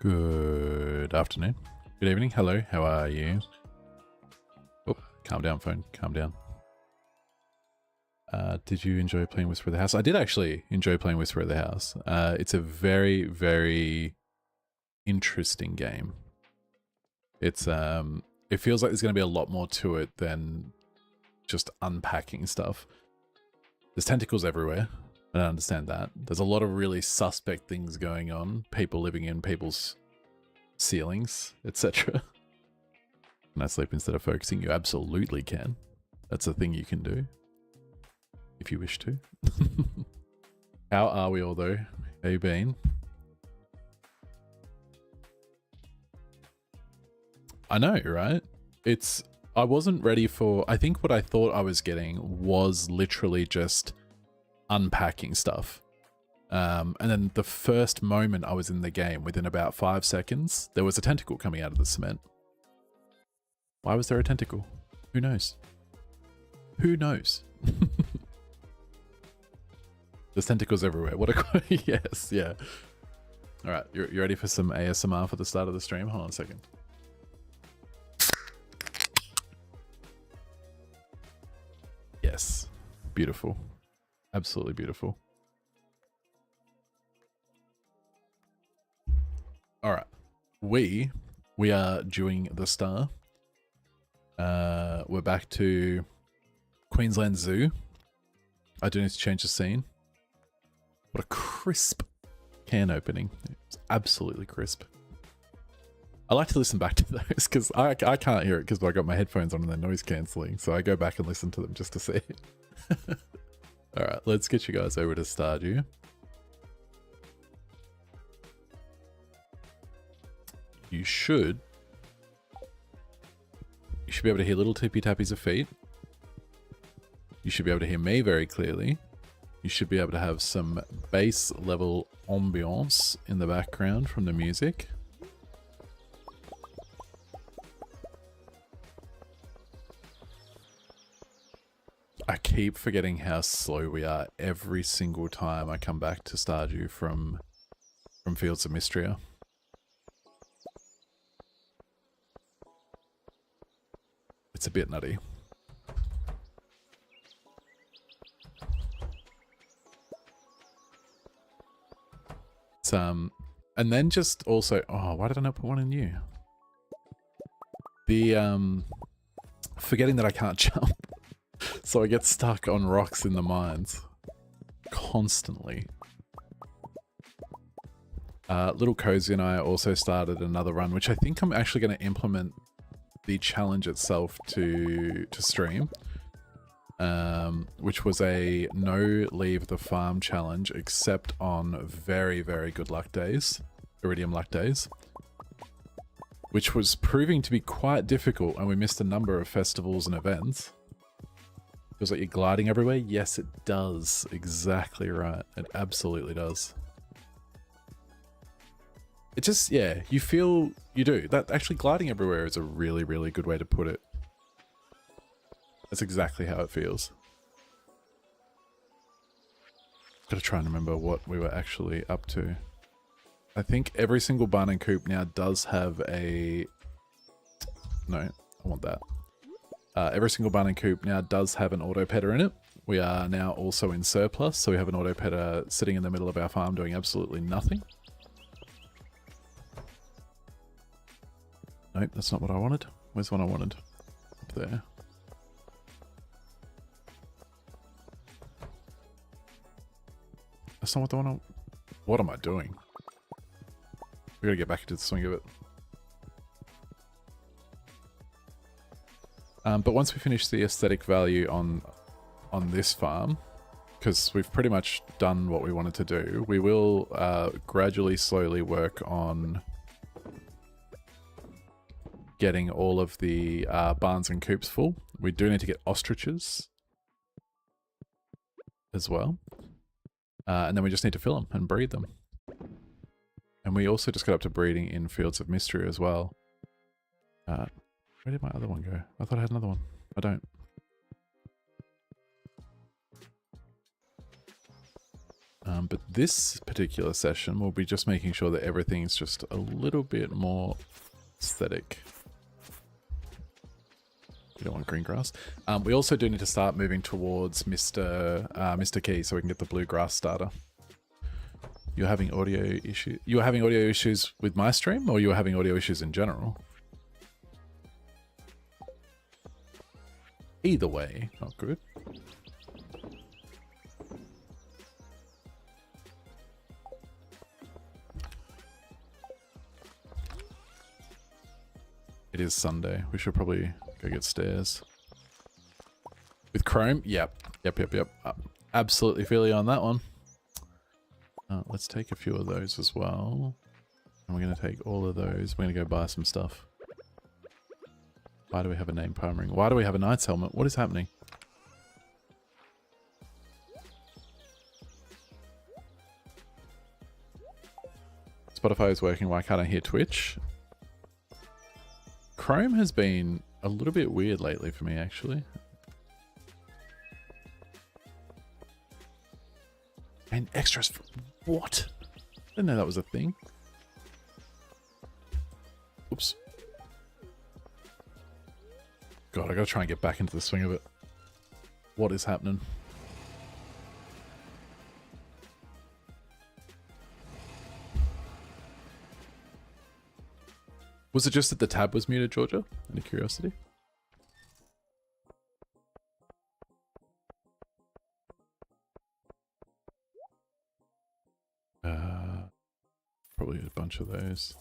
Good afternoon. Good evening. Hello. How are you? Oh, calm down, phone. Calm down. Did you enjoy playing Whisper of the House? I did actually enjoy playing Whisper of the House. It's a very, very interesting game. It's it feels like there's going to be a lot more to it than just unpacking stuff. There's tentacles everywhere. I don't understand that. There's a lot of really suspect things going on. People living in people's ceilings, etc. Can I sleep instead of focusing? You absolutely can. That's a thing you can do. If you wish to. How are we all though? How you been? I know, right? I wasn't ready for... I think what I thought I was getting was literally just unpacking stuff. And then the first moment I was in the game, within about 5 seconds, there was a tentacle coming out of the cement. Why was there a tentacle? Who knows? Who knows? There's tentacles everywhere. What a... Yes, yeah. Alright, you ready for some ASMR for the start of the stream? Hold on a second. Yes. Beautiful. Absolutely beautiful. Alright. We are doing the star. We're back to Queensland Zoo. I do need to change the scene. What a crisp can opening. It's absolutely crisp. I like to listen back to those because I can't hear it because I got my headphones on and they're noise cancelling. So I go back and listen to them just to see. Alright, let's get you guys over to Stardew. You should be able to hear little tippy tappies of feet. You should be able to hear me very clearly. You should be able to have some bass level ambiance in the background from the music. I keep forgetting how slow we are every single time I come back to Stardew from Fields of Mistria. It's a bit nutty. It's, and then just also, oh, why did I not put one in you? The, forgetting that I can't jump. So I get stuck on rocks in the mines. Constantly. Little Cozy and I also started another run, which I think I'm actually going to implement the challenge itself to stream. Which was a no leave the farm challenge, except on very, very good luck days. Iridium luck days. Which was proving to be quite difficult, and we missed a number of festivals and events. Feels like you're gliding everywhere? Yes, it does. Exactly right. It absolutely does. It just, yeah, you feel, you do. That actually gliding everywhere is a really, really good way to put it. That's exactly how it feels. Gotta try and remember what we were actually up to. I think every single barn and coop now does have a... No, I want that. Every single barn and coop now does have an auto-petter in it. We are now also in surplus, so we have an auto-petter sitting in the middle of our farm doing absolutely nothing. Nope, that's not what I wanted. Where's the one I wanted? Up there. That's not what the one I... What am I doing? We gotta get back into the swing of it. But once we finish the aesthetic value on this farm, because we've pretty much done what we wanted to do, we will gradually, slowly work on getting all of the barns and coops full. We do need to get ostriches as well. And then we just need to fill them and breed them. And we also just got up to breeding in Fields of Mystery as well. Where did my other one go? I thought I had another one. I don't. But this particular session, we'll be just making sure that everything's just a little bit more aesthetic. We don't want green grass. We also do need to start moving towards Mr. Key so we can get the blue grass starter. You're having audio issues. You were having audio issues with my stream, or you were having audio issues in general? Either way, not good. It is Sunday. We should probably go get stairs. With Chrome? Yep. Absolutely feel you on that one. Let's take a few of those as well. And we're going to take all of those. We're going to go buy some stuff. Why do we have a name primering? Why do we have a knight's helmet? What is happening? Spotify is working. Why can't I hear Twitch? Chrome has been a little bit weird lately for me, actually. And extras for what? I didn't know that was a thing. Oops. God, I gotta try and get back into the swing of it. What is happening? Was it just that the tab was muted, Georgia? Out of curiosity. Probably a bunch of those.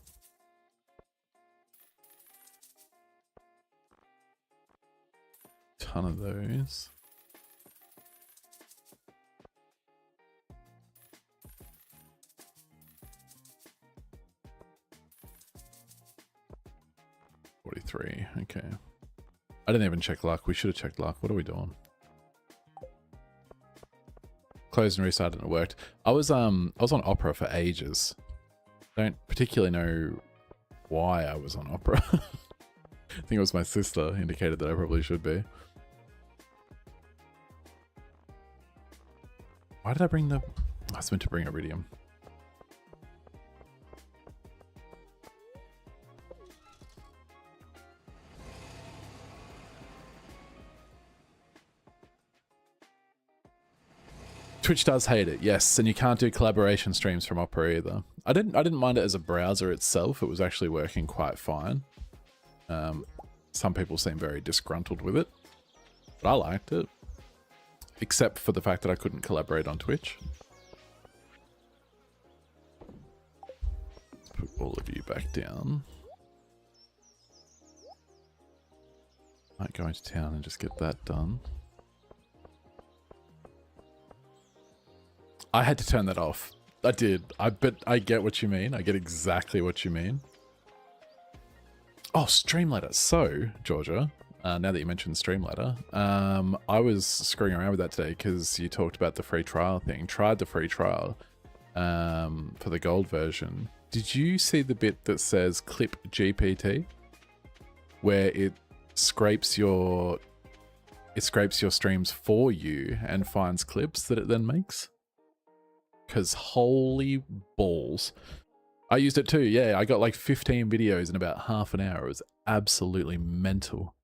Ton of those. $43. Okay. I didn't even check luck. We should have checked luck. What are we doing? Closed and restarted and it worked. I was on Opera for ages. Don't particularly know why I was on Opera. I think it was my sister indicated that I probably should be. Why did I bring the... I was meant to bring Iridium. Twitch does hate it, yes, and you can't do collaboration streams from Opera either. I didn't mind it as a browser itself. It was actually working quite fine. Some people seem very disgruntled with it, but I liked it. Except for the fact that I couldn't collaborate on Twitch. Let's put all of you back down. Might go into town and just get that done. I had to turn that off. I did. But I get what you mean. I get exactly what you mean. Oh, Streamladder. So, Georgia, now that you mentioned Streamladder, I was screwing around with that today because you talked about the free trial thing. Tried the free trial for the gold version. Did you see the bit that says Clip GPT? Where it scrapes your streams for you and finds clips that it then makes? Because holy balls. I used it too, yeah. I got like 15 videos in about half an hour. It was absolutely mental.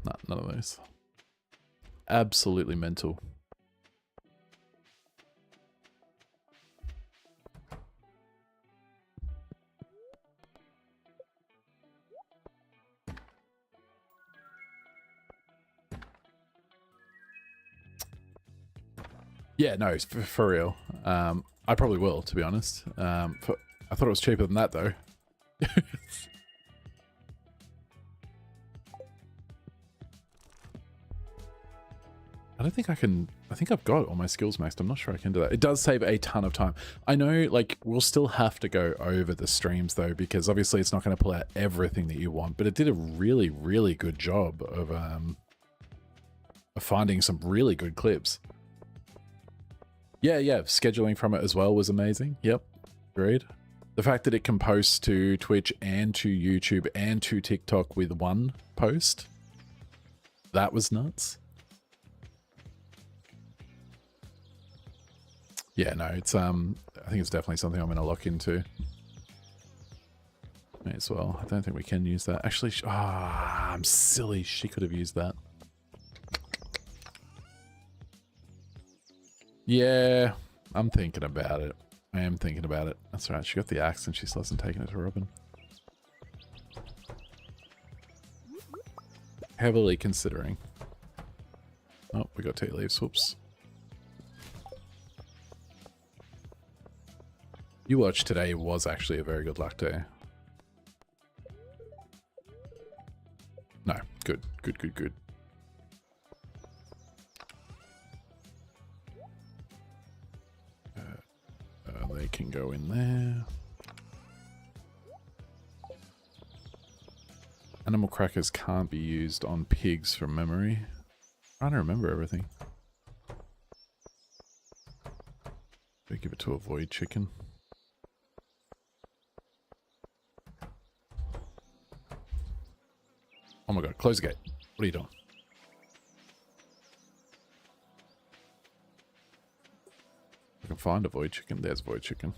Nah, none of those. Absolutely mental. Yeah, no, for real. I probably will, to be honest. I thought it was cheaper than that, though. I don't think I can... I think I've got all my skills maxed. I'm not sure I can do that. It does save a ton of time. I know, like, we'll still have to go over the streams, though, because obviously it's not going to pull out everything that you want, but it did a really, really good job of finding some really good clips. Yeah, scheduling from it as well was amazing. Yep, agreed. The fact that it can post to Twitch and to YouTube and to TikTok with one post, that was nuts. Yeah, no, it's I think it's definitely something I'm going to look into. May as well. I don't think we can use that. Actually, I'm silly. She could have used that. Yeah, I'm thinking about it. I am thinking about it. That's right. She got the axe and she still hasn't taken it to Robin. Heavily considering. Oh, we got tea leaves. Whoops. You watched today was actually a very good luck day. No, good, good, good, good. They can go in there. Animal crackers can't be used on pigs from memory. I don't remember everything. We give it to a void chicken. Oh my god, close the gate. What are you doing? I can find a void chicken. There's void chicken.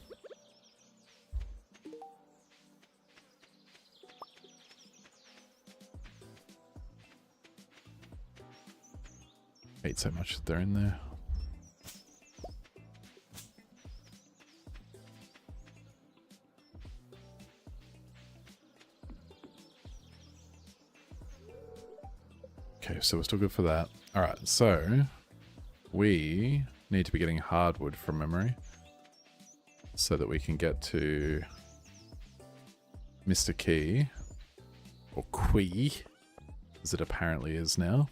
Hate so much that they're in there. Okay, so we're still good for that. Alright, so we need to be getting hardwood from memory so that we can get to Mr. Key, or Quee, as it apparently is now,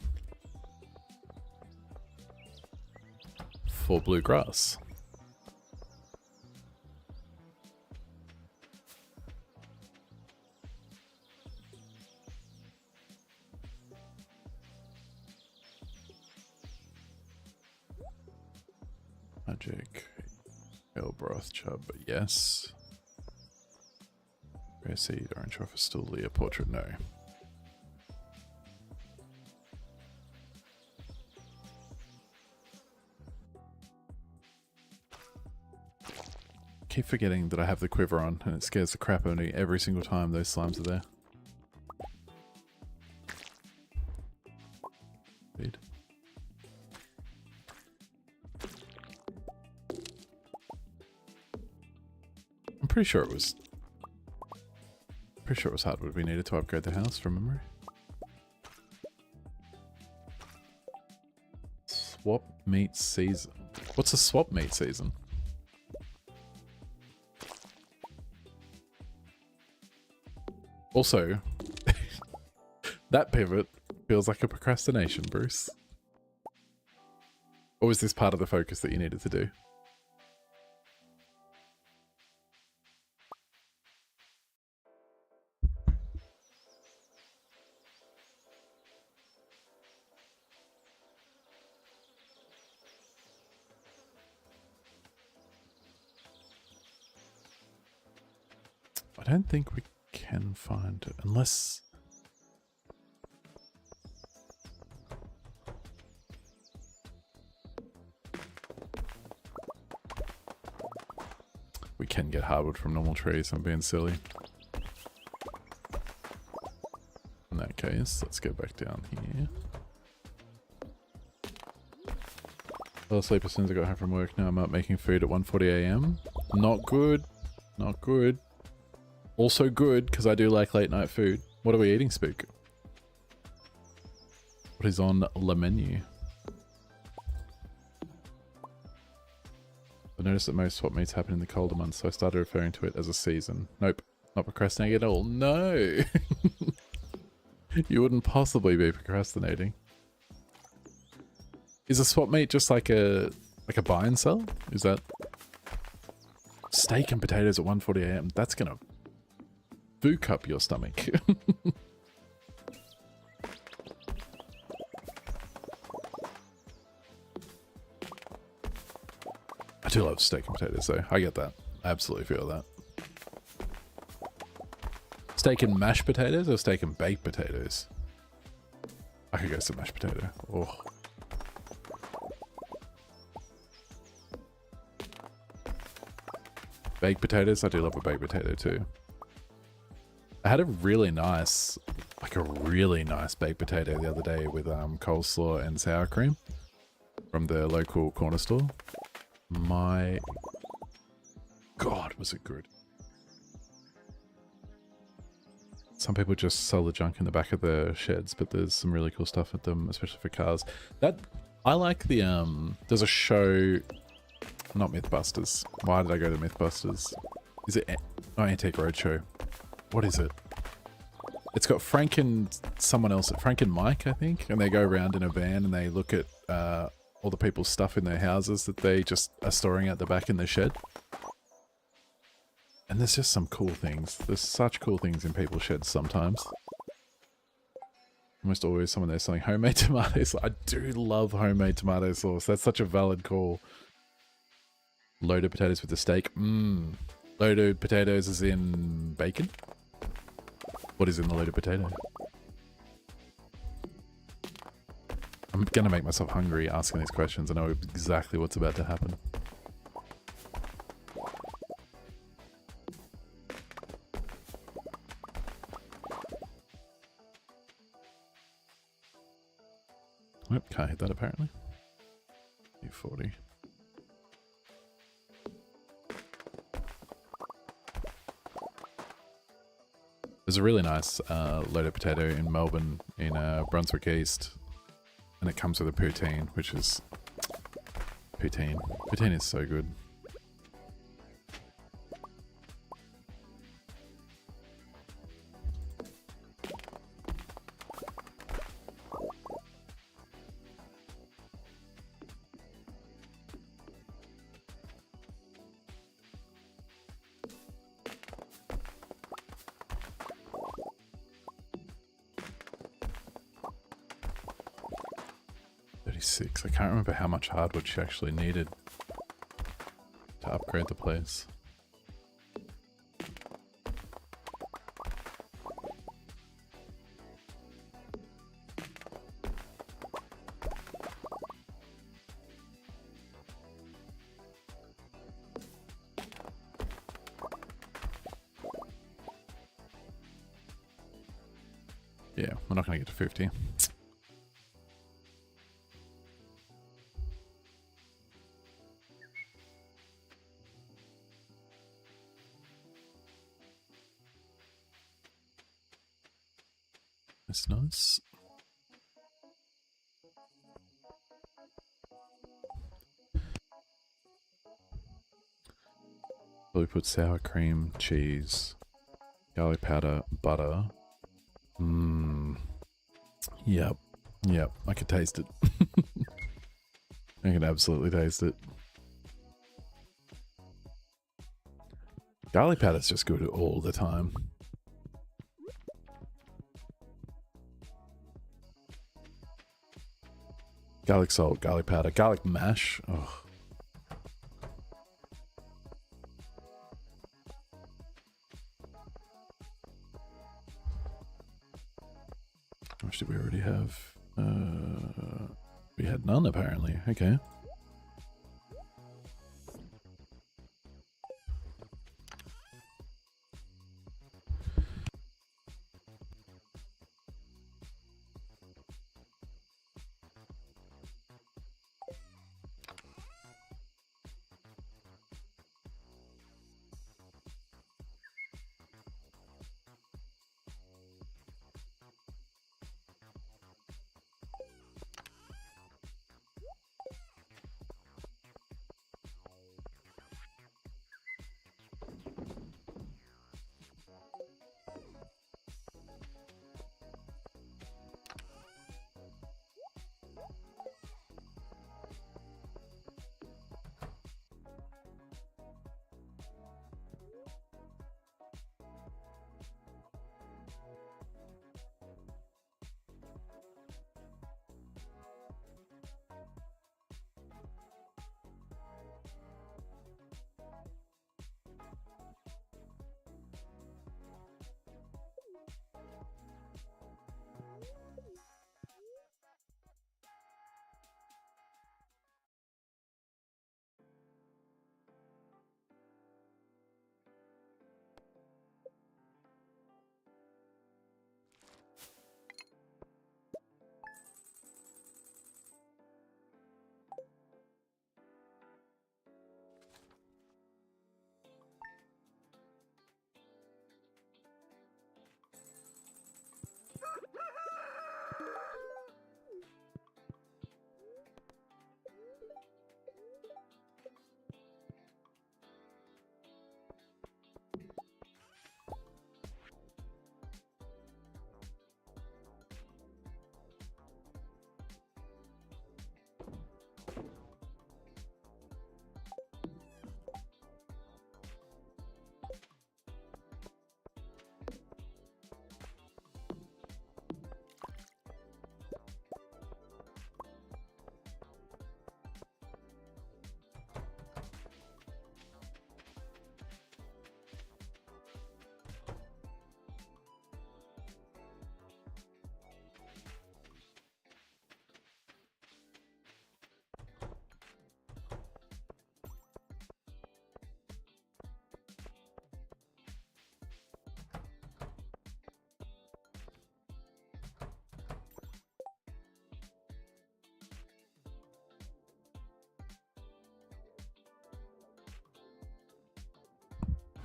for bluegrass. Magic. Ale broth chub, yes. Rare seed, orange offer, still Leah portrait, no. Keep forgetting that I have the quiver on and it scares the crap out of me every single time those slimes are there. Feed. I'm pretty sure it was hardwood we needed to upgrade the house from memory. Swap meat season. What's a swap meat season? Also, that pivot feels like a procrastination, Bruce. Or was this part of the focus that you needed to do? I don't think we can find it, unless... We can get hardwood from normal trees, I'm being silly. In that case, let's go back down here. Fell asleep as soon as I got home from work. Now I'm up making food at 1:40 AM. Not good. Not good. Also good, because I do like late night food. What are we eating, Spook? What is on the menu? I noticed that most swap meets happen in the colder months, so I started referring to it as a season. Nope, not procrastinating at all. No! You wouldn't possibly be procrastinating. Is a swap meet just like a buy and sell? Is that... Steak and potatoes at 1:40 AM? That's gonna... book up your stomach. I do love steak and potatoes though. I get that. I absolutely feel that. Steak and mashed potatoes or steak and baked potatoes? I could go some mashed potato. Oh. Baked potatoes, I do love a baked potato too. I had a really nice baked potato the other day with coleslaw and sour cream from the local corner store. My God, was it good. Some people just sell the junk in the back of the sheds, but there's some really cool stuff at them, especially for cars. I like the, there's a show, not Mythbusters. Why did I go to Mythbusters? Is it, no, Antique Roadshow. What is it? It's got Frank and someone else, Frank and Mike, I think, and they go around in a van and they look at all the people's stuff in their houses that they just are storing out the back in the shed. And there's just some cool things. There's such cool things in people's sheds sometimes. Almost always someone there selling homemade tomato sauce. I do love homemade tomato sauce. That's such a valid call. Loaded potatoes with the steak. Mmm. Loaded potatoes is in bacon? What is in the loaded potato? I'm gonna make myself hungry asking these questions. I know exactly what's about to happen. Nope, can't hit that apparently. 40. There's a really nice loaded potato in Melbourne, in Brunswick East, and it comes with a poutine, which is... Poutine. Poutine is so good. I can't remember how much hardwood she actually needed to upgrade the place. Yeah, we're not going to get to 50. That's nice. So we put sour cream, cheese, garlic powder, butter. Mmm. Yep. Yep. I can taste it. I can absolutely taste it. Garlic powder's just good all the time. Garlic salt, garlic powder, garlic mash. Oh. How much did we already have? We had none apparently. Okay.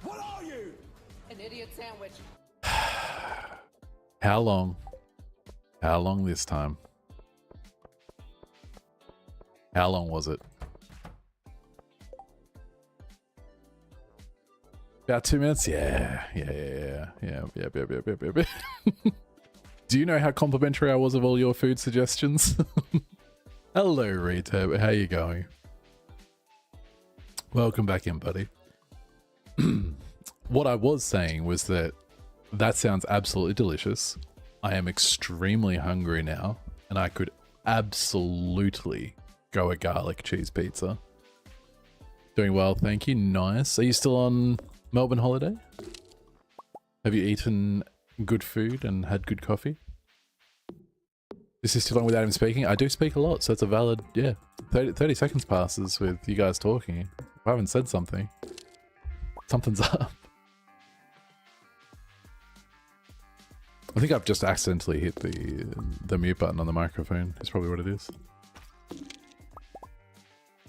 What are you? An idiot sandwich. How long? How long this time? How long was it? About 2 minutes? Yeah. Do you know how complimentary I was of all your food suggestions? Hello, Rito. How you going? Welcome back in, buddy. What I was saying was that sounds absolutely delicious. I am extremely hungry now, and I could absolutely go a garlic cheese pizza. Doing well, thank you. Nice. Are you still on Melbourne holiday? Have you eaten good food and had good coffee? This is too long without him speaking. I do speak a lot, so it's a valid, yeah. 30 seconds passes with you guys talking. If I haven't said something, something's up. I think I've just accidentally hit the mute button on the microphone. Is probably what it is.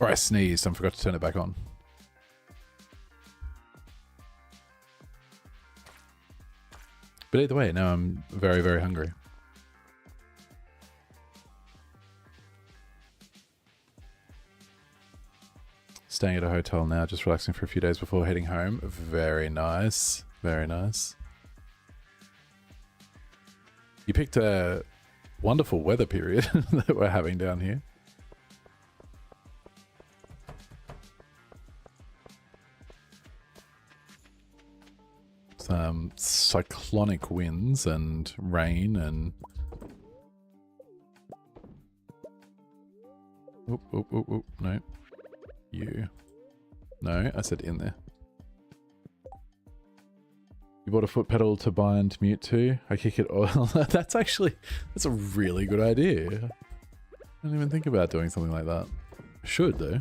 Or I sneezed and forgot to turn it back on. But either way, now I'm very, very hungry. Staying at a hotel now, just relaxing for a few days before heading home. Very nice. Very nice. You picked a wonderful weather period that we're having down here. Some cyclonic winds and rain and... Oop, no. You. No, I said in there. You bought a foot pedal to bind mute to? I kick it oil. That's a really good idea. I didn't even think about doing something like that. Should though.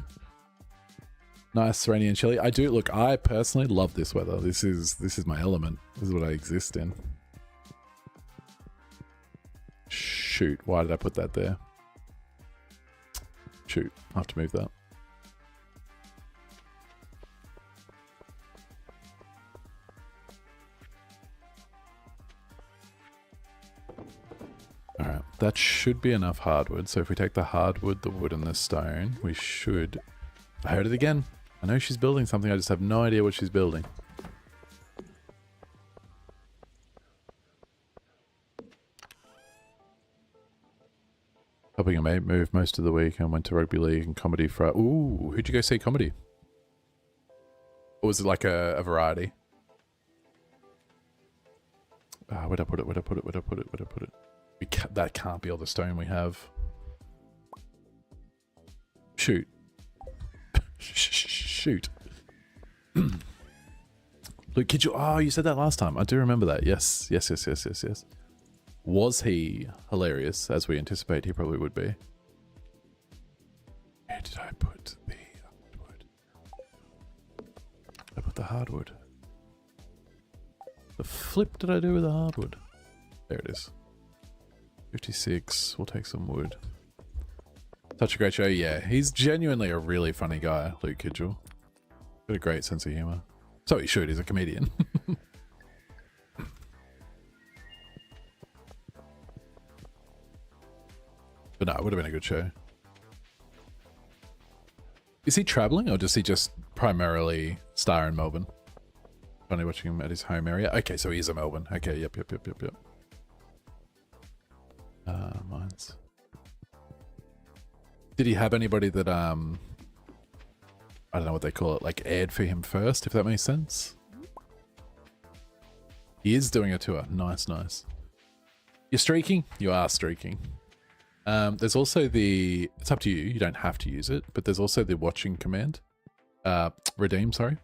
Nice, rainy and chilly. I do, look, I personally love this weather. This is my element. This is what I exist in. Shoot, why did I put that there? Shoot, I have to move that. Alright, that should be enough hardwood. So if we take the hardwood, the wood, and the stone, we should... I heard it again. I know she's building something, I just have no idea what she's building. Helping a mate move most of the week and went to rugby league and comedy for... Ooh, who'd you go see comedy? Or was it like a variety? Where'd I put it? That can't be all the stone we have. Shoot. Shoot. Luke Kitchell. Oh, you said that last time. I do remember that. Yes. Was he hilarious, as we anticipate he probably would be? Where did I put the hardwood? I put the hardwood. The flip did I do with the hardwood? There it is. 56. We'll take some wood. Such a great show. Yeah, he's genuinely a really funny guy, Luke Kidgel. Got a great sense of humor. So he should. He's a comedian. But no, it would have been a good show. Is he traveling or does he just primarily star in Melbourne? Only watching him at his home area. Okay, so he is a Melbourne. Okay, yep. Mines. Did he have anybody that, I don't know what they call it, like aired for him first, if that makes sense? He is doing a tour. Nice. You're streaking? You are streaking. There's also the, it's up to you, you don't have to use it, but there's also the watching command. Redeem, sorry.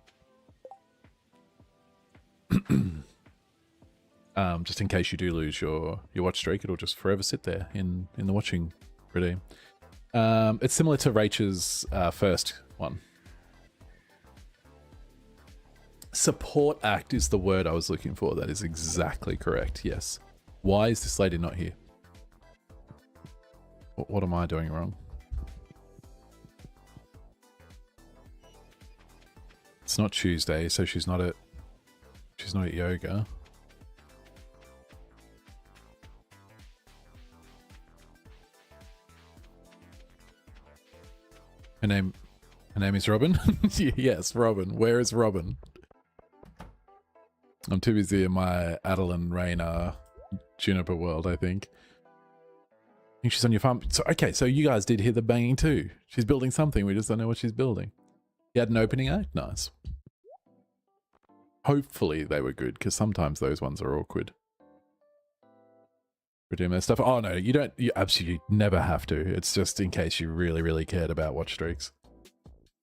Just in case you do lose your watch streak, it'll just forever sit there in the watching redeem. It's similar to Rachel's first one. Support act is the word I was looking for. That is exactly correct. Yes. Why is this lady not here? What am I doing wrong? It's not Tuesday, so she's not at she's not at yoga. Her name is Robin? Yes, Robin. Where is Robin? I'm too busy in my Adeline Rayner Juniper world, I think. I think she's on your farm. So, okay, so you guys did hear the banging too. She's building something. We just don't know what she's building. You had an opening act? Nice. Hopefully they were good, because sometimes those ones are awkward. Redeem their stuff. Oh no, you absolutely never have to. It's just in case you really, really cared about watch streaks.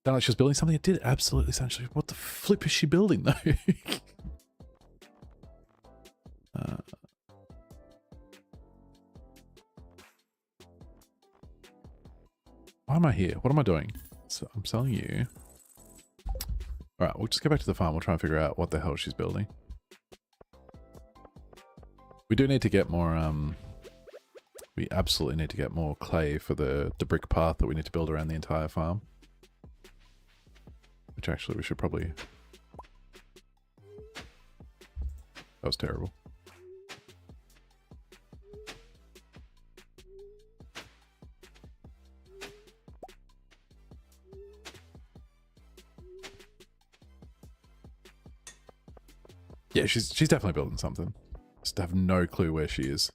Sound like she was building something. It did absolutely sound like, what the flip is she building though? Why am I here? What am I doing? So I'm selling you. All right, we'll just go back to the farm. We'll try and figure out what the hell she's building. We do need to get more, we absolutely need to get more clay for the brick path that we need to build around the entire farm. Which actually we should probably... That was terrible. Yeah, she's definitely building something. Just have no clue where she is.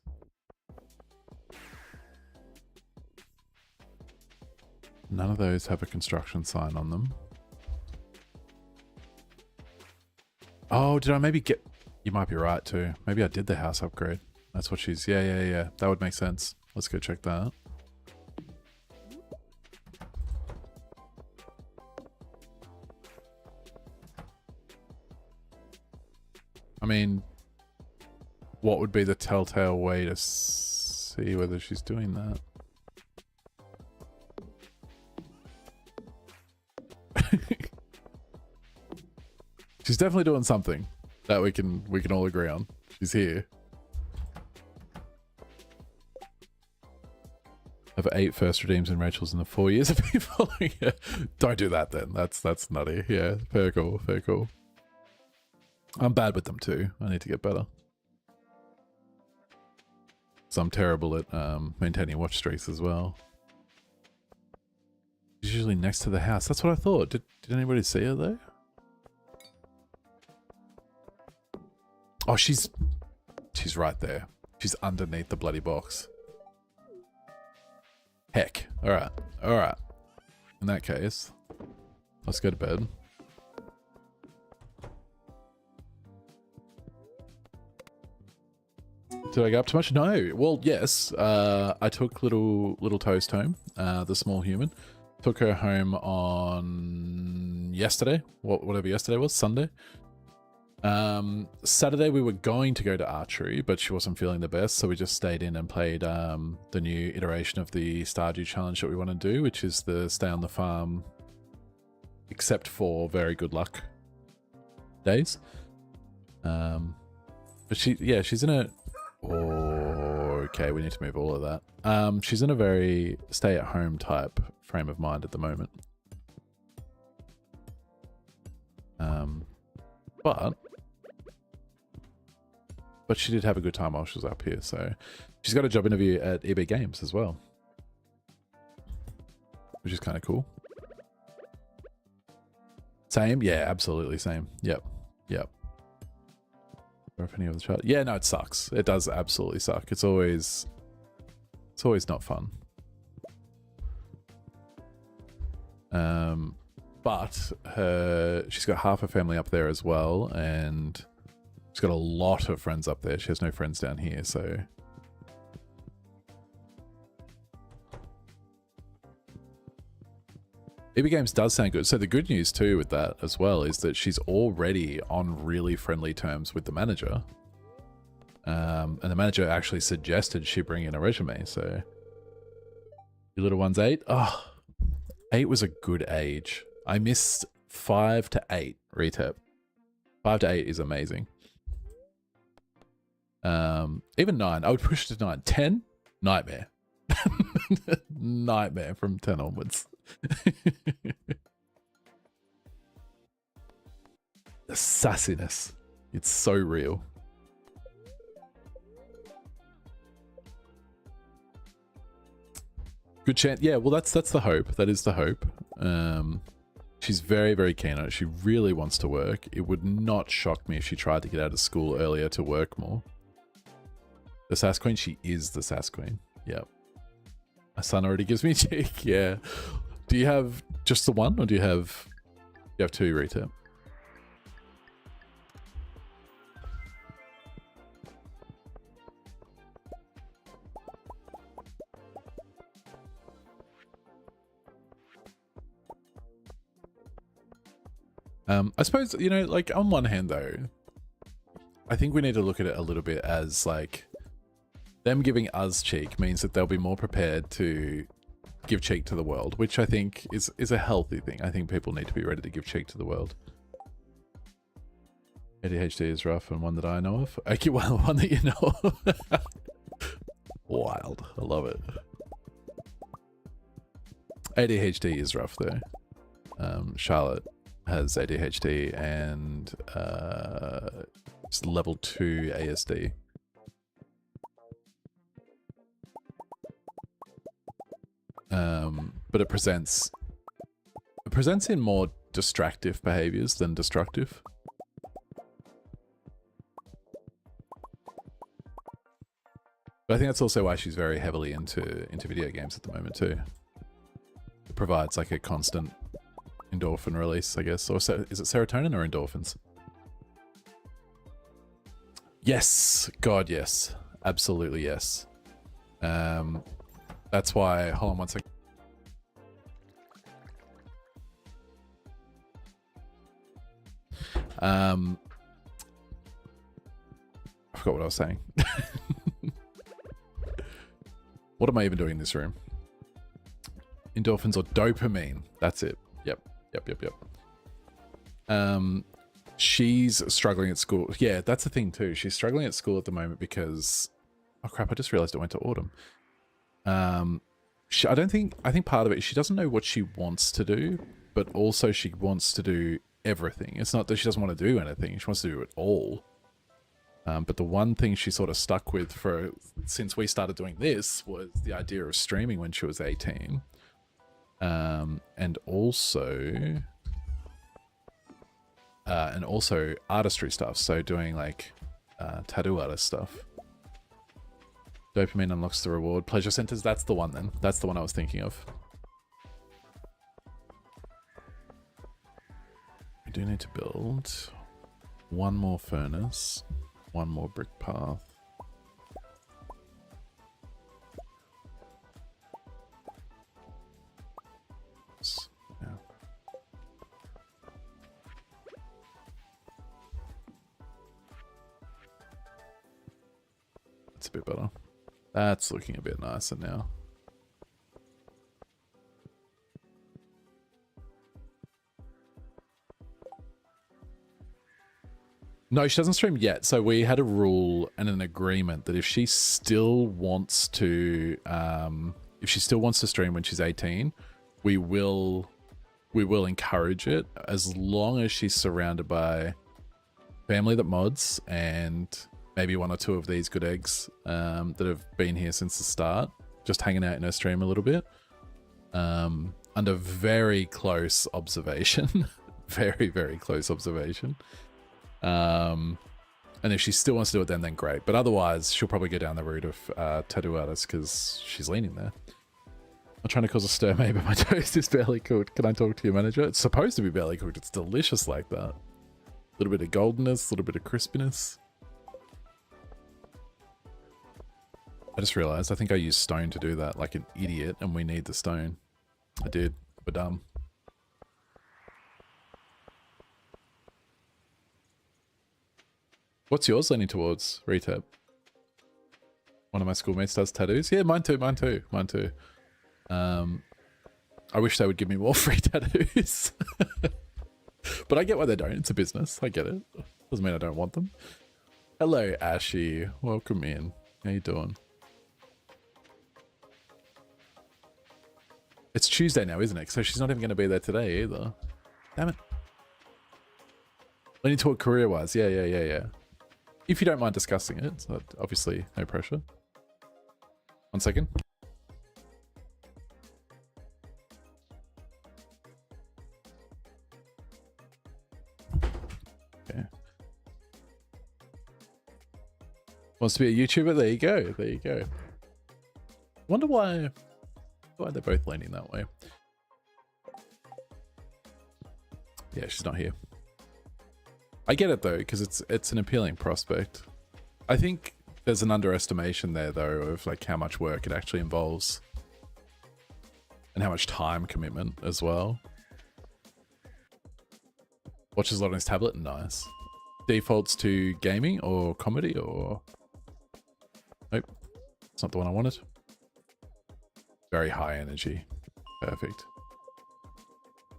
None of those have a construction sign on them. Oh, did I maybe get... You might be right too. Maybe I did the house upgrade. That's what she's... Yeah. That would make sense. Let's go check that. I mean, what would be the telltale way to see whether she's doing that? She's definitely doing something that we can all agree on. She's here. Have 8 first redeems and Rachel's in the 4 years of me following her. Don't do that then. That's nutty. Yeah, fair call, fair call. I'm bad with them too. I need to get better. So I'm terrible at maintaining watch streaks as well. She's usually next to the house. That's what I thought. Did anybody see her though? Oh, she's right there. She's underneath the bloody box. Heck. Alright. Alright. In that case, let's go to bed. Did I go up too much? No. Well, yes. I took little Toast home, the small human. Took her home on yesterday. Whatever yesterday was, Sunday. Saturday we were going to go to archery, but she wasn't feeling the best, so we just stayed in and played the new iteration of the Stardew challenge that we want to do, which is the stay on the farm, except for very good luck days. But she's in a... Okay, we need to move all of that. She's in a very stay-at-home type frame of mind at the moment. But she did have a good time while she was up here, so she's got a job interview at eBay Games as well, which is kind of cool. Same? Yeah, absolutely same. Yep. Or if any of the chart. Yeah, no, it sucks. It does absolutely suck. It's always not fun. But she's got half her family up there as well, and she's got a lot of friends up there. She has no friends down here, so... EB Games does sound good. So the good news too with that as well is that she's already on really friendly terms with the manager. And the manager actually suggested she bring in a resume, so... Your little one's 8? Oh, 8 was a good age. I missed 5 to 8 retep. 5 to 8 is amazing. Even 9, I would push it to 9. 10, nightmare. Nightmare from 10 onwards. The sassiness. It's so real. Good chance. Yeah, well, that's the hope. That is the hope. She's very, very keen on it. She really wants to work. It would not shock me if she tried to get out of school earlier to work more. The Sass Queen, she is the Sass Queen. Yep. My son already gives me cheek. Yeah. Do you have just the one, or do you have two, Rita? I suppose, you know, like, on one hand though, I think we need to look at it a little bit as like them giving us cheek means that they'll be more prepared to give cheek to the world, which I think is a healthy thing. I think people need to be ready to give cheek to the world. ADHD is rough, and one that I know of. Okay, well, one that you know of. Wild. I love it. ADHD is rough though. Charlotte has ADHD and it's level 2 ASD. But it presents in more distractive behaviors than destructive. But I think that's also why she's very heavily into video games at the moment too. It provides like a constant endorphin release, I guess. Or is it serotonin or endorphins? Yes. God, yes. Absolutely yes. That's why... Hold on one second. I forgot what I was saying. What am I even doing in this room? Endorphins or dopamine. That's it. Yep. She's struggling at school. Yeah, that's the thing too. She's struggling at school at the moment because... Oh crap, I just realized it went to autumn. I think part of it is she doesn't know what she wants to do, but also she wants to do everything. It's not that she doesn't want to do anything. She wants to do it all. But the one thing she sort of stuck with since we started doing this was the idea of streaming when she was 18. And also artistry stuff. So doing like tattoo artist stuff. Dopamine unlocks the reward. Pleasure centers, that's the one then. That's the one I was thinking of. We do need to build one more furnace, one more brick path. Yeah. That's a bit better. That's looking a bit nicer now. No, she doesn't stream yet. So we had a rule and an agreement that if she still wants to, stream when she's 18, we will encourage it as long as she's surrounded by family that mods and maybe one or two of these good eggs that have been here since the start, just hanging out in her stream a little bit, under very close observation. Very, very close observation. And if she still wants to do it then great. But otherwise, she'll probably go down the route of tattoo artist because she's leaning there. I'm trying to cause a stir, maybe my toast is barely cooked. Can I talk to your manager? It's supposed to be barely cooked. It's delicious like that. A little bit of goldenness, a little bit of crispiness. I just realized, I think I used stone to do that like an idiot, and we need the stone. I did. We're dumb. What's yours leaning towards, Retap? One of my schoolmates does tattoos. Yeah, mine too, mine too, mine too. I wish they would give me more free tattoos. But I get why they don't. It's a business. I get it. Doesn't mean I don't want them. Hello, Ashy. Welcome in. How you doing? It's Tuesday now, isn't it? So she's not even going to be there today either. Damn it. Leaning toward career-wise, yeah. If you don't mind discussing it, so obviously no pressure. 1 second. Okay. Wants to be a YouTuber? There you go. There you go. Wonder why they're both leaning that way. Yeah, she's not here. I get it though, because it's an appealing prospect. I think there's an underestimation there though of like how much work it actually involves. And how much time commitment as well. Watches a lot on his tablet, nice. Defaults to gaming or comedy or... Nope, it's not the one I wanted. Very high energy, perfect.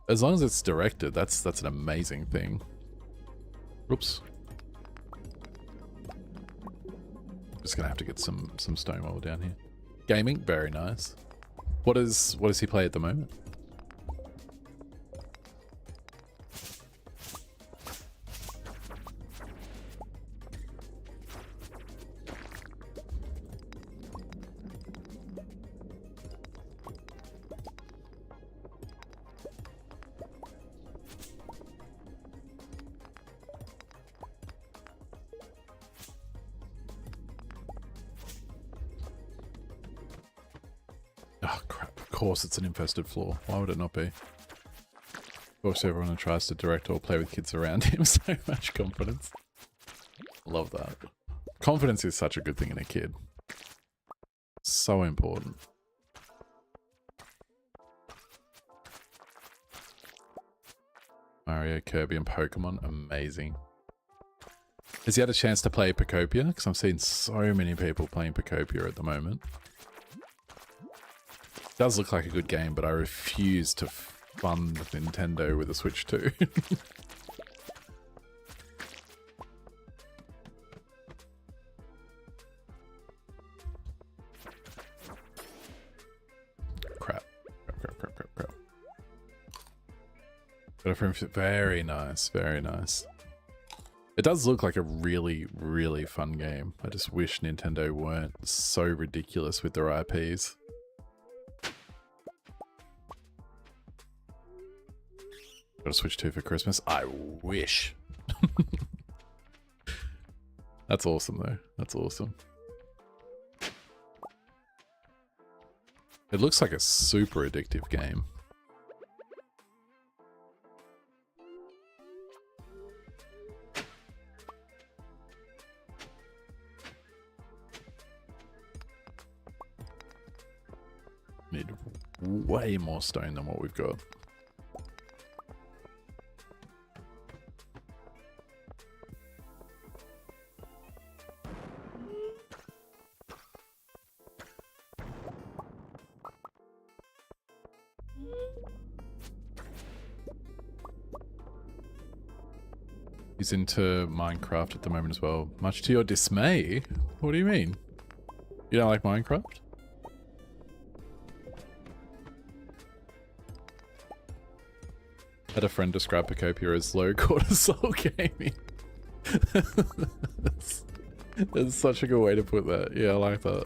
As long as it's directed, that's an amazing thing. Oops. Just gonna have to get some stone while we're down here. Gaming, very nice. What does he play at the moment? Oh crap, of course it's an infested floor. Why would it not be? Of course everyone who tries to direct or play with kids around him, so much confidence. Love that. Confidence is such a good thing in a kid. So important. Mario, Kirby, and Pokemon, amazing. Has he had a chance to play Pocopia? Because I'm seeing so many people playing Pocopia at the moment. Does look like a good game, but I refuse to fund Nintendo with a Switch 2. Crap. Very nice, very nice. It does look like a really, really fun game. I just wish Nintendo weren't so ridiculous with their IPs. Got a Switch 2 for Christmas? I wish. That's awesome though. That's awesome. It looks like a super addictive game. Need way more stone than what we've got. He's into Minecraft at the moment as well. Much to your dismay? What do you mean? You don't like Minecraft? Had a friend describe Pocopia as low cortisol gaming. that's such a good way to put that. Yeah, I like that.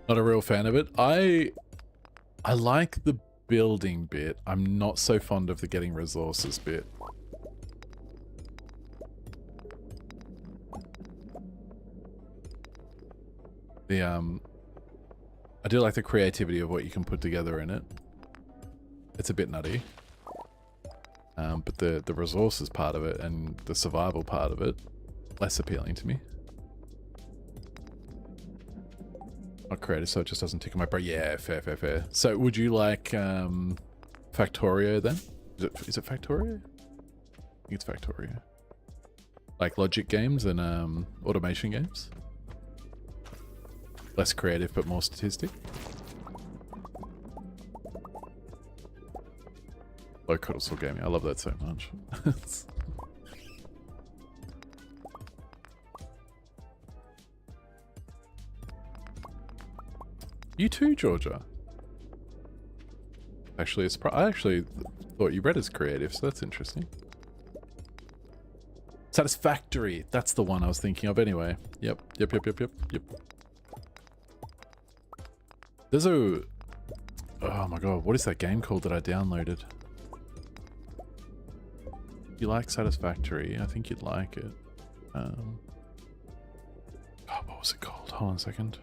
Not a real fan of it. I like the building bit. I'm not so fond of the getting resources bit. I do like the creativity of what you can put together in it. It's a bit nutty. But the resources part of it and the survival part of it, less appealing to me. Not creative, so it just doesn't tickle my brain. Yeah, fair. So would you like Factorio then? Is it Factorio? I think it's Factorio. Like logic games and automation games? Less creative but more statistic? Low cortisol gaming. I love that so much. You too, Georgia. Actually, I actually thought you read as creative, so that's interesting. Satisfactory. That's the one I was thinking of anyway. Yep. There's a... Oh my god, what is that game called that I downloaded? You like Satisfactory? I think you'd like it. Oh, what was it called? Hold on a second.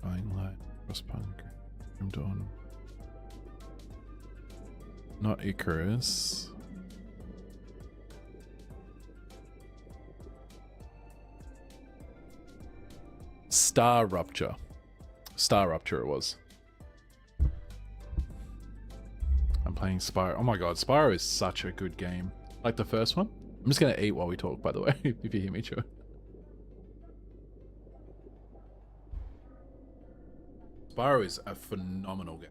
Dying Light, Frostpunk, Grim Dawn. Not Icarus. Star Rupture. Star Rupture it was. I'm playing Spyro. Oh my god, Spyro is such a good game. Like the first one. I'm just gonna eat while we talk, by the way, if you hear me chew. Spyro is a phenomenal game.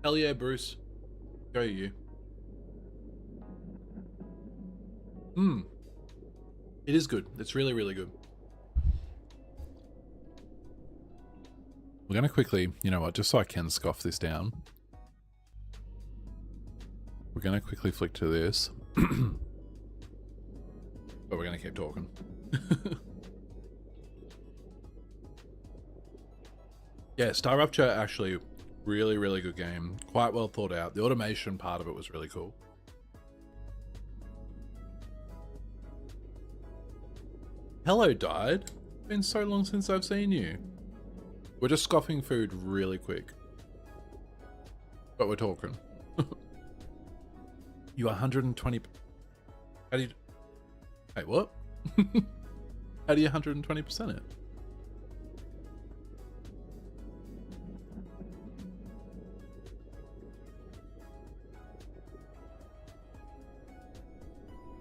Hell yeah, Bruce. Go you. It is good. It's really, really good. We're going to quickly, you know what, just so I can scoff this down. We're going to quickly flick to this. But we're going to keep talking. Yeah, Star Rupture actually really, really good game. Quite well thought out. The automation part of it was really cool. Hello, Died. Been so long since I've seen you. We're just scoffing food really quick. But we're talking. You 120... How do you... Hey, what? How do you 120% it?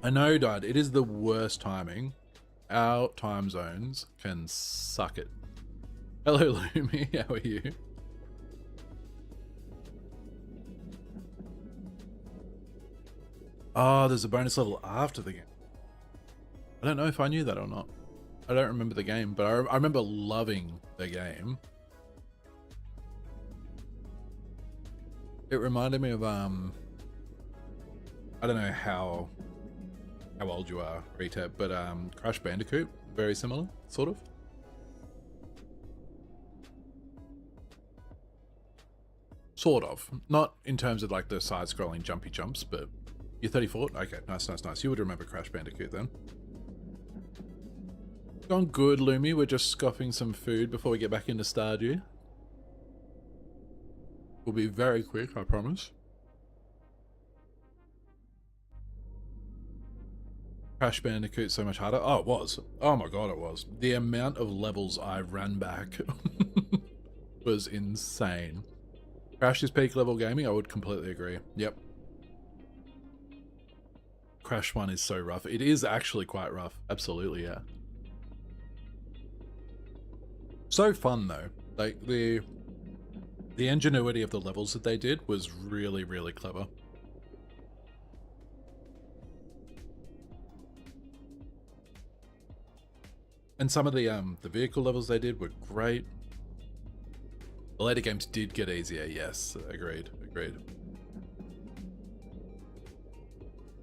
I know, Dad. It is the worst timing. Our time zones can suck it. Hello, Lumi. How are you? Oh, there's a bonus level after the game. I don't know if I knew that or not. I don't remember the game, but I remember loving the game. It reminded me of, I don't know how old you are, Retap, but Crash Bandicoot, very similar, sort of. Sort of. Not in terms of like the side-scrolling jumpy jumps, but you're 34? Okay, nice. You would remember Crash Bandicoot then. Gone good, Lumi. We're just scoffing some food before we get back into Stardew. We'll be very quick, I promise. Crash Bandicoot so much harder. Oh, it was. Oh my god, it was. The amount of levels I ran back was insane. Crash is peak level gaming, I would completely agree. Yep. Crash 1 is so rough. It is actually quite rough. Absolutely, yeah. So fun though. Like the ingenuity of the levels that they did was really, really clever. And some of the vehicle levels they did were great. The later games did get easier, yes. Agreed.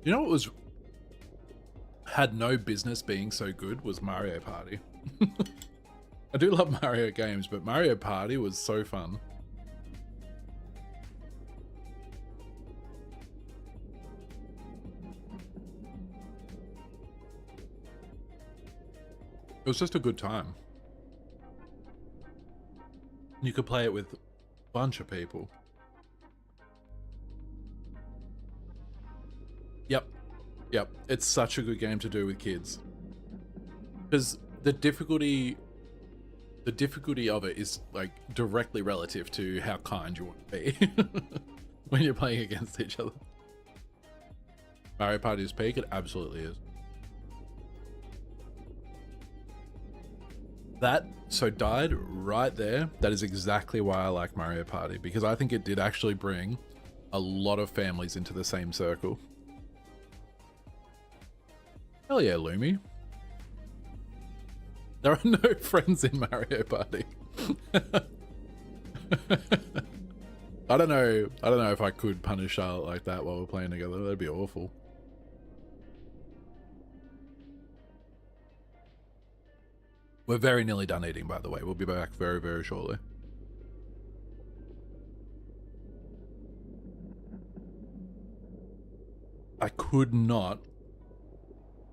You know what had no business being so good was Mario Party. I do love Mario games, but Mario Party was so fun. It was just a good time. You could play it with a bunch of people. Yep. It's such a good game to do with kids. Because the difficulty of it is like directly relative to how kind you want to be when you're playing against each other. Mario Party's peak, it absolutely is. That died right there. That is exactly why I like Mario Party, because I think it did actually bring a lot of families into the same circle. Hell yeah, Lumi. There are no friends in Mario Party. I don't know if I could punish Charlotte like that while we're playing together. That'd be awful. We're very nearly done eating, by the way. We'll be back very, very shortly. I could not.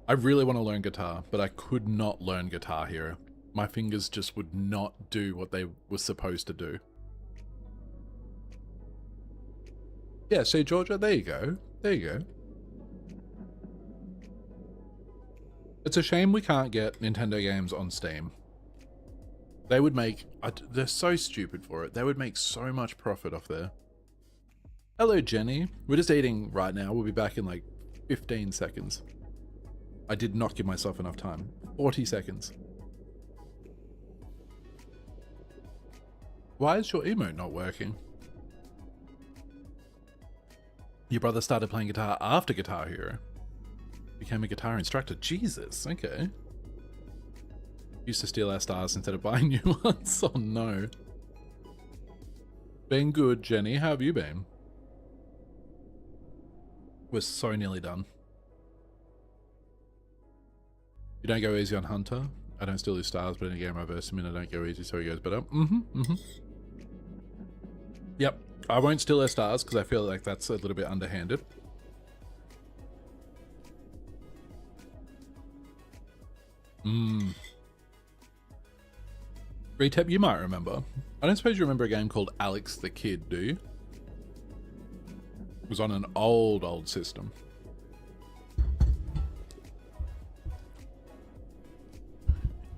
I really want to learn guitar, but I could not learn Guitar Hero. My fingers just would not do what they were supposed to do. Yeah, see, Georgia, there you go. There you go. It's a shame we can't get Nintendo games on Steam. They would make... They're so stupid for it. They would make so much profit off there. Hello, Jenny. We're just eating right now. We'll be back in like 15 seconds. I did not give myself enough time. 40 seconds. Why is your emote not working? Your brother started playing guitar after Guitar Hero. Became a guitar instructor. Jesus, okay. Used to steal our stars instead of buying new ones. Oh no. Been good, Jenny. How have you been? We're so nearly done. You don't go easy on Hunter. I don't steal his stars, but in a game I verse him in, I don't go easy, so he goes better. Yep. I won't steal their stars because I feel like that's a little bit underhanded. Retep, you might remember. I don't suppose you remember a game called Alex the Kid, do you? It was on an old system.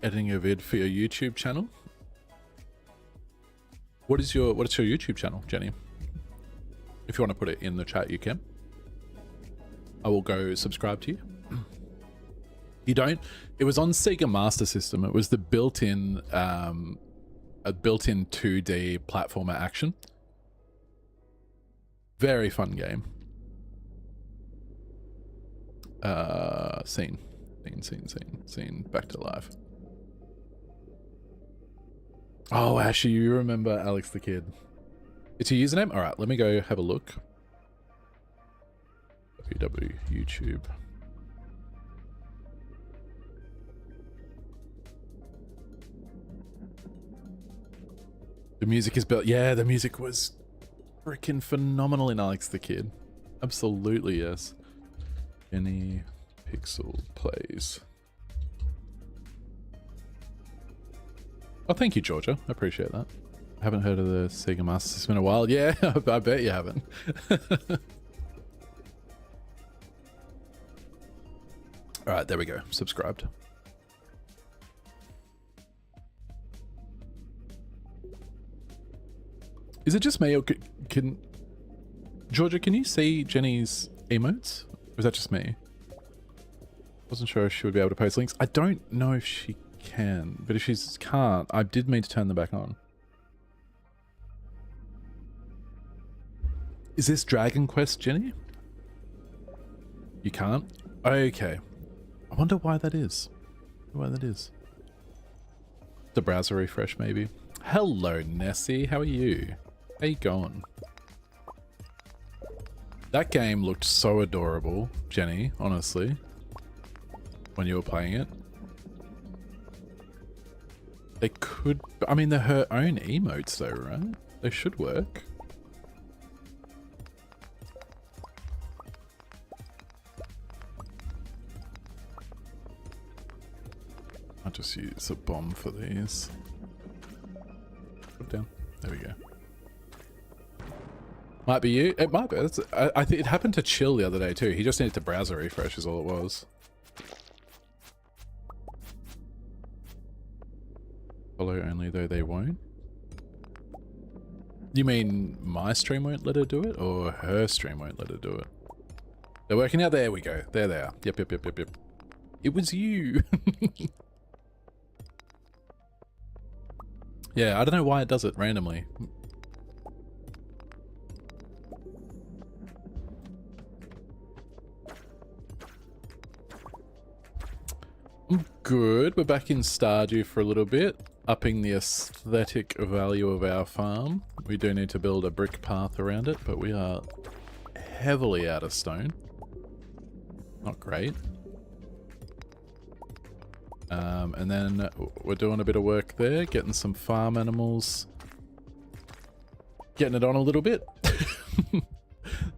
Editing a vid for your YouTube channel. What is your YouTube channel, Jenny? If you want to put it in the chat, you can. I will go subscribe to you. You don't? It was on Sega Master System. It was the built-in, a built-in 2D platformer action. Very fun game. Scene. Back to life. Oh, Ashley, you remember Alex the Kid. It's your username? Alright, let me go have a look. WW YouTube. The music is built. Yeah, the music was freaking phenomenal in Alex the Kid. Absolutely, yes. Any Pixel plays. Oh, thank you, Georgia. I appreciate that. I haven't heard of the Sega Master System in a while. Yeah, I bet you haven't. Alright, there we go. Subscribed. Is it just me, or can... Georgia, can you see Jenny's emotes? Or is that just me? Wasn't sure if she would be able to post links. I don't know if she can, but if she can't, I did mean to turn them back on. Is this Dragon Quest, Jenny? You can't? Okay. I wonder why that is. The browser refresh, maybe. Hello, Nessie. How are you? How you going? That game looked so adorable, Jenny, honestly, when you were playing it. They could... I mean, they're her own emotes though, right? They should work. I'll just use a bomb for these. Put it down. There we go. Might be you. It might be. I think it happened to Chill the other day too. He just needed to browser refresh is all it was. Follow only though they won't? You mean my stream won't let her do it, or her stream won't let her do it? They're working out. There we go. There they are. Yep. It was you. Yeah, I don't know why it does it randomly. good. We're back in Stardew for a little bit, upping the aesthetic value of our farm. We do need to build a brick path around it, but we are heavily out of stone. Not great. And then we're doing a bit of work there, getting some farm animals, getting it on a little bit.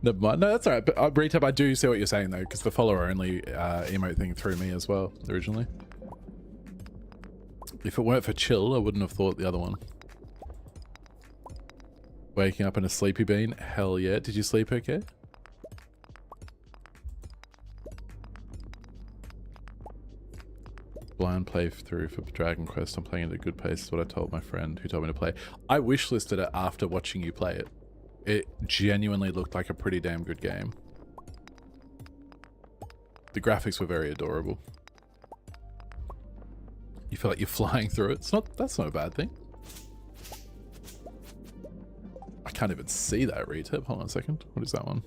Never mind. No, that's alright. But Retap, I do see what you're saying though, because the follower only emote thing threw me as well originally. If it weren't for chill, I wouldn't have thought the other one. Waking up in a sleepy bean? Hell yeah. Did you sleep okay? Blind playthrough for Dragon Quest. I'm playing at a good pace is what I told my friend who told me to play. I wishlisted it after watching you play it. It genuinely looked like a pretty damn good game. The graphics were very adorable. You feel like you're flying through it. That's not a bad thing. I can't even see that retip. Hold on a second. What is that one?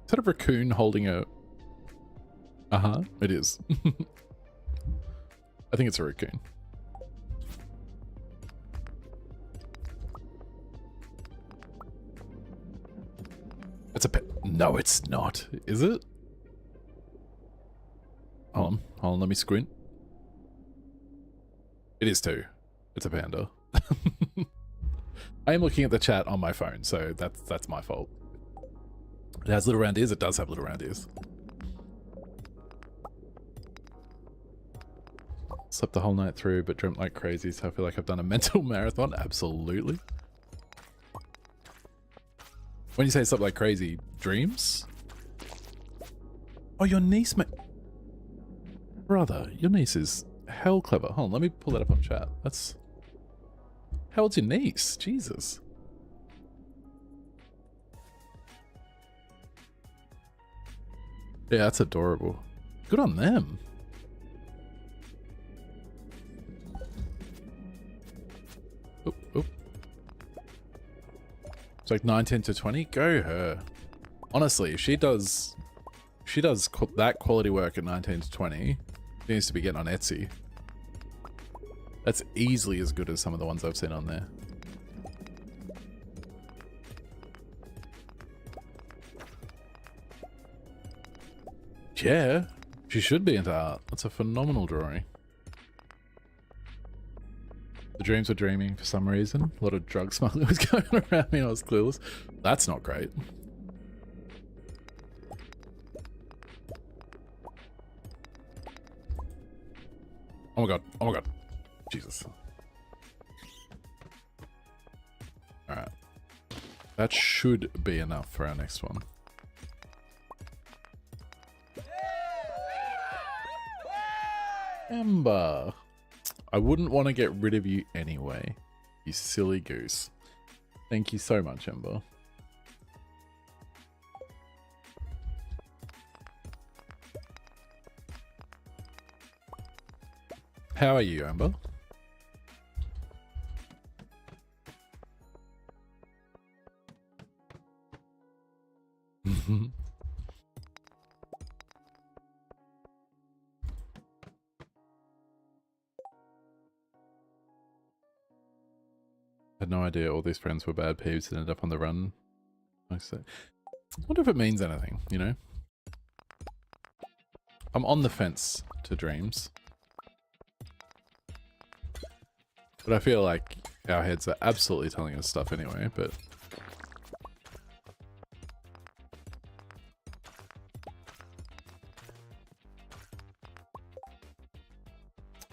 Is that a raccoon holding a... Uh-huh, it is. I think it's a raccoon. It's a pet. No, it's not. Is it? Hold on, let me squint. It is too. It's a panda. I am looking at the chat on my phone, so that's my fault. It has little round ears. It does have little round ears. Slept the whole night through, but dreamt like crazy, so I feel like I've done a mental marathon. Absolutely. When you say slept like crazy, dreams? Oh, your niece, brother, your niece is hell clever. Hold on, let me pull that up on chat. That's... How old's your niece? Jesus. Yeah, that's adorable. Good on them. Oop, oop. It's like 19 to 20. Go her. Honestly, if she does that quality work at 19 to 20, she needs to be getting on Etsy. That's easily as good as some of the ones I've seen on there. Yeah, she should be into art. That's a phenomenal drawing. The dreams were dreaming for some reason. A lot of drug smuggling was going around me and I was clueless. That's not great. Oh my god. Oh my god. Jesus. Alright. That should be enough for our next one. Ember. I wouldn't want to get rid of you anyway. You silly goose. Thank you so much, Ember. How are you, Amber? Had no idea all these friends were bad peeves and ended up on the run. I wonder if it means anything, you know? I'm on the fence to dreams. But I feel like our heads are absolutely telling us stuff anyway, but...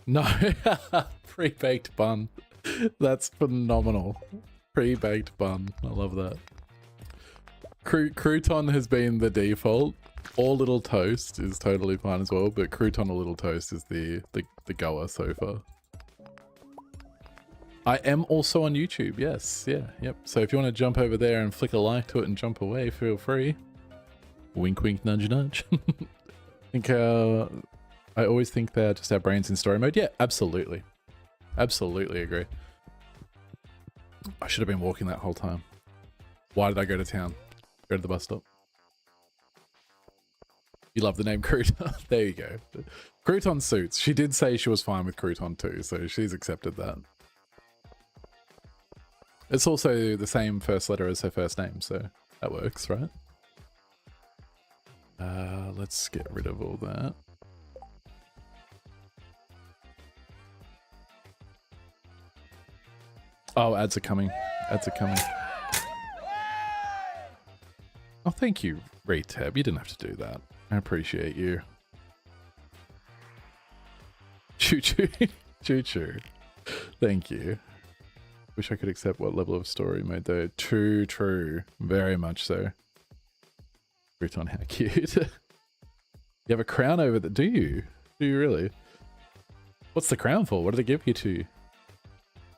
No, pre-baked bun. That's phenomenal. Pre-baked bun. I love that. Crouton has been the default. Or little toast is totally fine as well, but crouton or little toast is the goer so far. I am also on YouTube, yes, yeah, yep. So if you want to jump over there and flick a like to it and jump away, feel free. Wink, wink, nudge, nudge. I always think they're just our brains in story mode. Yeah, absolutely. Absolutely agree. I should have been walking that whole time. Why did I go to town? Go to the bus stop. You love the name Crouton. There you go. Crouton suits. She did say she was fine with Crouton too, so she's accepted that. It's also the same first letter as her first name, so that works, right? Let's get rid of all that. Oh, ads are coming. Ads are coming. Oh, thank you, Retab. You didn't have to do that. I appreciate you. Choo choo. Choo choo. Thank you. Wish I could accept what level of story mode though. True, true. Very much so. Crouton, how cute. You have a crown over the... Do you? Do you really? What's the crown for? What did it give you to?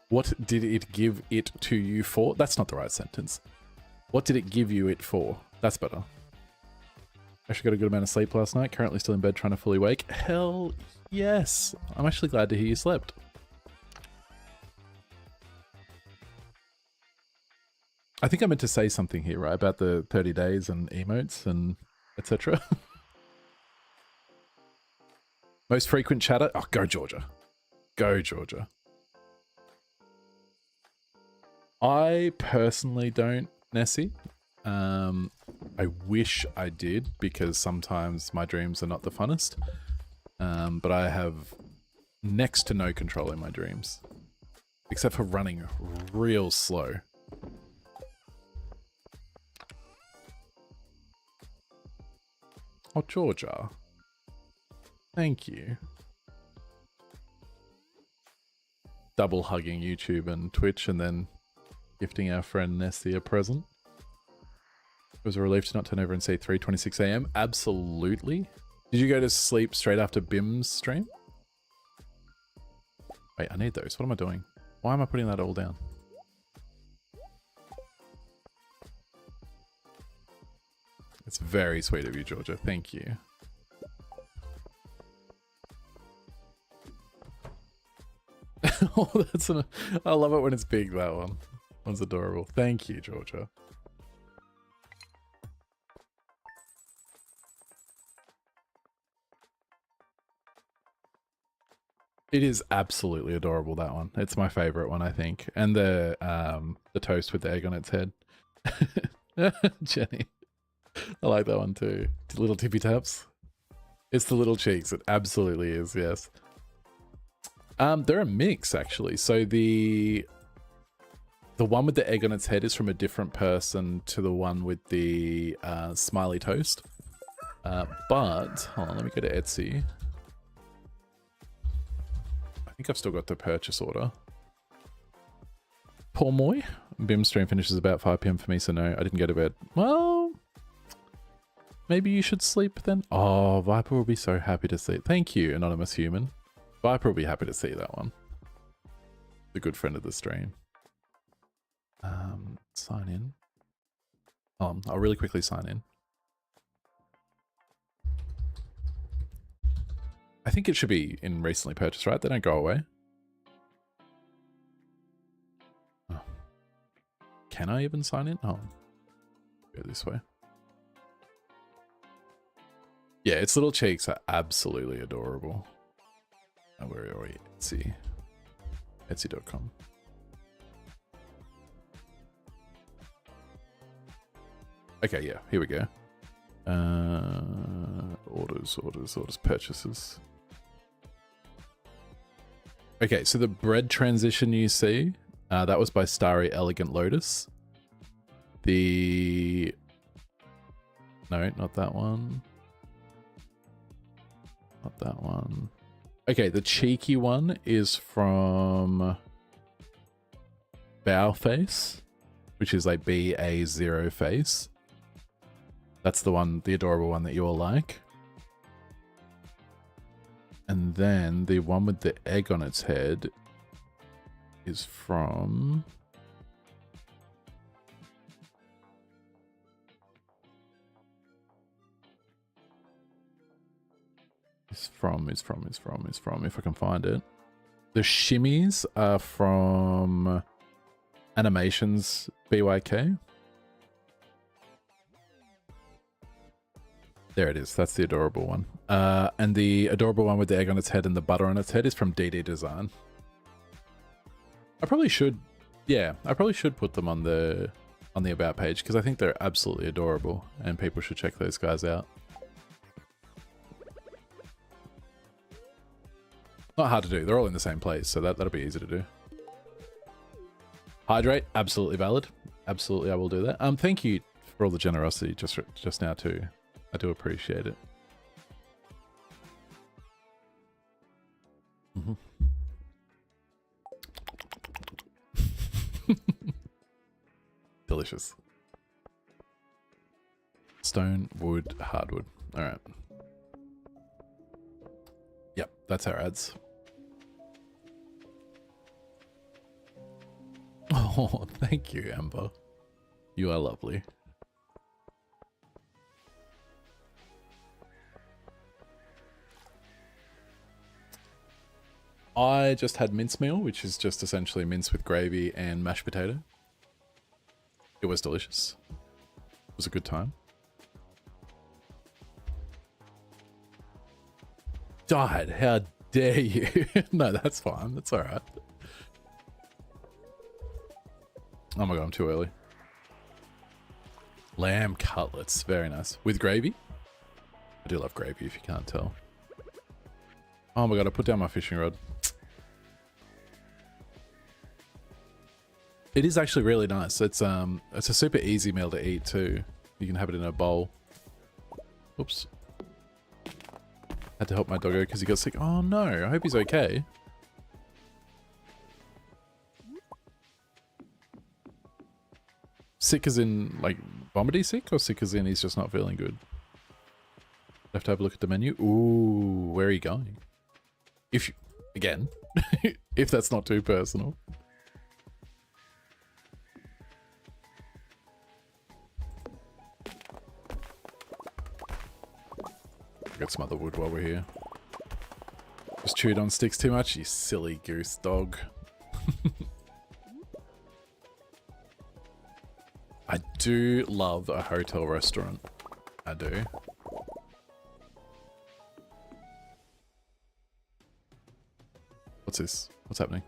What did it give it to you for? That's not the right sentence. What did it give you it for? That's better. Actually got a good amount of sleep last night. Currently still in bed trying to fully wake. Hell yes. I'm actually glad to hear you slept. I think I meant to say something here, right? About the 30 days and emotes and etc. Most frequent chatter? Oh, go Georgia. Go Georgia. I personally don't, Nessie. I wish I did, because sometimes my dreams are not the funnest. But I have next to no control in my dreams. Except for running real slow. Oh, Georgia. Thank you. Double hugging YouTube and Twitch and then gifting our friend Nessie a present. It was a relief to not turn over and say 3:26 AM. Absolutely. Did you go to sleep straight after Bim's stream? Wait, I need those. What am I doing? Why am I putting that all down? It's very sweet of you, Georgia. Thank you. Oh, that's I love it when it's big, that one. One's adorable. Thank you, Georgia. It is absolutely adorable, that one. It's my favorite one, I think. And the toast with the egg on its head. Jenny. I like that one too. Little tippy taps. It's the little cheeks. It absolutely is, yes. They're a mix, actually. So the one with the egg on its head is from a different person to the one with the smiley toast. But, hold on, let me go to Etsy. I think I've still got the purchase order. Poor Moy. Bim stream finishes about 5 PM for me, so no, I didn't go to bed. Well, maybe you should sleep then. Oh, Viper will be so happy to see it. Thank you, Anonymous Human. Viper will be happy to see that one. The good friend of the stream. Sign in. I'll really quickly sign in. I think it should be in recently purchased, right? They don't go away. Oh. Can I even sign in? Oh, go this way. Yeah, its little cheeks are absolutely adorable. Oh, where are we? Etsy. Etsy.com. Okay, yeah, here we go. Orders, purchases. Okay, so the bread transition you see, that was by Starry Elegant Lotus. No, not that one. Not that one. Okay, the cheeky one is from Bow Face, which is like BA0 face. That's the one, the adorable one that you all like. And then the one with the egg on its head is from... Is from, if I can find it. The shimmies are from Animations BYK. There it is. That's the adorable one. And the adorable one with the egg on its head and the butter on its head is from DD Design. I probably should, yeah, I probably should put them on the about page because I think they're absolutely adorable and people should check those guys out. Not hard to do. They're all in the same place, so that'll be easy to do. Hydrate, absolutely valid. Absolutely, I will do that. Thank you for all the generosity just now too. I do appreciate it. Mm-hmm. Delicious. Stone, wood, hardwood. All right. Yep, that's our ads. Oh, thank you, Amber. You are lovely. I just had mincemeal, which is just essentially mince with gravy and mashed potato. It was delicious. It was a good time. Died, how dare you? No, that's fine. That's all right. Oh my god, I'm too early. Lamb cutlets, very nice. With gravy? I do love gravy if you can't tell. Oh my god, I put down my fishing rod. It is actually really nice. It's a super easy meal to eat too. You can have it in a bowl. Oops. Had to help my doggo because he got sick. Oh no, I hope he's okay. Sick as in, like, vomity sick? Or sick as in he's just not feeling good? I have to have a look at the menu. Ooh, where are you going? If you, again, if that's not too personal. Get some other wood while we're here. Just chewed on sticks too much, you silly goose dog. I do love a hotel restaurant. I do. What's this? What's happening?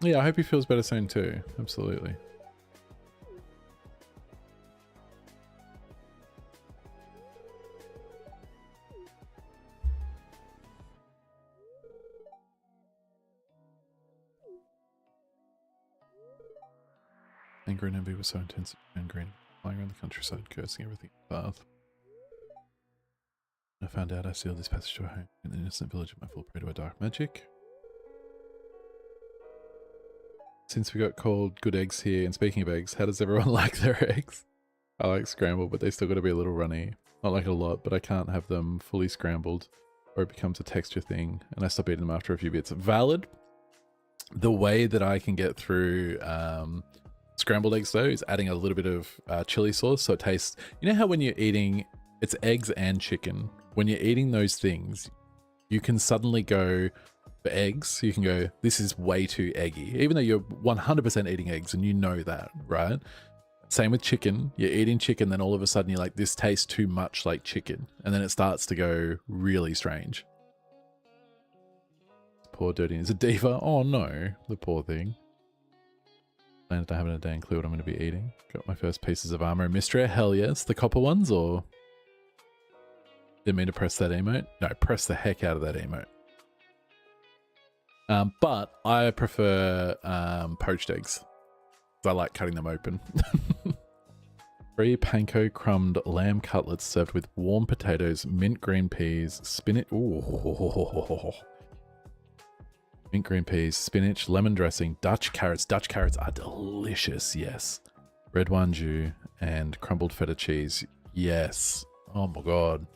Yeah, I hope he feels better soon too. Absolutely. Anger and envy was so intense and green, flying around the countryside, cursing everything in the path. I found out I sealed this passage to a home in an innocent village of my full prey to a dark magic. Since we got called good eggs here, and speaking of eggs, how does everyone like their eggs? I like scrambled, but they still got to be a little runny. Not like it a lot, but I can't have them fully scrambled or it becomes a texture thing and I stop eating them after a few bits. Valid. The way that I can get through scrambled eggs though is adding a little bit of chili sauce so it tastes, you know how when you're eating, it's eggs and chicken, when you're eating those things, you can suddenly go for eggs, you can go, this is way too eggy, even though you're 100% eating eggs and you know that, right? Same with chicken, you're eating chicken, then all of a sudden you're like, this tastes too much like chicken, and then it starts to go really strange. Poor Dirty is a diva. Oh no, the poor thing. Landed, I haven't a damn clue what I'm going to be eating. Got my first pieces of armor in Mistria. Hell yes. The copper ones, or? Didn't mean to press that emote. No, press the heck out of that emote. But I prefer poached eggs. I like cutting them open. 3 panko crumbed lamb cutlets served with warm potatoes, mint green peas, spinach. Ooh. Mint green peas, spinach, lemon dressing, Dutch carrots. Dutch carrots are delicious, yes. Red wine jus and crumbled feta cheese. Yes. Oh my god.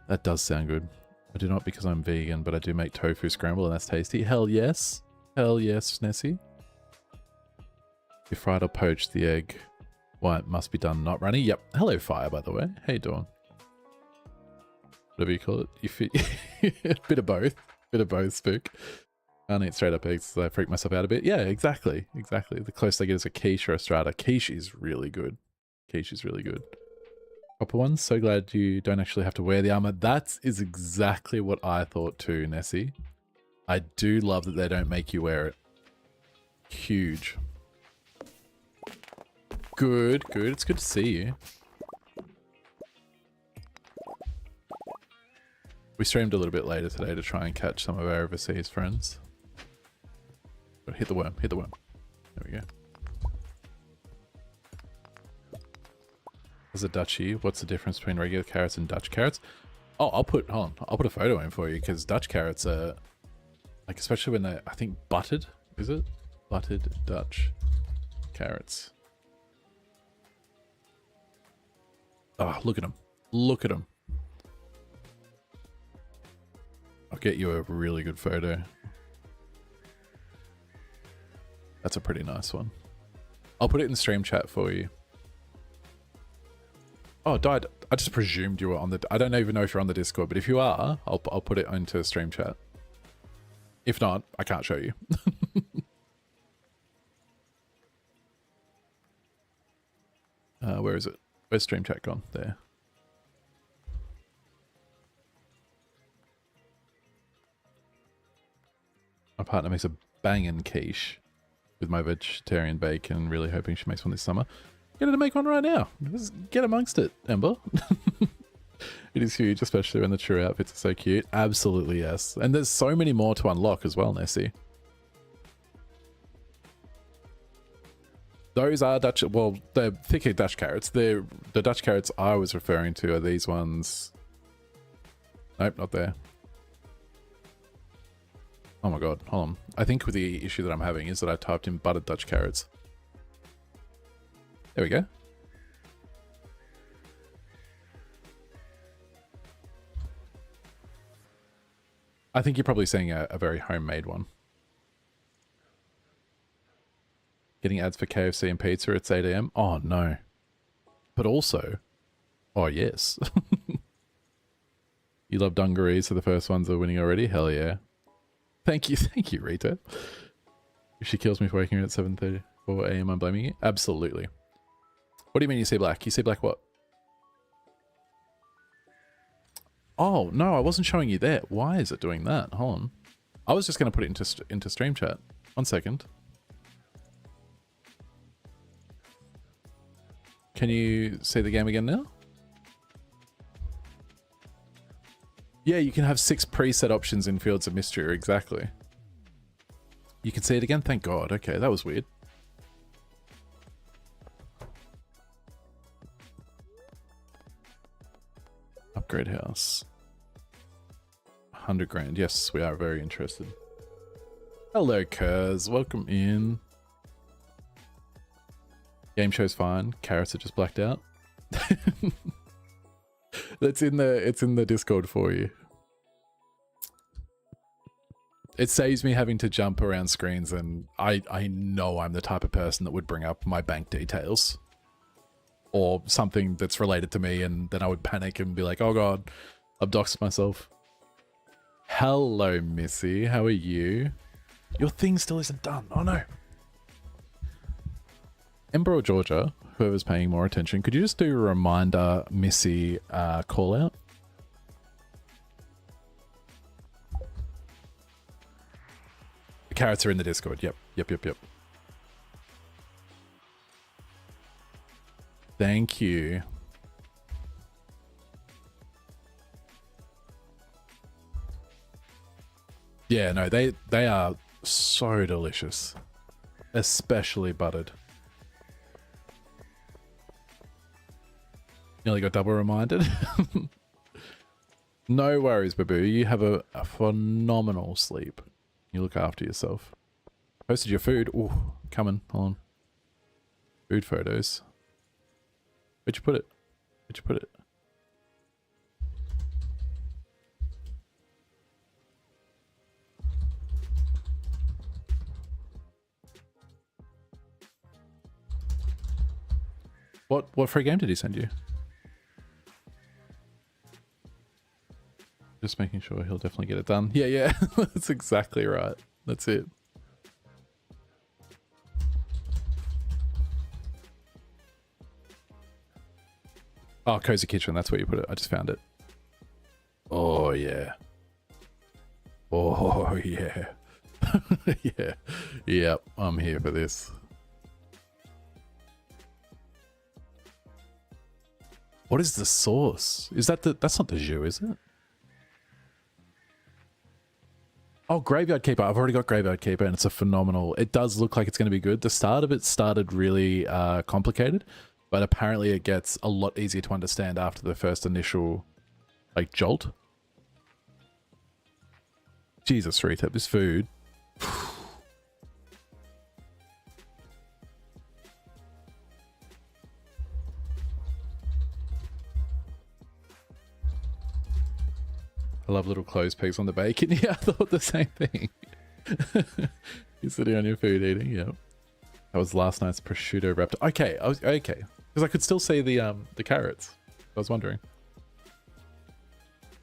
That does sound good. I do not because I'm vegan, but I do make tofu scramble and that's tasty. Hell yes. Hell yes, Nessie. You fried or poached the egg. Why, it must be done not runny. Yep. Hello, Fire, by the way. Hey, Dawn. Whatever you call it. You fit bit of both. Bit of both, Spook. Can't eat straight up eggs, so I freak myself out a bit. Yeah, exactly. Exactly. The closest I get is a quiche or a strata. Quiche is really good. Quiche is really good. Copper ones, so glad you don't actually have to wear the armor. That is exactly what I thought too, Nessie. I do love that they don't make you wear it. Huge. Good, good. It's good to see you. We streamed a little bit later today to try and catch some of our overseas friends. But hit the worm, hit the worm. There we go. As a Dutchie, what's the difference between regular carrots and Dutch carrots? Oh, I'll put a photo in for you, because Dutch carrots are, like, especially when they're, I think, buttered, is it? Buttered Dutch carrots. Oh, look at them. Look at them. I'll get you a really good photo. That's a pretty nice one. I'll put it in the stream chat for you. Oh, died. I just presumed you were on the... I don't even know if you're on the Discord, but if you are, I'll put it into stream chat. If not, I can't show you. Where is it? Where's stream chat gone? There. My partner makes a banging quiche with my vegetarian bacon. Really hoping she makes one this summer. Get her to make one right now. Just get amongst it, Ember. It is huge, especially when the true outfits are so cute. Absolutely, yes. And there's so many more to unlock as well, Nessie. Those are Dutch... Well, they're thicker Dutch carrots. The Dutch carrots I was referring to are these ones... Nope, not there. Oh my god, hold on. I think with the issue that I'm having is that I typed in buttered Dutch carrots. There we go. I think you're probably seeing a very homemade one. Getting ads for KFC and pizza at 8 AM? Oh no. But also, oh yes. You love dungarees, so the first ones are winning already? Hell yeah. Thank you, Rita. If she kills me for waking her at 7:34 AM, I'm blaming you? Absolutely. What do you mean you see black? You see black what? Oh, no, I wasn't showing you that. Why is it doing that? Hold on. I was just going to put it into stream chat. 1 second. Can you see the game again now? Yeah, you can have 6 preset options in Fields of Mistria, exactly. You can see it again? Thank God. Okay, that was weird. Upgrade house. 100 grand. Yes, we are very interested. Hello, Kurs. Welcome in. Game show's fine. Carrots are just blacked out. It's in the Discord for you. It saves me having to jump around screens, and I know I'm the type of person that would bring up my bank details or something that's related to me, and then I would panic and be like, oh god, I've doxed myself. Hello, Missy. How are you? Your thing still isn't done. Oh no. Ember or Georgia, whoever's paying more attention, could you just do a reminder Missy call out? The carrots are in the Discord. Yep. Thank you. Yeah, no, they are so delicious. Especially buttered. Nearly got double reminded. No worries, Babu. You have a phenomenal sleep. You look after yourself. Posted your food. Ooh, coming. Hold on. Food photos. Where'd you put it? Where'd you put it? What free game did he send you? Just making sure he'll definitely get it done. Yeah, that's exactly right. That's it. Oh, Cozy Kitchen. That's where you put it. I just found it. Oh, yeah. Oh, yeah. Yeah. Yep. I'm here for this. What is the sauce? Is that that's not the jus, is it? Oh, Graveyard Keeper. I've already got Graveyard Keeper and it's a phenomenal... It does look like it's going to be good. The start of it started really complicated, but apparently it gets a lot easier to understand after the first initial, like, jolt. Jesus, Rita, this food. I love little clothes pegs on the bacon. Yeah, I thought the same thing. You're sitting on your food eating, yeah. That was last night's prosciutto wrapped. Okay, okay. Because I could still see the carrots. I was wondering.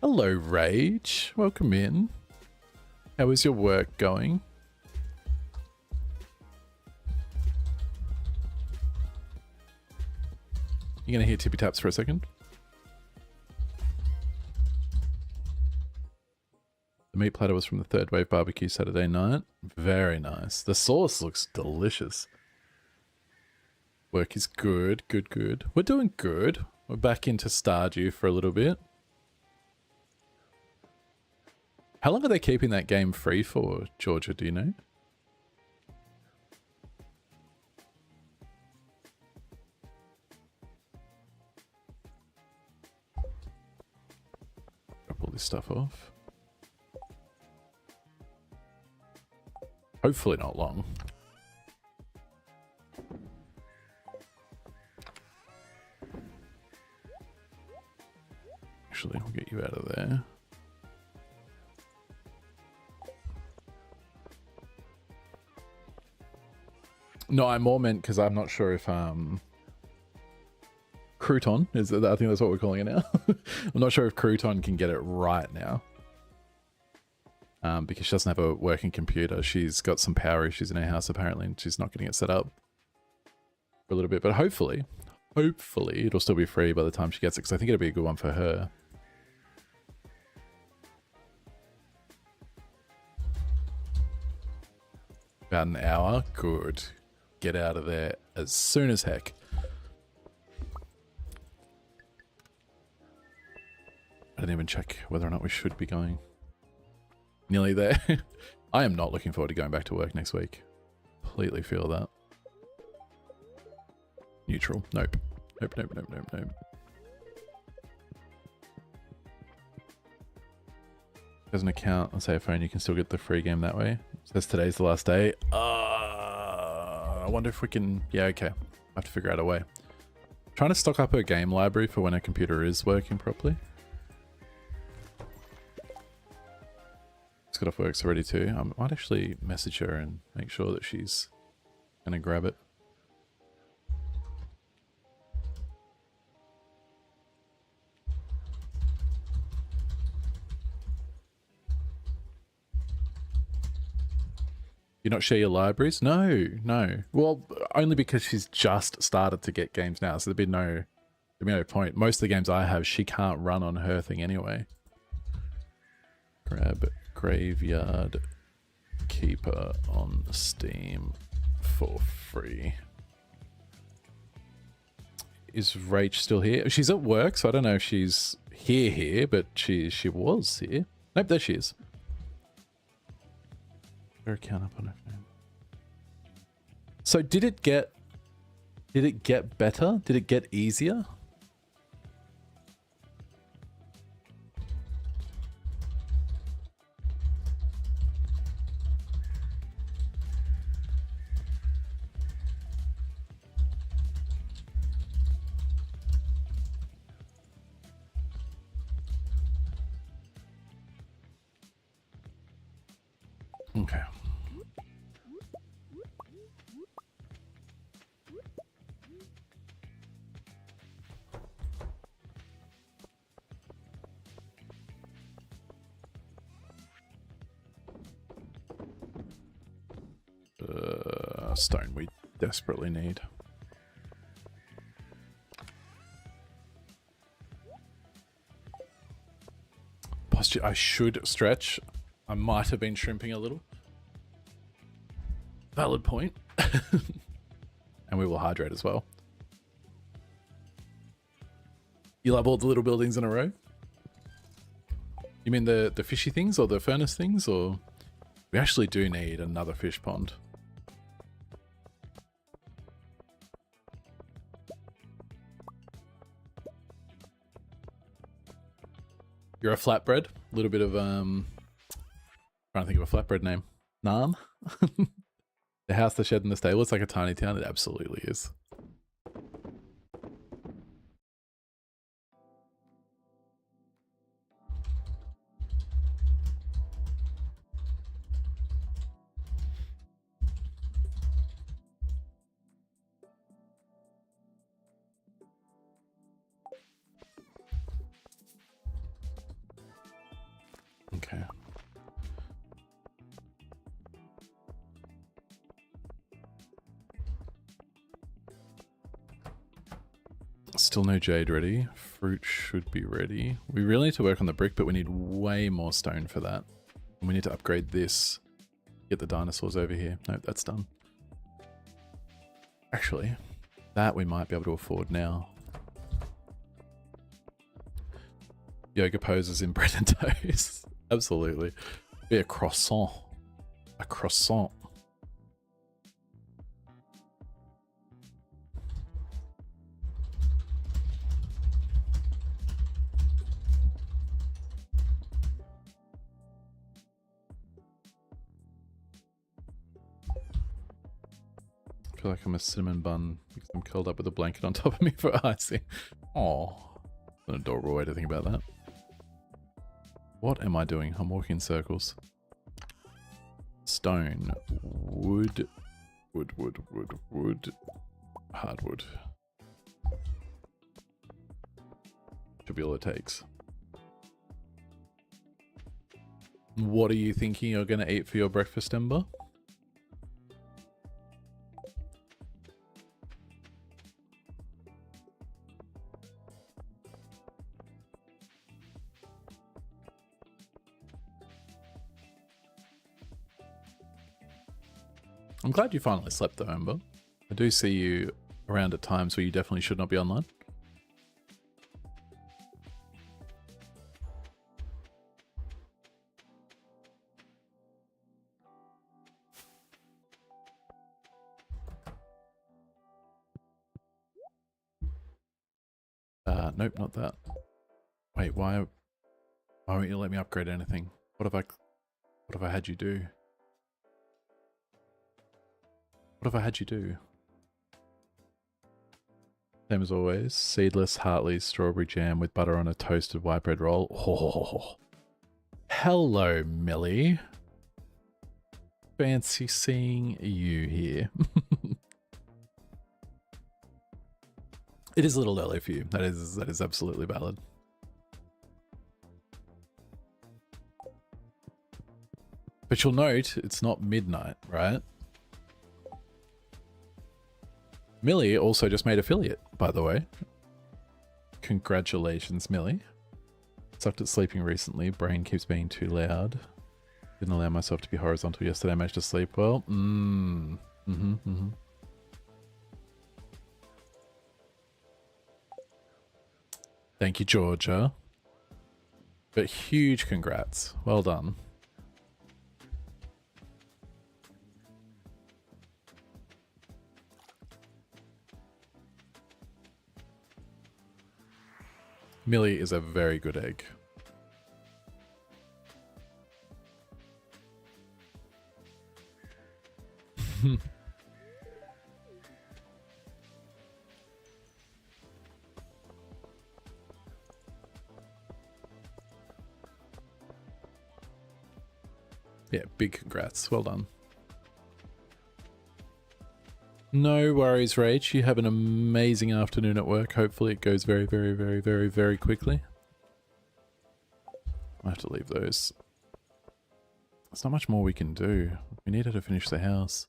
Hello, Rage. Welcome in. How is your work going? You're gonna hear tippy taps for a second. The meat platter was from the Third Wave Barbecue Saturday night. Very nice. The sauce looks delicious. Work is good, good, good. We're doing good. We're back into Stardew for a little bit. How long are they keeping that game free for, Georgia? Do you know? Drop all this stuff off. Hopefully not long. Actually, we'll get you out of there. No, I more meant because I'm not sure if Crouton is. I think that's what we're calling it now. I'm not sure if Crouton can get it right now. Because she doesn't have a working computer. She's got some power issues in her house apparently, and she's not getting it set up for a little bit. But hopefully it'll still be free by the time she gets it, because I think it'll be a good one for her. About an hour? Good. Get out of there as soon as heck. I didn't even check whether or not we should be going. Nearly there. I am not looking forward to going back to work next week. Completely feel that. Neutral. Nope. Nope, nope, nope, nope, nope. There's an account on say a phone, you can still get the free game that way. It says today's the last day. I wonder if we can... Yeah, okay. I have to figure out a way. Trying to stock up her game library for when her computer is working properly. It's got off works already too. I might actually message her and make sure that she's gonna grab it. You not share your libraries? No, no. Well, only because she's just started to get games now, so there'd be no point. Most of the games I have, she can't run on her thing anyway. Grab Graveyard Keeper on Steam for free. Is Rach still here? She's at work, so I don't know if she's here, but she was here. Nope, there she is. Her account up on her phone. So did it get better? Did it get easier? Okay. stone we desperately need. Posture, I should stretch. I might have been shrimping a little. Valid point. And we will hydrate as well. You love all the little buildings in a row? You mean the fishy things or the furnace things, or? We actually do need another fish pond. You're a flatbread. A little bit of trying to think of a flatbread name. Naan? The house, the shed, and the stable. It's like a tiny town. It absolutely is. Okay. Still no jade ready. Fruit should be ready. We really need to work on the brick, but we need way more stone for that. And we need to upgrade this. Get the dinosaurs over here. Nope, that's done. Actually, that we might be able to afford now. Yoga poses in bread and toast. Absolutely. Be a croissant. A croissant. I feel like I'm a cinnamon bun because I'm curled up with a blanket on top of me for icing. Oh, an adorable way to think about that. What am I doing? I'm walking in circles. Stone, wood, wood, hardwood. Should be all it takes. What are you thinking you're going to eat for your breakfast, Ember? I'm glad you finally slept though, Ember. I do see you around at times where you definitely should not be online. Nope, not that. Wait, why won't you let me upgrade anything? What have I had you do? What have I had you do? Same as always, seedless Hartley's strawberry jam with butter on a toasted white bread roll. Oh, hello, Millie. Fancy seeing you here. It is a little early for you. That is absolutely valid. But you'll note it's not midnight, right? Millie also just made affiliate, by the way. Congratulations, Millie. Sucked at sleeping recently. Brain keeps being too loud. Didn't allow myself to be horizontal yesterday. I managed to sleep well. Thank you, Georgia. But huge congrats. Well done. Millie is a very good egg. Yeah, big congrats. Well done. No worries, Rach. You have an amazing afternoon at work. Hopefully it goes very, very, very, very, very quickly. I have to leave those. There's not much more we can do. We need her to finish the house.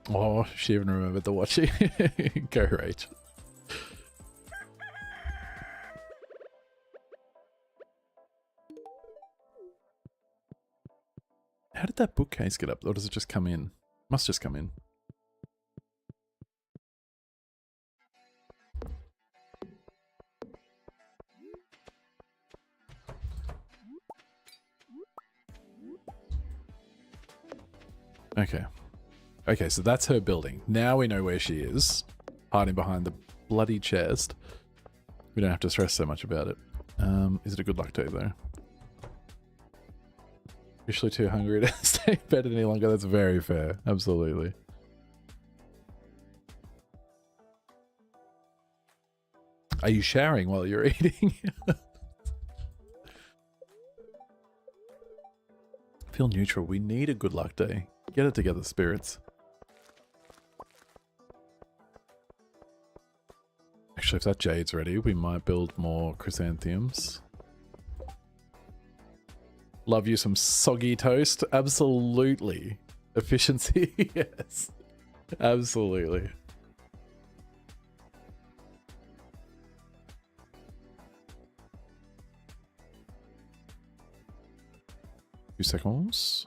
Oh, she even remembered the watching. Go, Rach. How did that bookcase get up? Or does it just come in? Must just come in. Okay. Okay, so that's her building. Now we know where she is. Hiding behind the bloody chest. We don't have to stress so much about it. Is it a good luck day, though? Officially too hungry to stay in bed any longer. That's very fair. Absolutely. Are you showering while you're eating? Feel neutral. We need a good luck day. Get it together, spirits. Actually, if that jade's ready, we might build more chrysanthemums. Love you some soggy toast. Absolutely. Efficiency. Yes. Absolutely. Two seconds.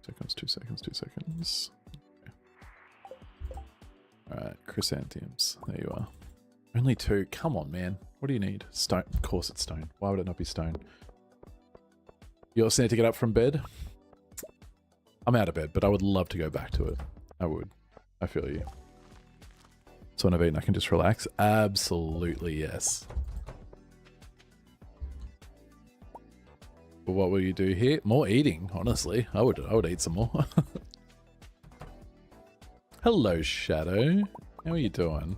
Two seconds. Okay. Alright, chrysanthemums. There you are. Only 2. Come on, man. What do you need? Stone. Of course it's stone. Why would it not be stone? You also need to get up from bed? I'm out of bed, but I would love to go back to it. I would. I feel you. So when I've eaten, I can just relax? Absolutely, yes. But what will you do here? More eating, honestly. I would eat some more. Hello, Shadow. How are you doing?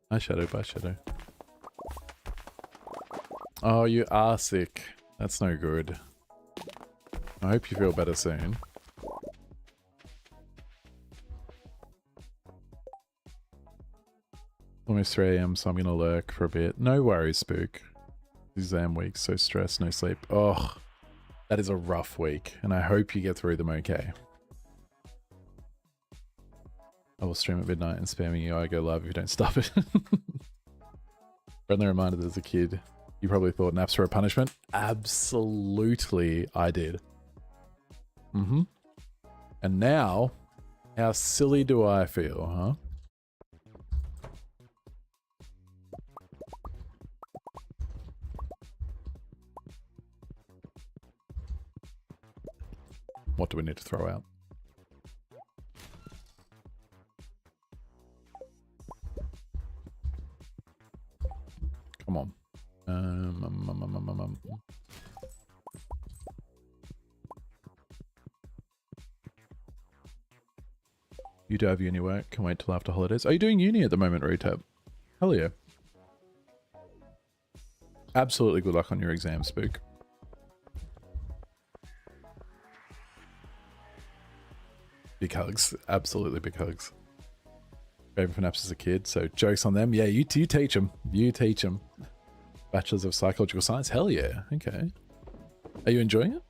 Bye, Shadow. Bye, Shadow. Oh, you are sick. That's no good. I hope you feel better soon. Almost 3 AM, so I'm gonna lurk for a bit. No worries, Spook. Exam week, so stressed, no sleep. Oh, that is a rough week, and I hope you get through them okay. I will stream at midnight and spamming you. I go live if you don't stop it. Friendly reminder that as a kid, you probably thought naps were a punishment. Absolutely, I did. And now, how silly do I feel, huh? What do we need to throw out? Come on. You do have uni work. Can wait till after holidays. Are you doing uni at the moment, Retab? Hell yeah. Absolutely good luck on your exam, Spook. Big hugs. Absolutely big hugs. Favorite for naps as a kid, so jokes on them. Yeah, you teach them. You teach them. Bachelors of Psychological Science. Hell yeah. Okay. Are you enjoying it?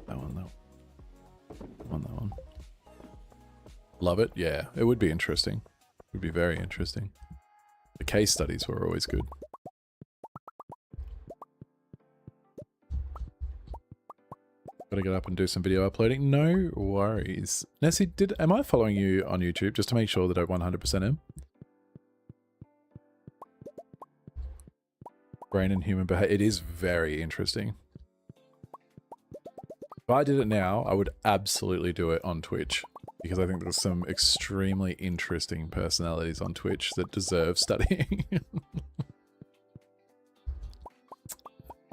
That one. Love it. Yeah, it would be interesting. It would be very interesting. The case studies were always good. Gotta get up and do some video uploading. No worries. Nessie, am I following you on YouTube just to make sure that I 100% am? Brain and human behavior. It is very interesting. If I did it now, I would absolutely do it on Twitch. Because I think there's some extremely interesting personalities on Twitch that deserve studying.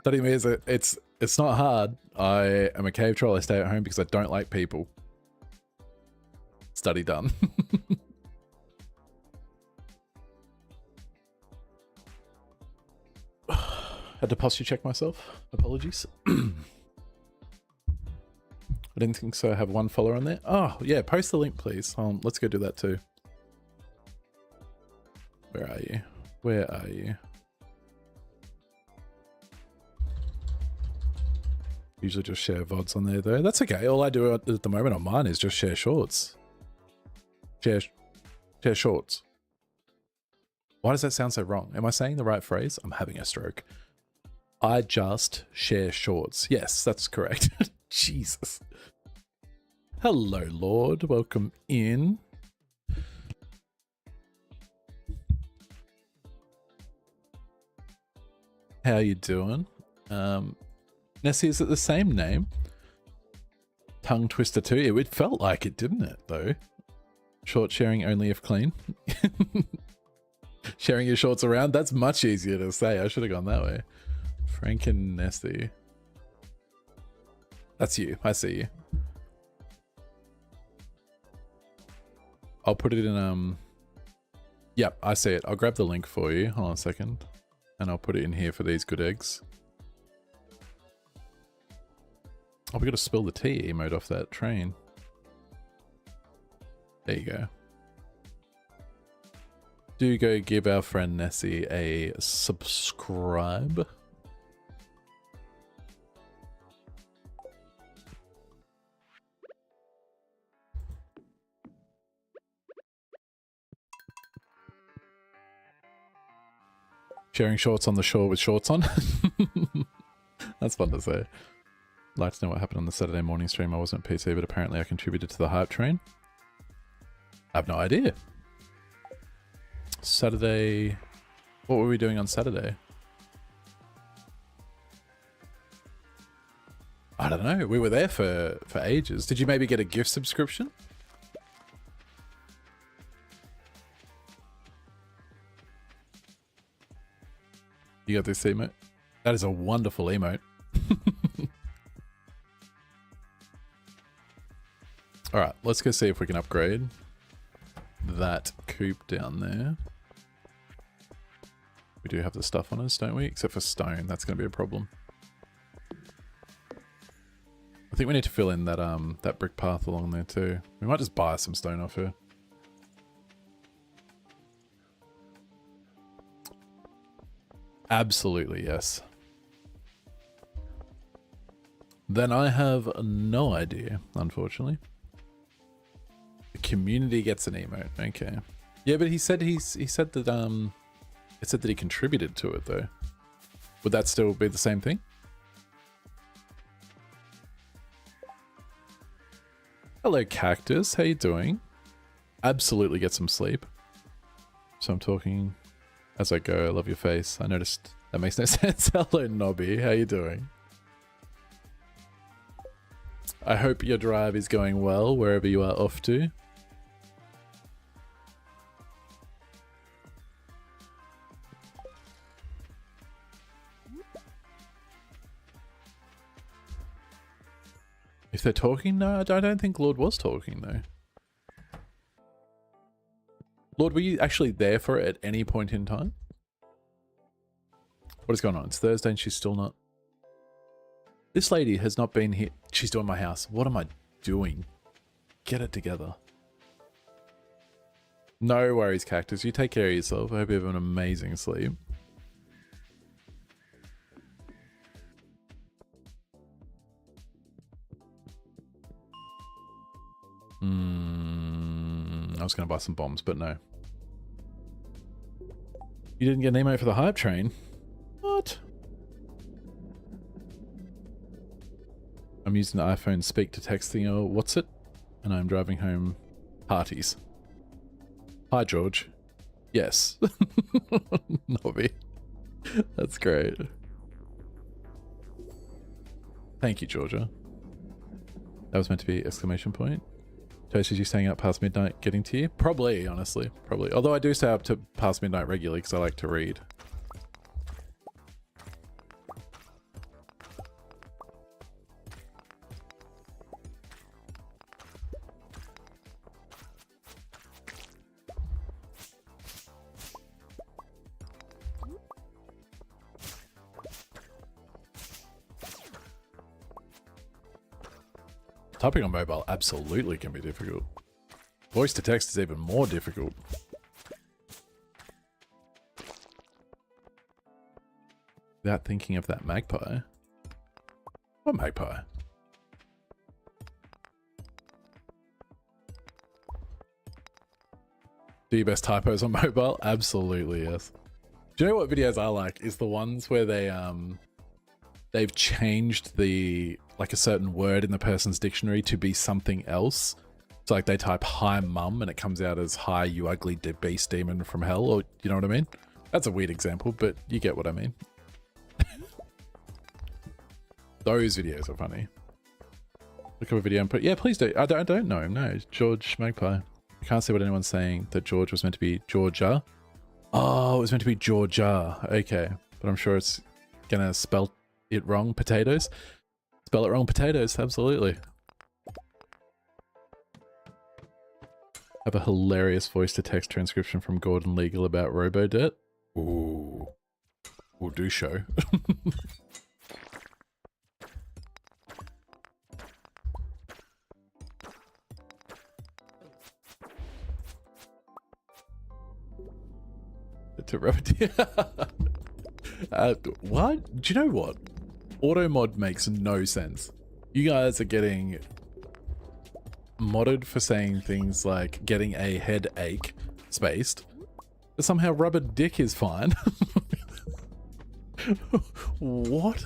Study me is it's not hard. I am a cave troll. I stay at home because I don't like people. Study done. Had to posture check myself. Apologies. I didn't think so. I have one follower on there. Oh, yeah. Post the link, please. Let's go do that too. Where are you? Where are you? Usually just share VODs on there though. That's okay. All I do at the moment on mine is just share shorts. Share shorts. Why does that sound so wrong? Am I saying the right phrase? I'm having a stroke. I just share shorts. Yes, that's correct. Jesus. Hello, Lord. Welcome in. How you doing? Nessie, is it the same name? Tongue Twister 2? It felt like it, didn't it, though? Short sharing only if clean. Sharing your shorts around? That's much easier to say. I should have gone that way. Frank and Nessie. That's you. I see you. I'll put it in, Yep, I see it. I'll grab the link for you. Hold on a second. And I'll put it in here for these good eggs. Oh, we got to spill the tea emote off that train. There you go. Do go give our friend Nessie a subscribe. Sharing shorts on the shore with shorts on. That's fun to say. Like to know what happened on the Saturday morning stream. I wasn't PC, but apparently I contributed to the hype train. I have no idea. Saturday... What were we doing on Saturday? I don't know. We were there for ages. Did you maybe get a gift subscription? You got this emote? That is a wonderful emote. Alright, let's go see if we can upgrade that coop down there. We do have the stuff on us, don't we? Except for stone, that's going to be a problem. I think we need to fill in that that brick path along there too. We might just buy some stone off her. Absolutely, yes. Then I have no idea, unfortunately. The community gets an emote. Okay. Yeah, but he said he said that it said that he contributed to it though. Would that still be the same thing? Hello, Cactus. How you doing? Absolutely get some sleep. So I'm talking as I go. I love your face. I noticed that makes no sense. Hello, Nobby. How you doing? I hope your drive is going well wherever you are off to. If they're talking, no, I don't think Lord was talking though. Lord, were you actually there for it at any point in time? What is going on? It's Thursday and she's still not. This lady has not been here. She's doing my house. What am I doing? Get it together. No worries, Cactus. You take care of yourself. I hope you have an amazing sleep. I was going to buy some bombs, but no. You didn't get an emote for the hype train? What? I'm using the iPhone speak to text thing or what's it? And I'm driving home parties. Hi, George. Yes. Nobby. That's great. Thank you, Georgia. That was meant to be exclamation point. Toast, is you staying up past midnight getting to you? Probably, honestly. Probably. Although I do stay up to past midnight regularly because I like to read. Typing on mobile absolutely can be difficult. Voice to text is even more difficult. Without thinking of that magpie. What magpie? Do your best typos on mobile? Absolutely, yes. Do you know what videos I like? Is the ones where they've changed like a certain word in the person's dictionary to be something else. So like they type hi mum and it comes out as hi you ugly beast demon from hell, or you know what I mean? That's a weird example, but you get what I mean. Those videos are funny. Look up a video and put, yeah, please do. I don't know him, no. George Magpie. I can't see what anyone's saying that George was meant to be Georgia. Oh, it was meant to be Georgia. Okay. But I'm sure it's gonna spell it wrong. Potatoes. Spell it wrong. Potatoes. Absolutely. Have a hilarious voice to text transcription from Gordon Legal about robo-debt. Ooh. We'll do show. To what? Do you know what? Auto mod makes no sense. You guys are getting modded for saying things like getting a headache spaced, but somehow rubber dick is fine. What?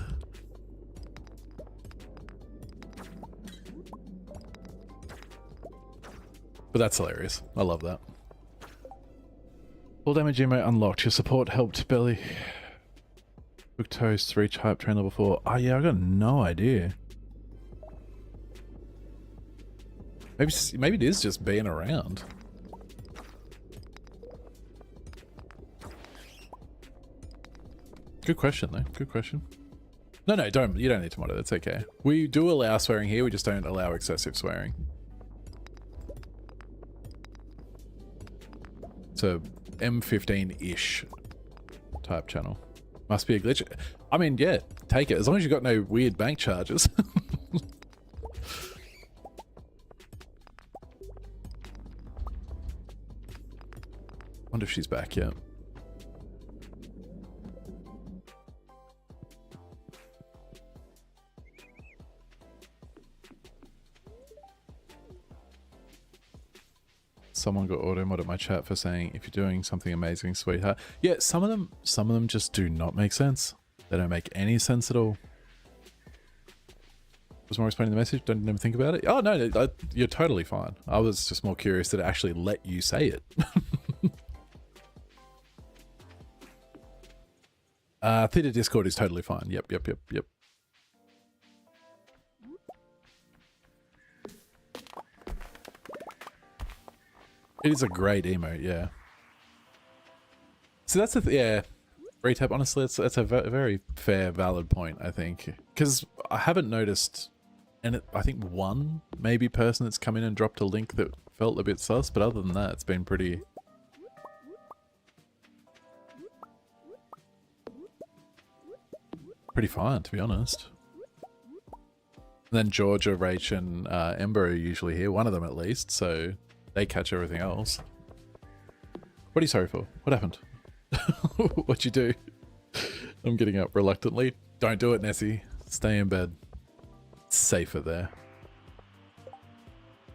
But that's hilarious. I love that. Full damage emote unlocked. Your support helped Belly. Cook toast, reach hype train level 4. Oh yeah, I got no idea. Maybe it is just being around. Good question though. Good question. No, you don't need to mod it. That's okay. We do allow swearing here. We just don't allow excessive swearing. So M15-ish type channel. Must be a glitch. I mean, yeah, take it. As long as you've got no weird bank charges. Wonder if she's back yet. Someone got auto mod at my chat for saying, if you're doing something amazing, sweetheart. Yeah, some of them just do not make sense. They don't make any sense at all. Was more explaining the message? Don't even think about it. Oh no, you're totally fine. I was just more curious that it actually let you say it. Theater Discord is totally fine. Yep. It is a great emote, yeah. So that's yeah. Retap, honestly, that's a very fair, valid point, I think. Because I haven't noticed, and I think one maybe person that's come in and dropped a link that felt a bit sus, but other than that, it's been pretty fine, to be honest. And then Georgia, Rach, and Ember are usually here, one of them at least, so they catch everything else. What are you sorry for? What happened? What'd you do? I'm getting up reluctantly. Don't do it, Nessie. Stay in bed. It's safer there.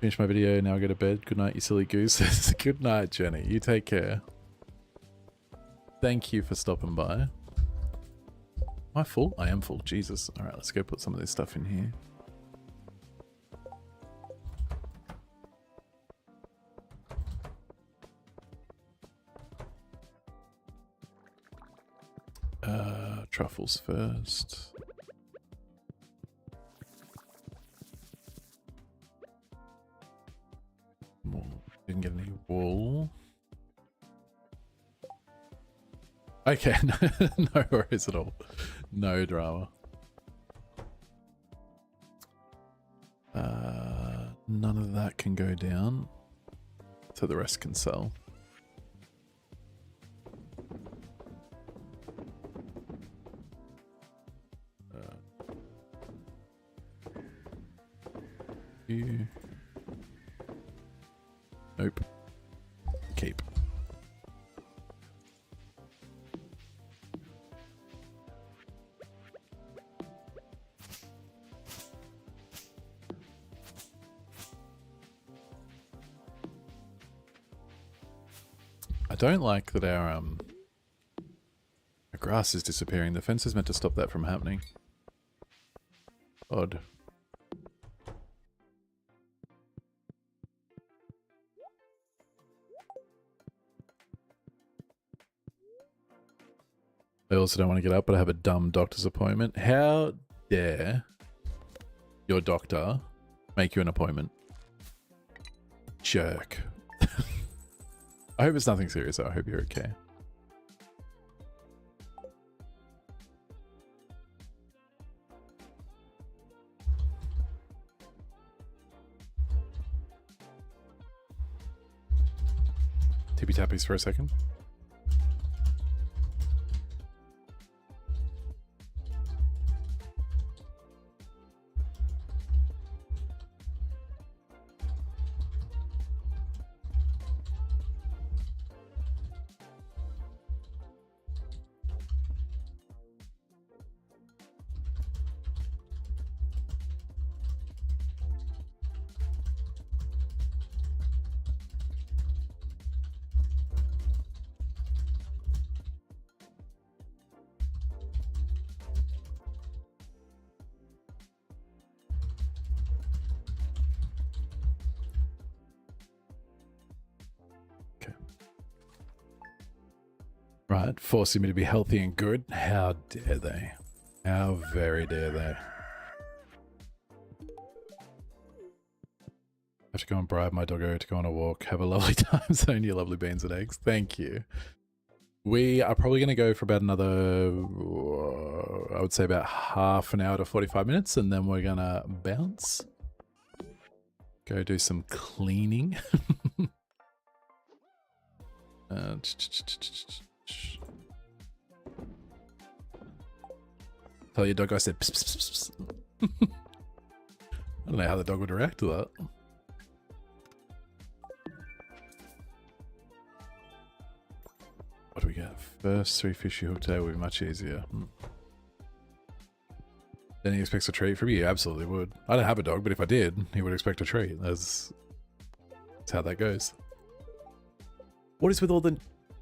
Finish my video, now go to bed. Good night, you silly goose. Good night, Jenny. You take care. Thank you for stopping by. Am I full? I am full. Jesus. Alright, let's go put some of this stuff in here. Truffles first. Didn't get any wool. Okay, no worries at all. No drama. None of that can go down, so the rest can sell. You. Nope. Keep. I don't like that our grass is disappearing. The fence is meant to stop that from happening. Odd. I also don't want to get up, but I have a dumb doctor's appointment. How dare your doctor make you an appointment? Jerk. I hope it's nothing serious. I hope you're okay. Tippy tappies for a second. Right, forcing me to be healthy and good. How dare they? How very dare they? Have to go and bribe my doggo to go on a walk. Have a lovely time. Sending you lovely beans and eggs. Thank you. We are probably going to go for about another, I would say about half an hour to 45 minutes, and then we're going to bounce. Go do some cleaning. Tell your dog I said pss, pss, pss, pss. I don't know how the dog would react to that. What do we get? First 3 fish you hook today will be much easier. Then he expects a treat from you? Yeah, absolutely would. I don't have a dog, but if I did, he would expect a treat. That's how that goes. What is with all the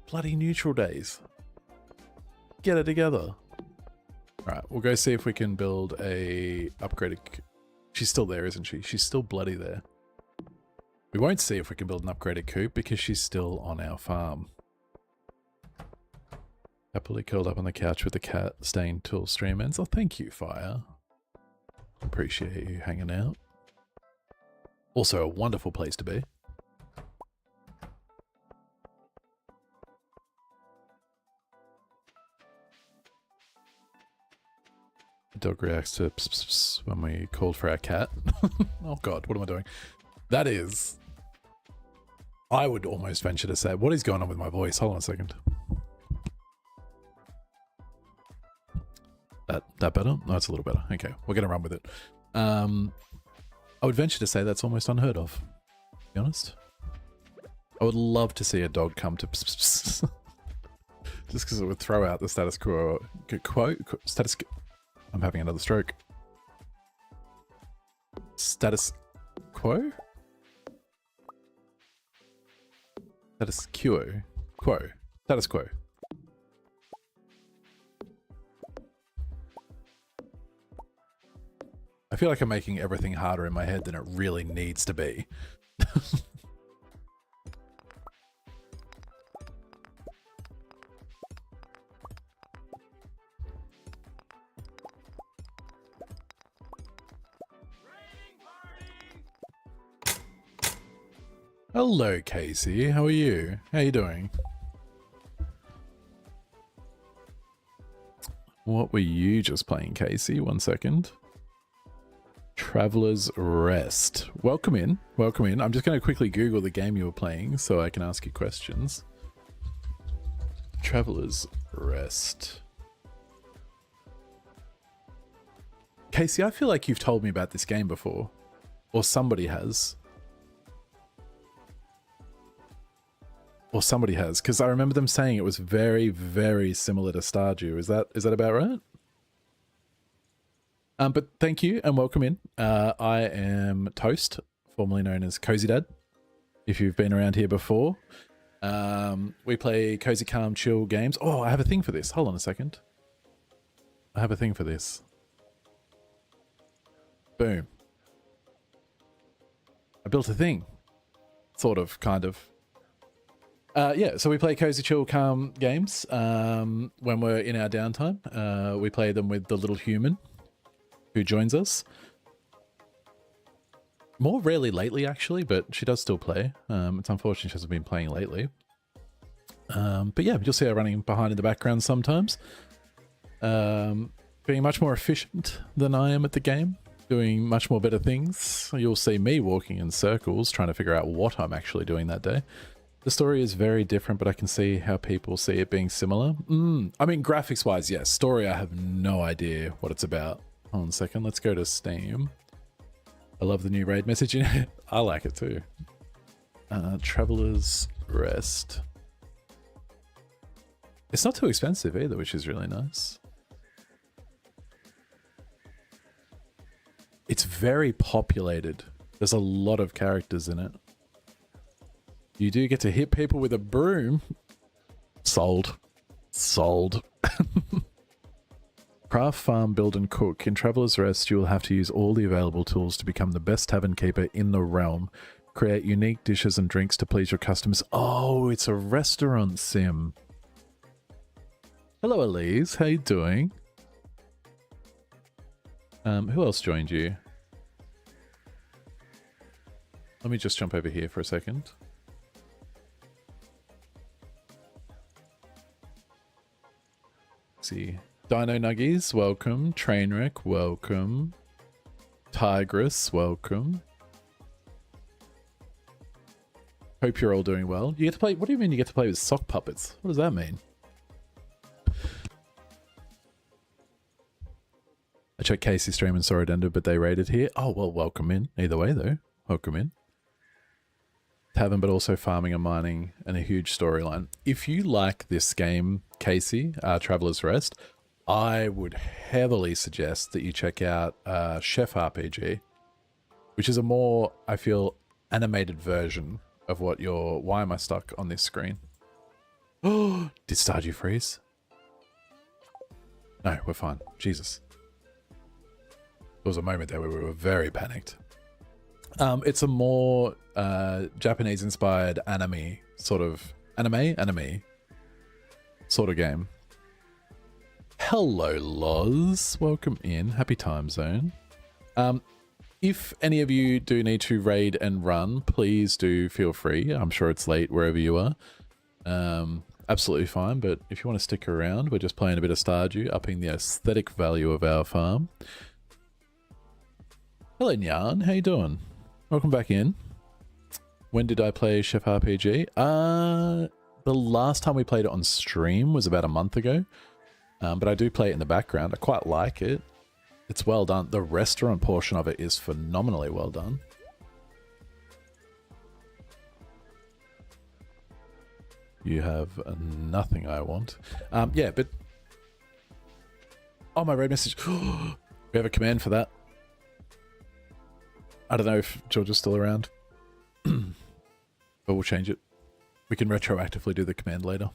bloody neutral days? Get it together. Alright, we'll go see if we can build a upgraded... She's still there, isn't she? She's still bloody there. We won't see if we can build an upgraded coop because she's still on our farm. Happily curled up on the couch with the cat staying till stream ends. Oh, thank you, Fire. Appreciate you hanging out. Also a wonderful place to be. The dog reacts to pss, pss, pss when we called for our cat. Oh god, what am I doing? That is... I would almost venture to say... What is going on with my voice? Hold on a second. That better? No, it's a little better. Okay, we're going to run with it. I would venture to say that's almost unheard of, to be honest. I would love to see a dog come to pss, pss, pss. Just because it would throw out the status quo. I'm having another stroke. Status quo? Status quo. Quo. Status quo. I feel like I'm making everything harder in my head than it really needs to be. Hello, Casey. How are you? How you doing? What were you just playing, Casey? 1 second. Traveler's Rest. Welcome in. Welcome in. I'm just going to quickly Google the game you were playing so I can ask you questions. Traveler's Rest. Casey, I feel like you've told me about this game before. Or somebody has. Or somebody has, because I remember them saying it was very, very similar to Stardew. Is that about right? But thank you and welcome in. I am Toast, formerly known as Cozy Dad. If you've been around here before, we play cozy, calm, chill games. Oh, I have a thing for this. Hold on a second. I have a thing for this. Boom. I built a thing. Sort of, kind of. Yeah, so we play cozy, chill, calm games when we're in our downtime. We play them with the little human who joins us. More rarely lately, actually, but she does still play. It's unfortunate she hasn't been playing lately. But yeah, you'll see her running behind in the background sometimes. Being much more efficient than I am at the game. Doing much more better things. You'll see me walking in circles trying to figure out what I'm actually doing that day. The story is very different, but I can see how people see it being similar. I mean, graphics-wise, yes. Story, I have no idea what it's about. Hold on a second. Let's go to Steam. I love the new raid message. I like it too. Traveler's Rest. It's not too expensive either, which is really nice. It's very populated. There's a lot of characters in it. You do get to hit people with a broom. Sold. Sold. Craft, farm, build, and cook. In Traveler's Rest, you will have to use all the available tools to become the best tavern keeper in the realm. Create unique dishes and drinks to please your customers. Oh, it's a restaurant sim. Hello, Elise. How you doing? Who else joined you? Let me just jump over here for a second. Let's see. Dino Nuggies, welcome. Trainwreck, welcome. Tigress, welcome. Hope you're all doing well. You get to play. What do you mean you get to play with sock puppets? What does that mean? I checked Casey's stream and saw it ended, but they raided here. Oh, well, welcome in. Either way, though. Welcome in. Tavern, but also farming and mining and a huge storyline. If you like this game, Casey, Traveler's Rest, I would heavily suggest that you check out Chef RPG, which is a more, I feel, animated version of what your... Why am I stuck on this screen? Oh, did Stardew freeze? No, we're fine. Jesus. There was a moment there where we were very panicked. It's a more Japanese-inspired anime sort of... Anime sort of game. Hello, Loz. Welcome in. Happy time zone. If any of you do need to raid and run, please do feel free. I'm sure it's late wherever you are. Absolutely fine, but if you want to stick around, we're just playing a bit of Stardew, upping the aesthetic value of our farm. Hello, Nyan. How you doing? Welcome back in. When did I play Chef RPG? The last time we played it on stream was about a month ago. But I do play it in the background. I quite like it. It's well done. The restaurant portion of it is phenomenally well done. You have nothing I want. Yeah, but... Oh, my raid message. We have a command for that. I don't know if George is still around. But we'll change it. We can retroactively do the command later.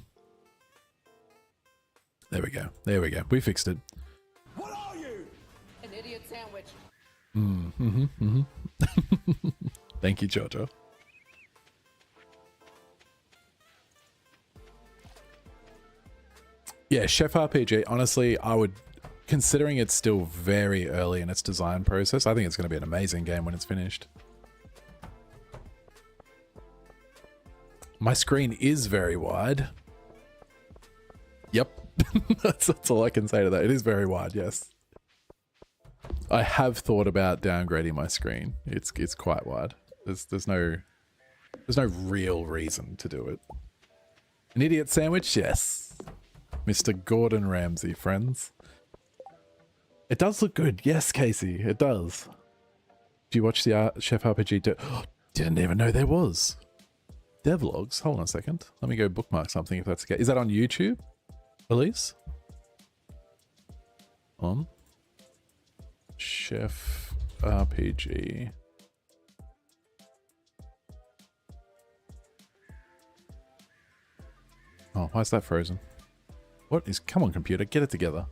There we go. There we go. We fixed it. What are you? An idiot sandwich. Thank you, Jojo. Yeah, Chef RPG, honestly, I would... Considering it's still very early in its design process, I think it's going to be an amazing game when it's finished. My screen is very wide. Yep. that's all I can say to that. It is very wide, yes. I have thought about downgrading my screen. It's quite wide. There's no real reason to do it. An idiot sandwich? Yes. Mr. Gordon Ramsay, friends. It does look good. Yes, Casey, it does. Do you watch the Chef RPG? Didn't even know there was. Devlogs? Hold on a second. Let me go bookmark something if that's okay. Is that on YouTube, Elise? On Chef RPG. Oh, why is that frozen? What is... Come on, computer, get it together.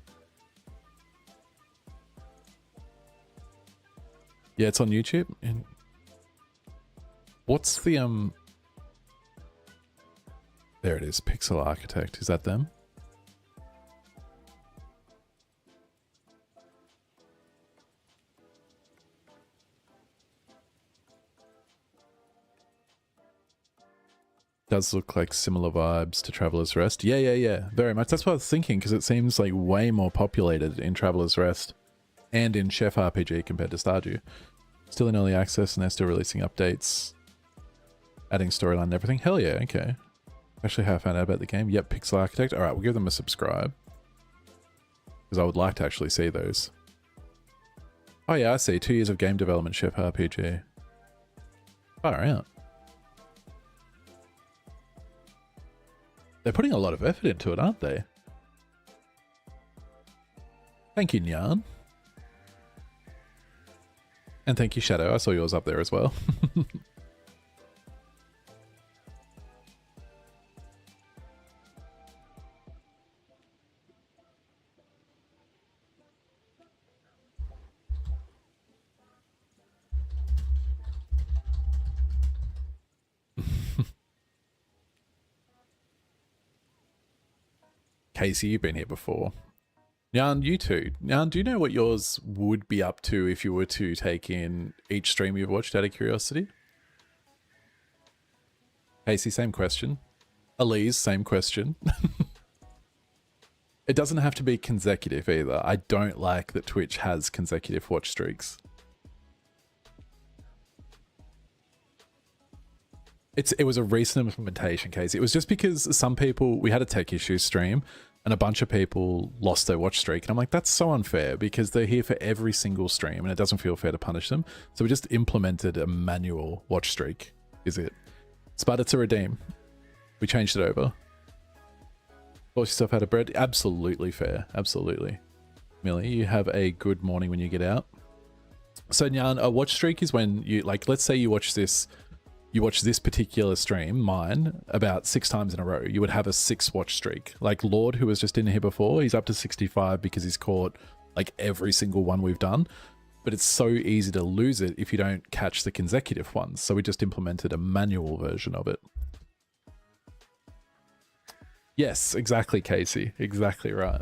Yeah, it's on YouTube. And what's the there it is, Pixel Architect. Is that them? Does look like similar vibes to Traveler's Rest. Yeah, very much. That's what I was thinking, because it seems like way more populated in Traveler's Rest and in Chef RPG compared to Stardew. Still in early access, and they're still releasing updates, adding storyline and everything. Hell yeah, okay. Actually, how I found out about the game. Yep, Pixel Architect. All right, we'll give them a subscribe, because I would like to actually see those. Oh yeah, I see. 2 years of game development, Chef RPG. Far out. They're putting a lot of effort into it, aren't they? Thank you, Nyan. And thank you, Shadow. I saw yours up there as well. Casey, you've been here before. Nyan, you too. Nyan, do you know what yours would be up to if you were to take in each stream you've watched out of curiosity? Casey, same question. Elise, same question. It doesn't have to be consecutive either. I don't like that Twitch has consecutive watch streaks. It was a recent implementation, Casey. It was just because some people, we had a tech issue stream, and a bunch of people lost their watch streak. And I'm like, that's so unfair, because they're here for every single stream and it doesn't feel fair to punish them. So we just implemented a manual watch streak, is it? Sparta to redeem. We changed it over. Force yourself out of bread. Absolutely fair. Absolutely. Millie, you have a good morning when you get out. So Nyan, a watch streak is when you, like, let's say you watch this particular stream, mine, about 6 times in a row. You would have a 6 watch streak. Like Lord, who was just in here before, he's up to 65 because he's caught like every single one we've done. But it's so easy to lose it if you don't catch the consecutive ones. So we just implemented a manual version of it. Yes, exactly, Casey. Exactly right.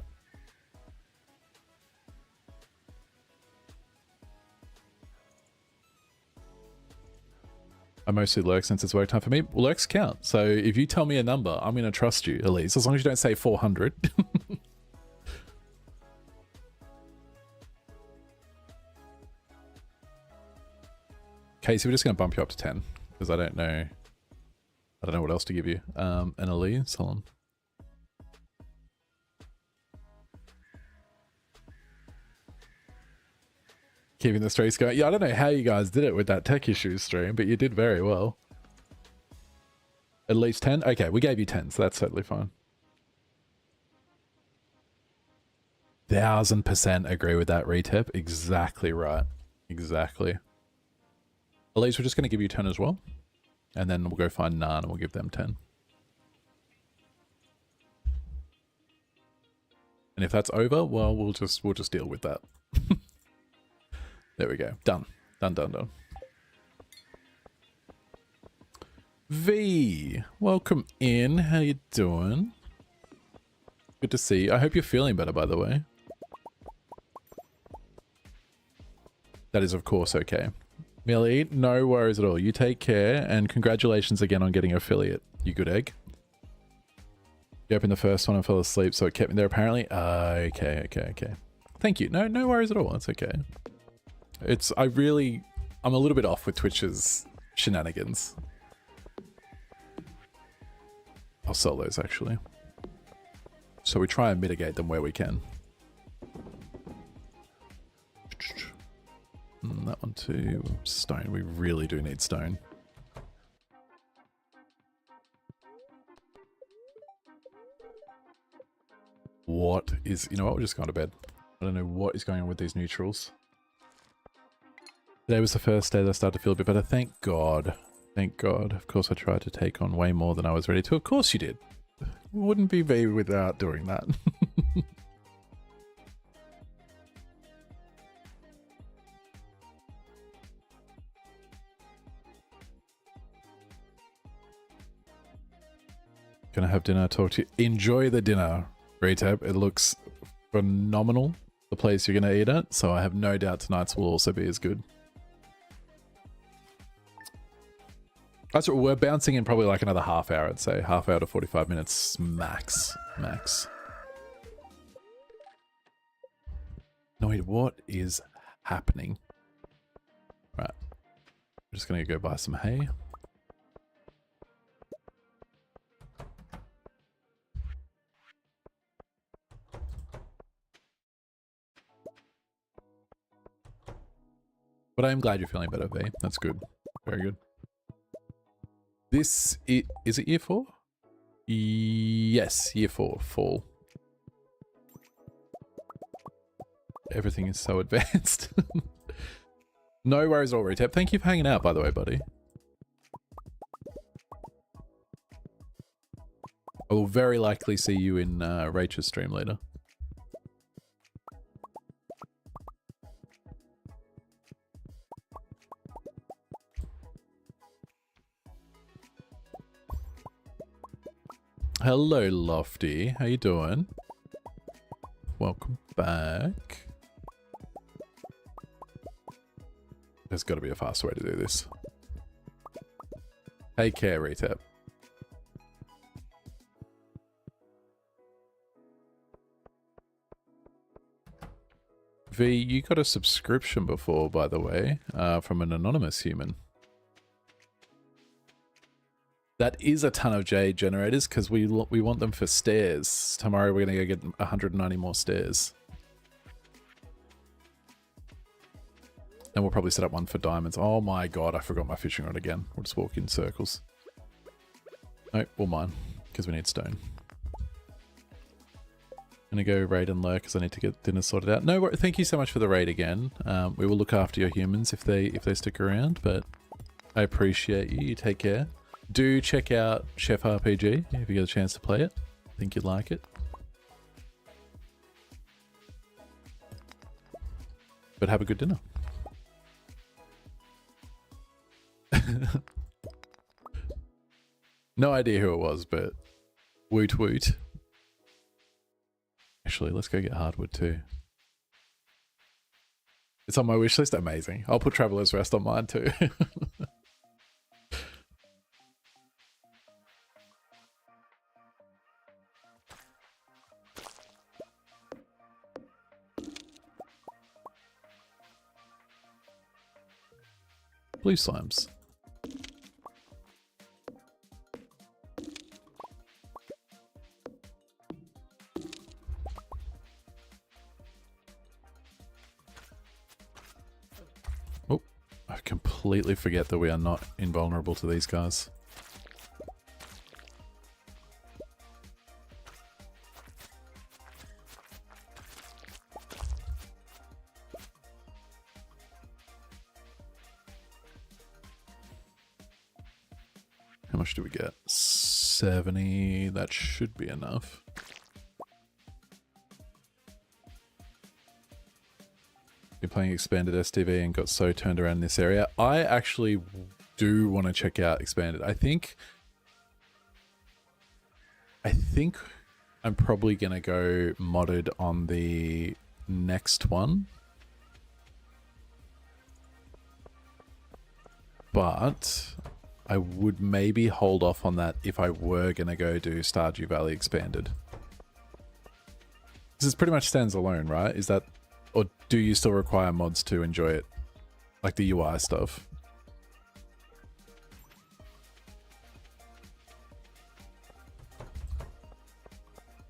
I mostly lurk since it's work time for me. Well, lurks count. So if you tell me a number, I'm going to trust you, Elise, as long as you don't say 400. Casey, we're just going to bump you up to 10 because I don't know what else to give you. And Elise, hold on. Keeping the streaks going. Yeah, I don't know how you guys did it with that tech issues stream, but you did very well. At least 10? Okay, we gave you 10, so that's totally fine. 1000% agree with that, Retep. Exactly right. Exactly. Elise, we're just going to give you 10 as well. And then we'll go find Nan and we'll give them 10. And if that's over, well, we'll just deal with that. There we go. Done. Done. V, welcome in. How you doing? Good to see you. I hope you're feeling better, by the way. That is, of course, okay. Millie, no worries at all. You take care, and congratulations again on getting affiliate, you good egg. You opened the first one and fell asleep, so it kept me there apparently. Okay. Thank you. No worries at all. It's okay. I'm a little bit off with Twitch's shenanigans. I'll sell those actually. So we try and mitigate them where we can. That one too. Stone. We really do need stone. What is... You know what? We'll just go to bed. I don't know what is going on with these neutrals. Today was the first day that I started to feel a bit better. Thank God. Thank God. Of course I tried to take on way more than I was ready to. Of course you did. Wouldn't be me without doing that. Gonna have dinner, talk to you. Enjoy the dinner, Retab. It looks phenomenal, the place you're gonna eat at, so I have no doubt tonight's will also be as good. That's what we're bouncing in probably like another half hour, I'd say. Half hour to 45 minutes max. Max. No, wait, what is happening? Right. I'm just gonna go buy some hay. But I am glad you're feeling better, V. That's good. Very good. Is it year 4? Yes, year 4, fall. Everything is so advanced. No worries at all, Retap. Thank you for hanging out, by the way, buddy. I will very likely see you in Rachel's stream later. Hello, Lofty. How you doing? Welcome back. There's got to be a faster way to do this. Take care, Retap. V, you got a subscription before, by the way, from an anonymous human. That is a ton of jade generators because we want them for stairs. Tomorrow we're going to go get 190 more stairs. And we'll probably set up one for diamonds. Oh my god, I forgot my fishing rod again. We'll just walk in circles. Nope, we'll mine because we need stone. I'm going to go raid and lurk because I need to get dinner sorted out. No, thank you so much for the raid again. We will look after your humans if they stick around, but I appreciate you. You take care. Do check out Chef RPG if you get a chance to play it. I think you'd like it. But have a good dinner. No idea who it was, but woot woot. Actually, let's go get hardwood too. It's on my wish list. Amazing. I'll put Traveler's Rest on mine too. Blue slimes. Oh, I completely forget that we are not invulnerable to these guys. How much do we get? 70. That should be enough. Been playing Expanded STV and got so turned around in this area. I actually do want to check out Expanded. I think I'm probably going to go modded on the next one. But I would maybe hold off on that if I were going to go do Stardew Valley Expanded. This pretty much stands alone, right? Is that, or do you still require mods to enjoy it? Like the UI stuff?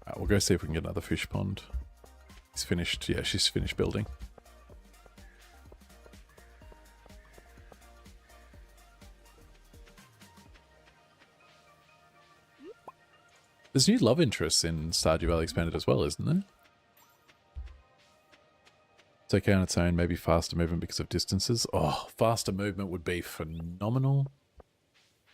Alright, we'll go see if we can get another fish pond. He's finished, yeah, she's finished building. There's new love interests in Stardew Valley Expanded as well, isn't there? It's okay on its own, maybe faster movement because of distances. Oh, faster movement would be phenomenal. I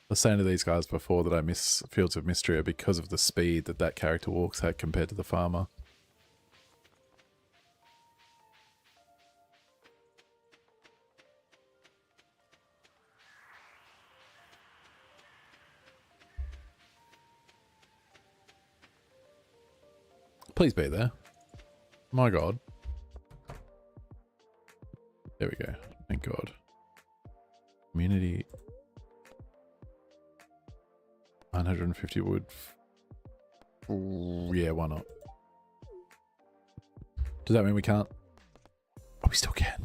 was saying to these guys before that I miss Fields of Mistria because of the speed that that character walks at compared to the farmer. Please be there. My God. There we go. Thank God. Community. 950 wood. Ooh, yeah, why not? Does that mean we can't? Oh, we still can.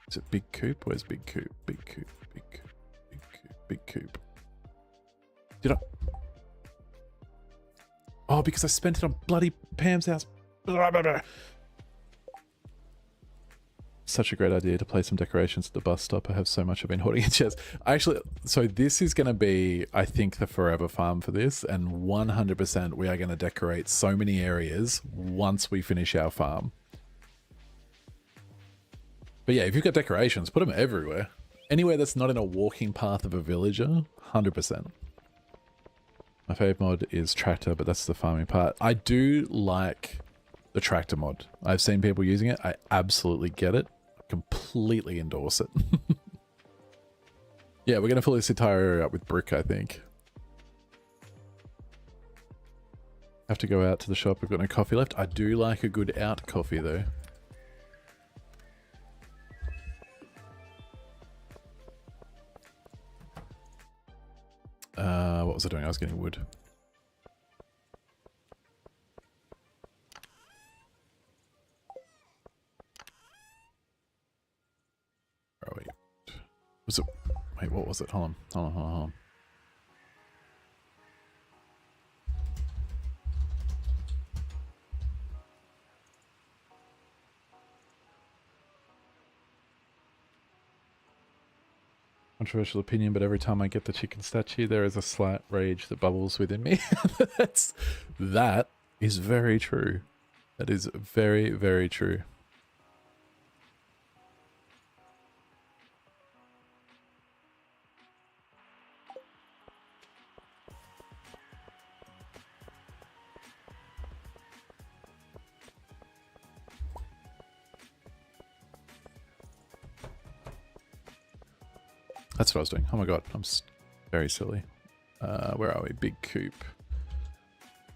Is it Big Coop? Where's Big Coop? Big Coop, Big Coop, Big Coop, Big Coop. Did I? Oh, because I spent it on bloody Pam's house. Blah, blah, blah. Such a great idea to place some decorations at the bus stop. I have so much I've been hoarding in chairs. Actually, so this is going to be, I think, the forever farm for this. And 100% we are going to decorate so many areas once we finish our farm. But yeah, if you've got decorations, put them everywhere. Anywhere that's not in a walking path of a villager, 100%. My fave mod is tractor, but that's the farming part. I do like the tractor mod. I've seen people using it. I absolutely get it. Completely endorse it. Yeah, we're going to fill this entire area up with brick, I think. Have to go out to the shop. We've got no coffee left. I do like a good out coffee, though. What was I doing? I was getting wood. Oh, wait. Was it? Wait, what was it? Hold on. Hold on, hold on, hold on. Controversial opinion, but every time I get the chicken statue, there is a slight rage that bubbles within me. That is very true. That is very, very true. That's what I was doing. Oh my God, I'm very silly. Where are we? Big coop.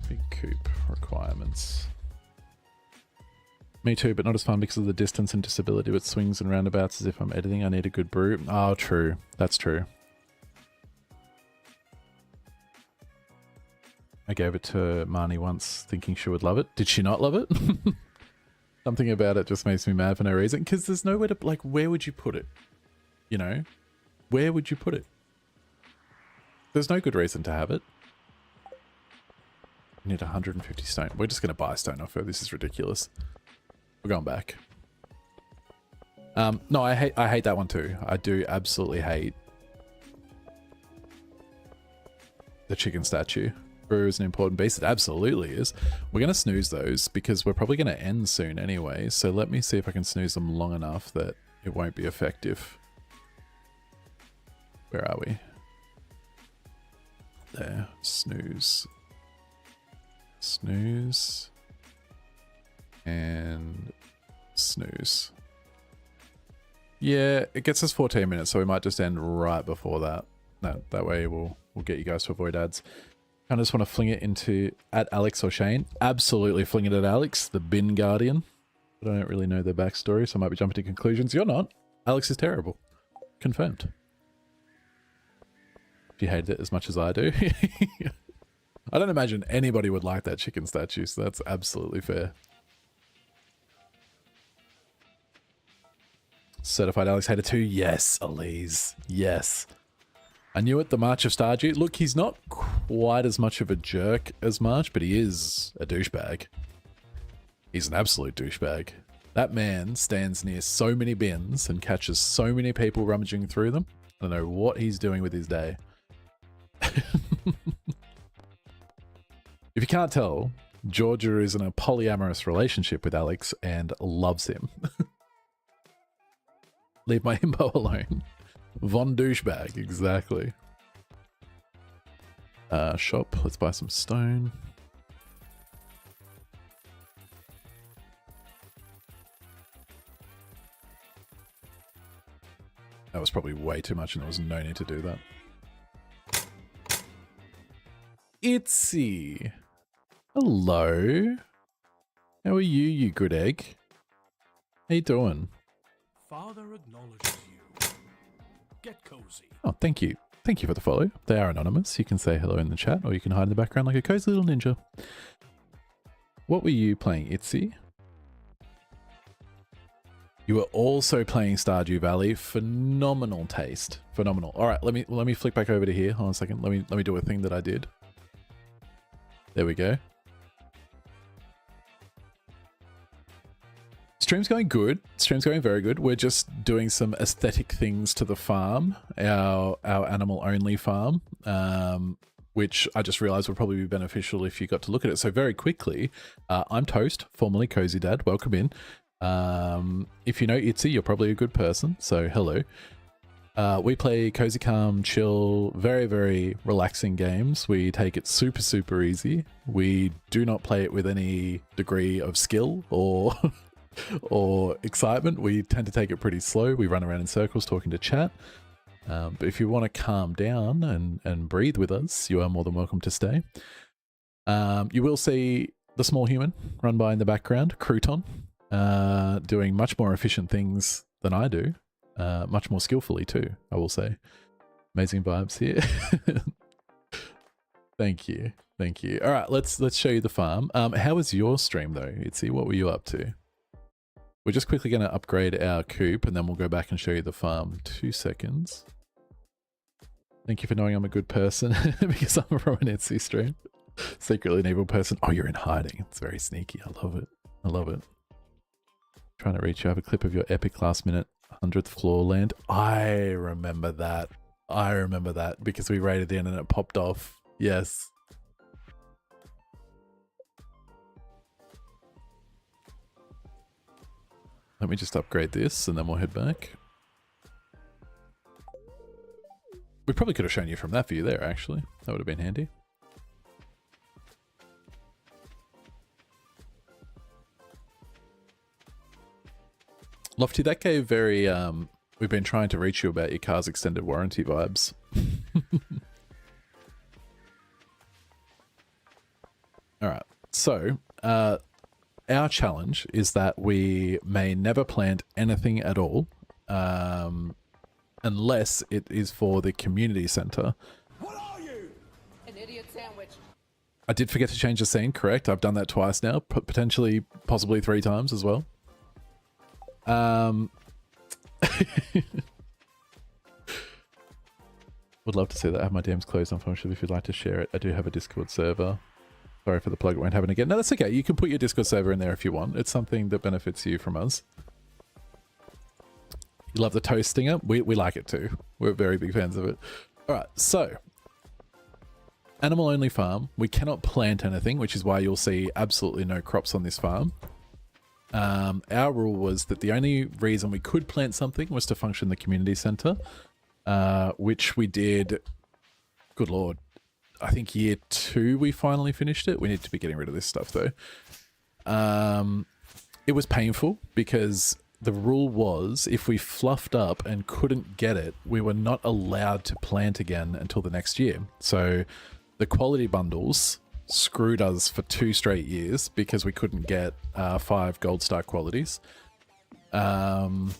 Big coop requirements. Me too, but not as fun because of the distance and disability with swings and roundabouts as if I'm editing. I need a good brew. Oh, true. That's true. I gave it to Marnie once thinking she would love it. Did she not love it? Something about it just makes me mad for no reason because there's nowhere to, like, where would you put it? You know? Where would you put it? There's no good reason to have it. We need 150 stone. We're just going to buy stone off her. This is ridiculous. We're going back. No, I hate that one too. I do absolutely hate the chicken statue. Brew is an important beast. It absolutely is. We're going to snooze those because we're probably going to end soon anyway. So let me see if I can snooze them long enough that it won't be effective. Where are we? There. Snooze. Snooze. And snooze. Yeah, it gets us 14 minutes, so we might just end right before that. That way we'll get you guys to avoid ads. I just want to fling it into at Alex or Shane. Absolutely fling it at Alex, the bin guardian. But I don't really know their backstory, so I might be jumping to conclusions. You're not. Alex is terrible. Confirmed. If you hated it as much as I do. I don't imagine anybody would like that chicken statue, so that's absolutely fair. Certified Alex hater 2? Yes, Elise. Yes. I knew it, the March of Stardew. Look, he's not quite as much of a jerk as March, but he is a douchebag. He's an absolute douchebag. That man stands near so many bins and catches so many people rummaging through them. I don't know what he's doing with his day. If you can't tell, Georgia is in a polyamorous relationship with Alex and loves him. Leave my himbo alone. Von douchebag, exactly. Shop, let's buy some stone. That was probably way too much and there was no need to do that. Itsy. Hello. How are you, you good egg? How you doing? Father acknowledges you. Get cozy. Oh, thank you. Thank you for the follow. They are anonymous. You can say hello in the chat or you can hide in the background like a cozy little ninja. What were you playing, Itsy? You were also playing Stardew Valley. Phenomenal taste. Phenomenal. All right, let me flick back over to here. Hold on a second. Let me do a thing that I did. There we go. Stream's going good. Stream's going very good. We're just doing some aesthetic things to the farm, our animal only farm, which I just realized would probably be beneficial if you got to look at it. So very quickly, I'm Toast, formerly Cozy Dad. Welcome in. If you know Itsy, you're probably a good person. So hello. We play cozy, calm, chill, very, very relaxing games. We take it super, super easy. We do not play it with any degree of skill or or excitement. We tend to take it pretty slow. We run around in circles talking to chat. But if you want to calm down and breathe with us, you are more than welcome to stay. You will see the small human run by in the background, Crouton, doing much more efficient things than I do. Much more skillfully too, I will say. Amazing vibes here. Thank you. Thank you. All right, let's show you the farm. How was your stream though? Itsy, what were you up to? We're just quickly going to upgrade our coop and then we'll go back and show you the farm. 2 seconds. Thank you for knowing I'm a good person because I'm from an Etsy stream. Secretly an evil person. Oh, you're in hiding. It's very sneaky. I love it. I love it. Trying to reach you. I have a clip of your epic last minute 100th floor land. I remember that. I remember that because we raided in and it popped off. Yes. Let me just upgrade this and then we'll head back. We probably could have shown you from that view there, actually. That would have been handy. Lofty, that gave very, we've been trying to reach you about your car's extended warranty vibes. All right, so our challenge is that we may never plant anything at all unless it is for the community center. What are you? An idiot sandwich. I did forget to change the scene, correct? I've done that twice now, potentially, possibly 3 times as well. Would love to see that. I have my DMs closed, unfortunately. If you'd like to share it, I do have a Discord server. Sorry for the plug, it won't happen again. No, that's okay. You can put your Discord server in there if you want. It's something that benefits you from us. You love the toast stinger? We like it too. We're very big fans of it. All right, so animal only farm. We cannot plant anything, which is why you'll see absolutely no crops on this farm. Our rule was that the only reason we could plant something was to function the community center, which we did. Good Lord. I think year 2 we finally finished it. We need to be getting rid of this stuff though. It was painful because the rule was if we fluffed up and couldn't get it, we were not allowed to plant again until the next year. So the quality bundles screwed us for 2 straight years because we couldn't get 5 gold star qualities. But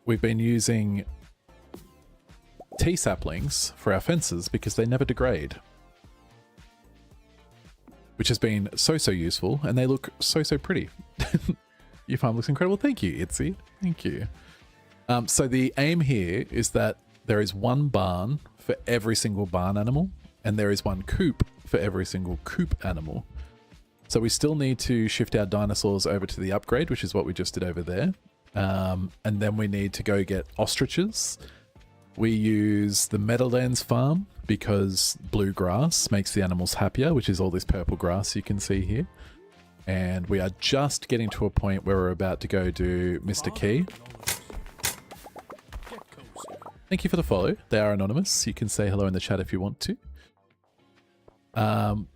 we've been using tea saplings for our fences because they never degrade, which has been so useful, and they look so pretty. Your farm looks incredible. Thank you, Itsy. Thank you. So the aim here is that there is 1 barn for every single barn animal, and there is 1 coop for every single coop animal. So we still need to shift our dinosaurs over to the upgrade, which is what we just did over there. And then we need to go get ostriches. We use the Meadowlands farm because blue grass makes the animals happier, which is all this purple grass you can see here. And we are just getting to a point where we're about to go do Mr. Key. Thank you for the follow. They are anonymous. You can say hello in the chat if you want to.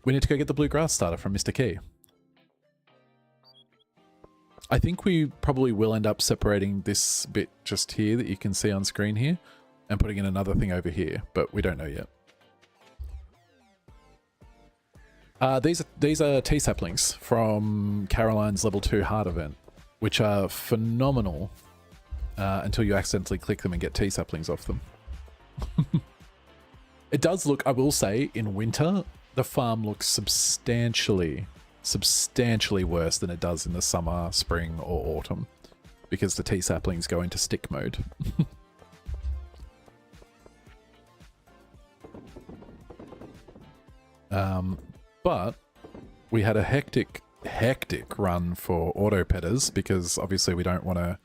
We need to go get the blue grass starter from Mr. Key. I think we probably will end up separating this bit just here that you can see on screen here and putting in another thing over here, but we don't know yet. These are tea saplings from Caroline's level 2 hard event, which are phenomenal until you accidentally click them and get tea saplings off them. It does look, I will say, in winter, the farm looks substantially worse than it does in the summer, spring, or autumn, because the tea saplings go into stick mode. But we had a hectic run for auto petters because obviously we don't want to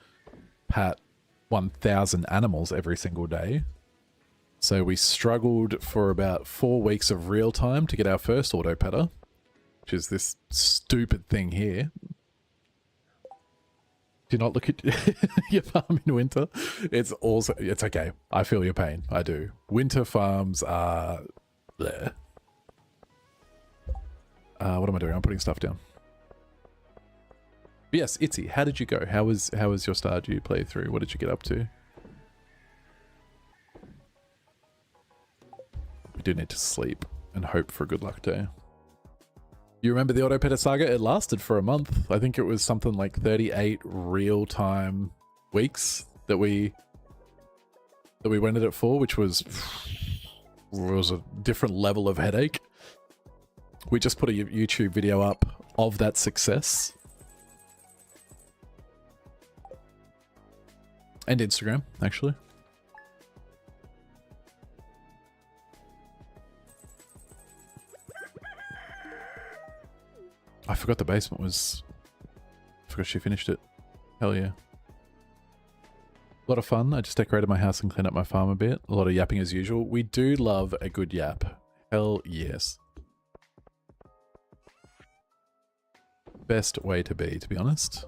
pat 1,000 animals every single day. So we struggled for about 4 weeks of real time to get our first auto petter, which is this stupid thing here. Do not look at your farm in winter. It's okay. I feel your pain. I do. Winter farms are bleh. What am I doing? I'm putting stuff down. But yes, Itzy, how did you go? How was your Stardew playthrough? What did you get up to? We do need to sleep and hope for a good luck day. You remember the Auto Petter saga? It lasted for a month. I think it was something like 38 real-time weeks that we went at it for, which was a different level of headache. We just put a YouTube video up of that success. And Instagram, actually. I forgot the basement was... I forgot she finished it. Hell yeah. A lot of fun. I just decorated my house and cleaned up my farm a bit. A lot of yapping as usual. We do love a good yap. Hell yes. Best way to be honest.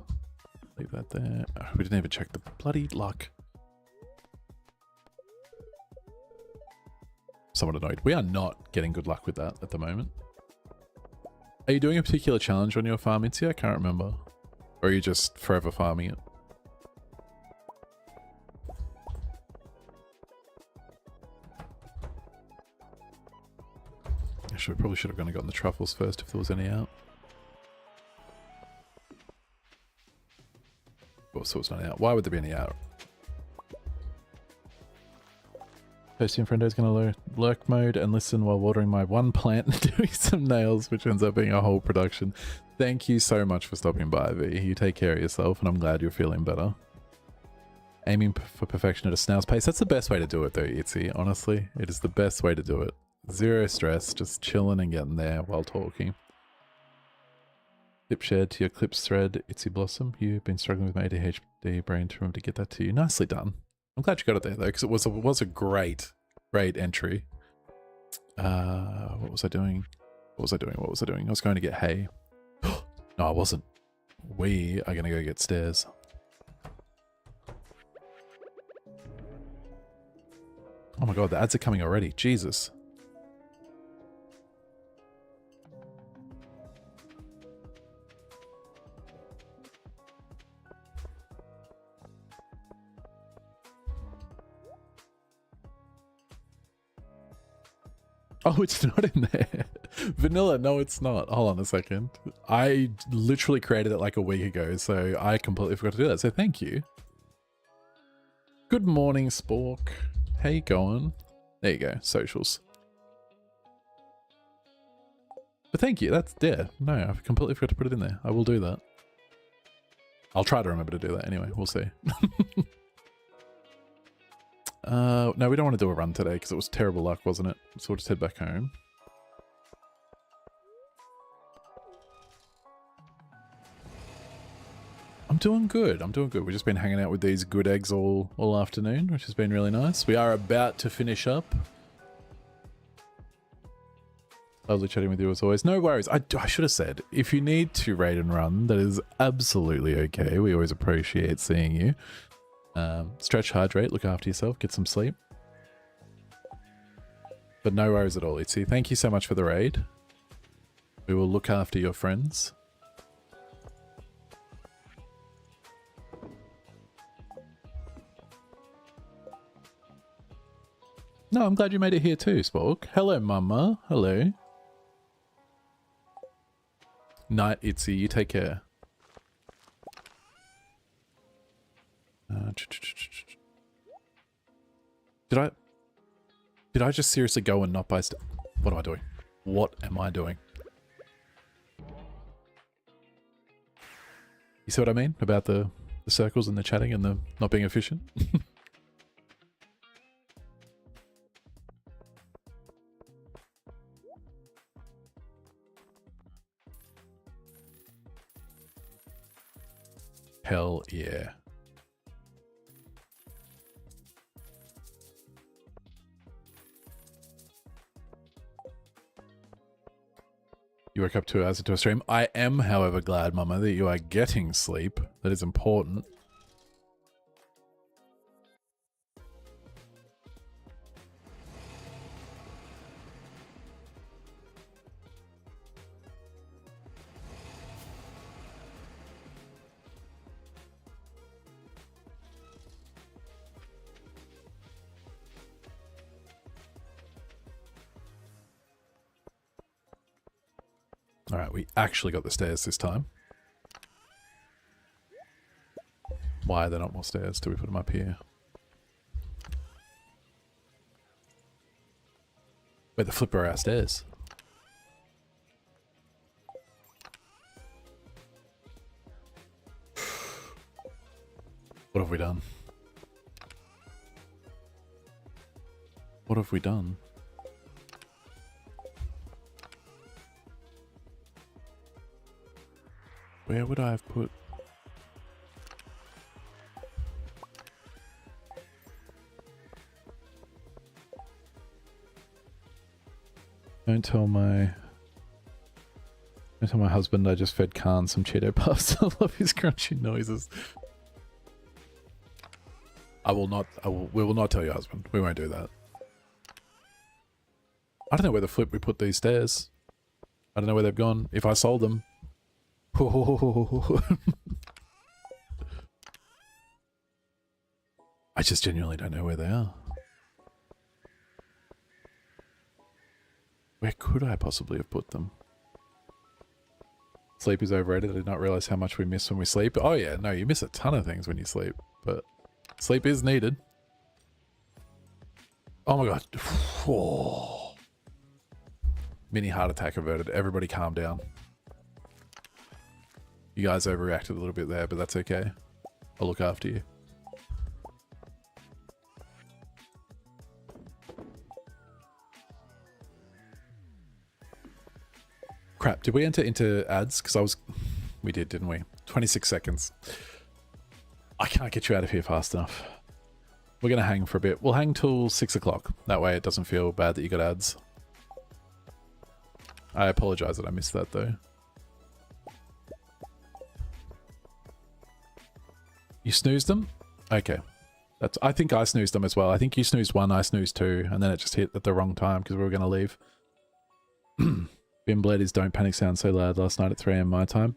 Leave that there. Oh, we didn't even check the bloody luck. Somewhat annoyed. We are not getting good luck with that at the moment. Are you doing a particular challenge on your farm, Itzy? I can't remember. Or are you just forever farming it? Actually, we probably should have gone and gotten the truffles first if there was any out. Oh, so it's not out. Why would there be any out? Toasty and Friendo is going to lurk mode and listen while watering my one plant and doing some nails, which ends up being a whole production. Thank you so much for stopping by, V. You take care of yourself, and I'm glad you're feeling better. Aiming for perfection at a snail's pace. That's the best way to do it, though, Itzy. Honestly, it is the best way to do it. Zero stress, just chilling and getting there while talking. Clip shared to your clips thread, Itzy Blossom. You've been struggling with my ADHD brain to remember to get that to you. Nicely done. I'm glad you got it there, though, because it was a great entry. What was I doing? I was going to get hay. No, I wasn't. We are going to go get stairs. Oh my god, the ads are coming already. Jesus. Oh, it's not in there. Vanilla, no, it's not. Hold on a second. I literally created it like a week ago, so I completely forgot to do that. So thank you. Good morning, Spork. How you going? There you go, socials. But thank you, that's there. No, I completely forgot to put it in there. I will do that. I'll try to remember to do that anyway, we'll see. No, we don't want to do a run today because it was terrible luck, wasn't it? So we'll just head back home. I'm I'm doing good. I'm doing good. We've just been hanging out with these good eggs all afternoon, which has been really nice. We are about to finish up. Lovely chatting with you as always. No worries. I should have said, if you need to raid and run, that is absolutely okay. We always appreciate seeing you. Stretch, hydrate, look after yourself, get some sleep. But no worries at all, Itzy. Thank you so much for the raid. We will look after your friends. No, I'm glad you made it here too, Spork. Hello, Mama. Hello. Night, Itzy. You take care. Did I just seriously go and not buy stuff? What am I doing? What am I doing? You see what I mean about the circles and the chatting and the not being efficient? Hell yeah. You woke up 2 hours into a stream. I am, however, glad, Mama, that you are getting sleep. That is important. Alright, we actually got the stairs this time. Why are there not more stairs? Do we put them up here? Wait, the flipper are our stairs. What have we done? What have we done? Where would I have put... Don't tell my husband I just fed Khan some Cheeto Puffs. I love his crunchy noises. We will not tell your husband. We won't do that. I don't know where the flip we put these stairs. I don't know where they've gone. If I sold them... I just genuinely don't know where they are. Where could I possibly have put them? Sleep is overrated. I did not realize how much we miss when we sleep. Oh yeah, no, you miss a ton of things when you sleep, but sleep is needed. Oh my god. Oh. Mini heart attack averted. Everybody calm down. You guys overreacted a little bit there, but that's okay. I'll look after you. Crap, did we enter into ads? Because we did, didn't we? 26 seconds. I can't get you out of here fast enough. We're going to hang for a bit. We'll hang till 6 o'clock. That way it doesn't feel bad that you got ads. I apologize that I missed that though. You snoozed them? Okay. I think I snoozed them as well. I think you snoozed one, I snoozed two, and then it just hit at the wrong time because we were going to leave. Bim bled his Don't Panic sound so loud last night at 3 AM my time.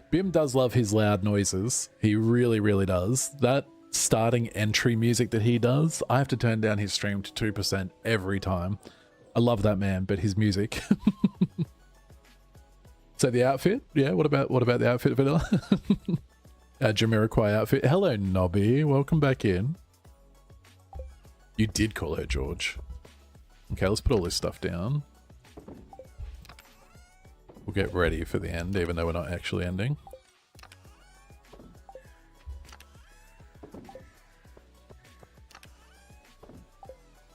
Bim does love his loud noises. He really, really does. That starting entry music that he does, I have to turn down his stream to 2% every time. I love that man, but his music. So the outfit? Yeah, what about the outfit, Vanilla? Jamiroquai outfit. Hello, Nobby. Welcome back in. You did call her George. Okay, let's put all this stuff down. We'll get ready for the end, even though we're not actually ending.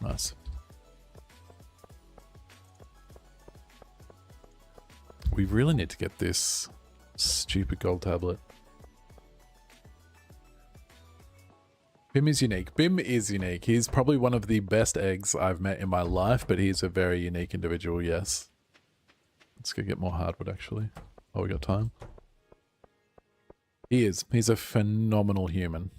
Nice. We really need to get this stupid gold tablet. Bim is unique. Bim is unique. He's probably one of the best eggs I've met in my life, but he's a very unique individual, yes. Let's go get more hardwood, actually. Oh, we got time. He is. He's a phenomenal human.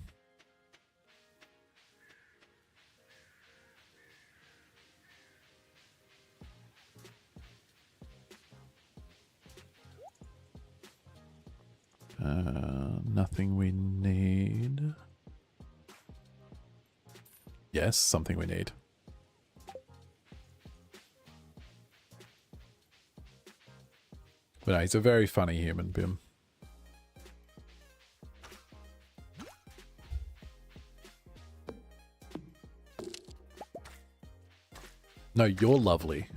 Nothing we need. Yes, something we need. But no, he's a very funny human, Bim. No, you're lovely.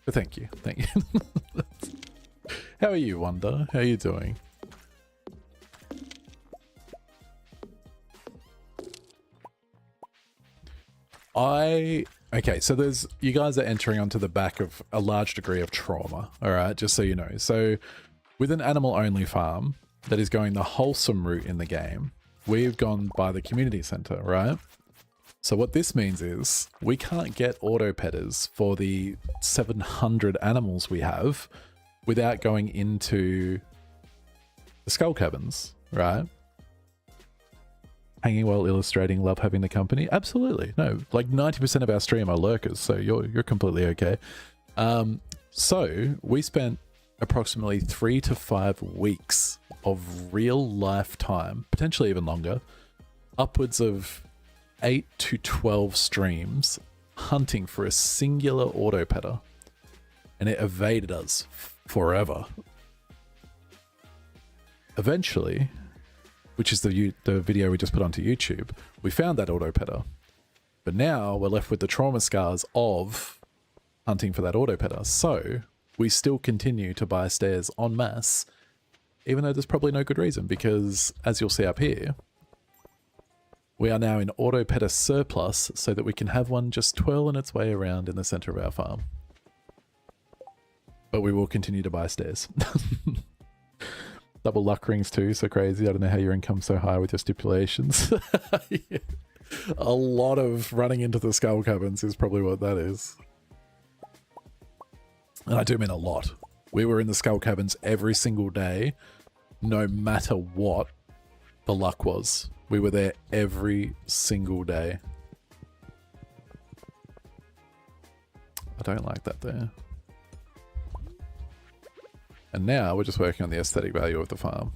But thank you. Thank you. How are you, Wanda? How are you doing? Okay, so you guys are entering onto the back of a large degree of trauma, all right, just so you know. So with an animal-only farm that is going the wholesome route in the game, we've gone by the community center, right? So what this means is we can't get auto-petters for the 700 animals we have without going into the skull cabins, right? Hanging while illustrating, love having the company. Absolutely. No, like 90% of our stream are lurkers, so you're completely okay. So we spent approximately 3 to 5 weeks of real life time, potentially even longer, upwards of 8 to 12 streams hunting for a singular auto-petter, and it evaded us forever. Eventually, which is the video we just put onto YouTube, we found that auto-petter. But now we're left with the trauma scars of hunting for that auto-petter. So we still continue to buy stairs en masse, even though there's probably no good reason, because as you'll see up here, we are now in auto-petter surplus so that we can have one just twirling its way around in the center of our farm. But we will continue to buy stairs. Double luck rings too, so crazy. I don't know how your income's so high with your stipulations. Yeah. A lot of running into the skull cabins is probably what that is. And I do mean a lot. We were in the skull cabins every single day, no matter what the luck was. We were there every single day. I don't like that there. And now we're just working on the aesthetic value of the farm.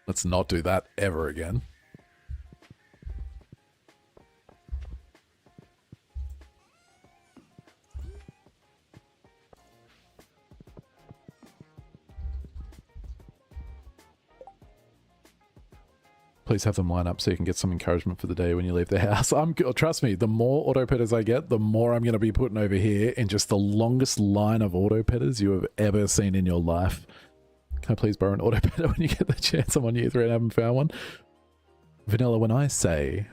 Let's not do that ever again. Please have them line up so you can get some encouragement for the day when you leave the house. Trust me, the more auto-petters I get, the more I'm going to be putting over here in just the longest line of auto-petters you have ever seen in your life. Can I please borrow an auto-petter when you get the chance? I'm on year 3 and I haven't found one. Vanilla, when I say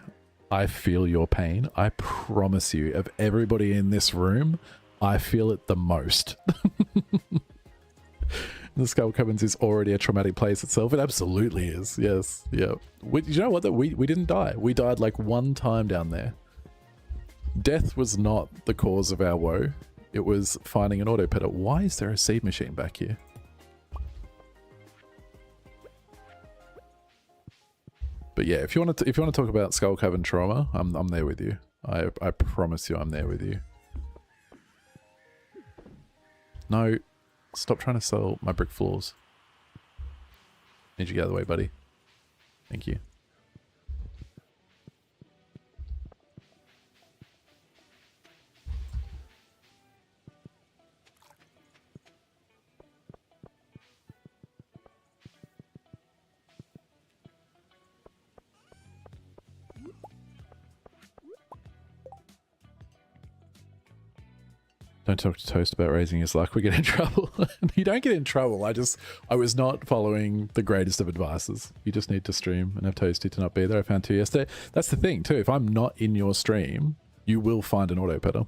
I feel your pain, I promise you, of everybody in this room, I feel it the most. The skull cabins is already a traumatic place itself. It absolutely is. Yes. Yeah. You know what? We didn't die. We died like one time down there. Death was not the cause of our woe. It was finding an auto-petter. Why is there a seed machine back here? But yeah, if you want to talk about skull cabin trauma, I'm there with you. I promise you, I'm there with you. No. Stop trying to sell my brick floors. Need you to get out of the way, buddy. Thank you. Don't talk to Toast about raising his luck. We get in trouble. You don't get in trouble. I was not following the greatest of advices. You just need to stream and have Toasty to not be there. I found 2 yesterday. That's the thing too. If I'm not in your stream, you will find an auto-petter.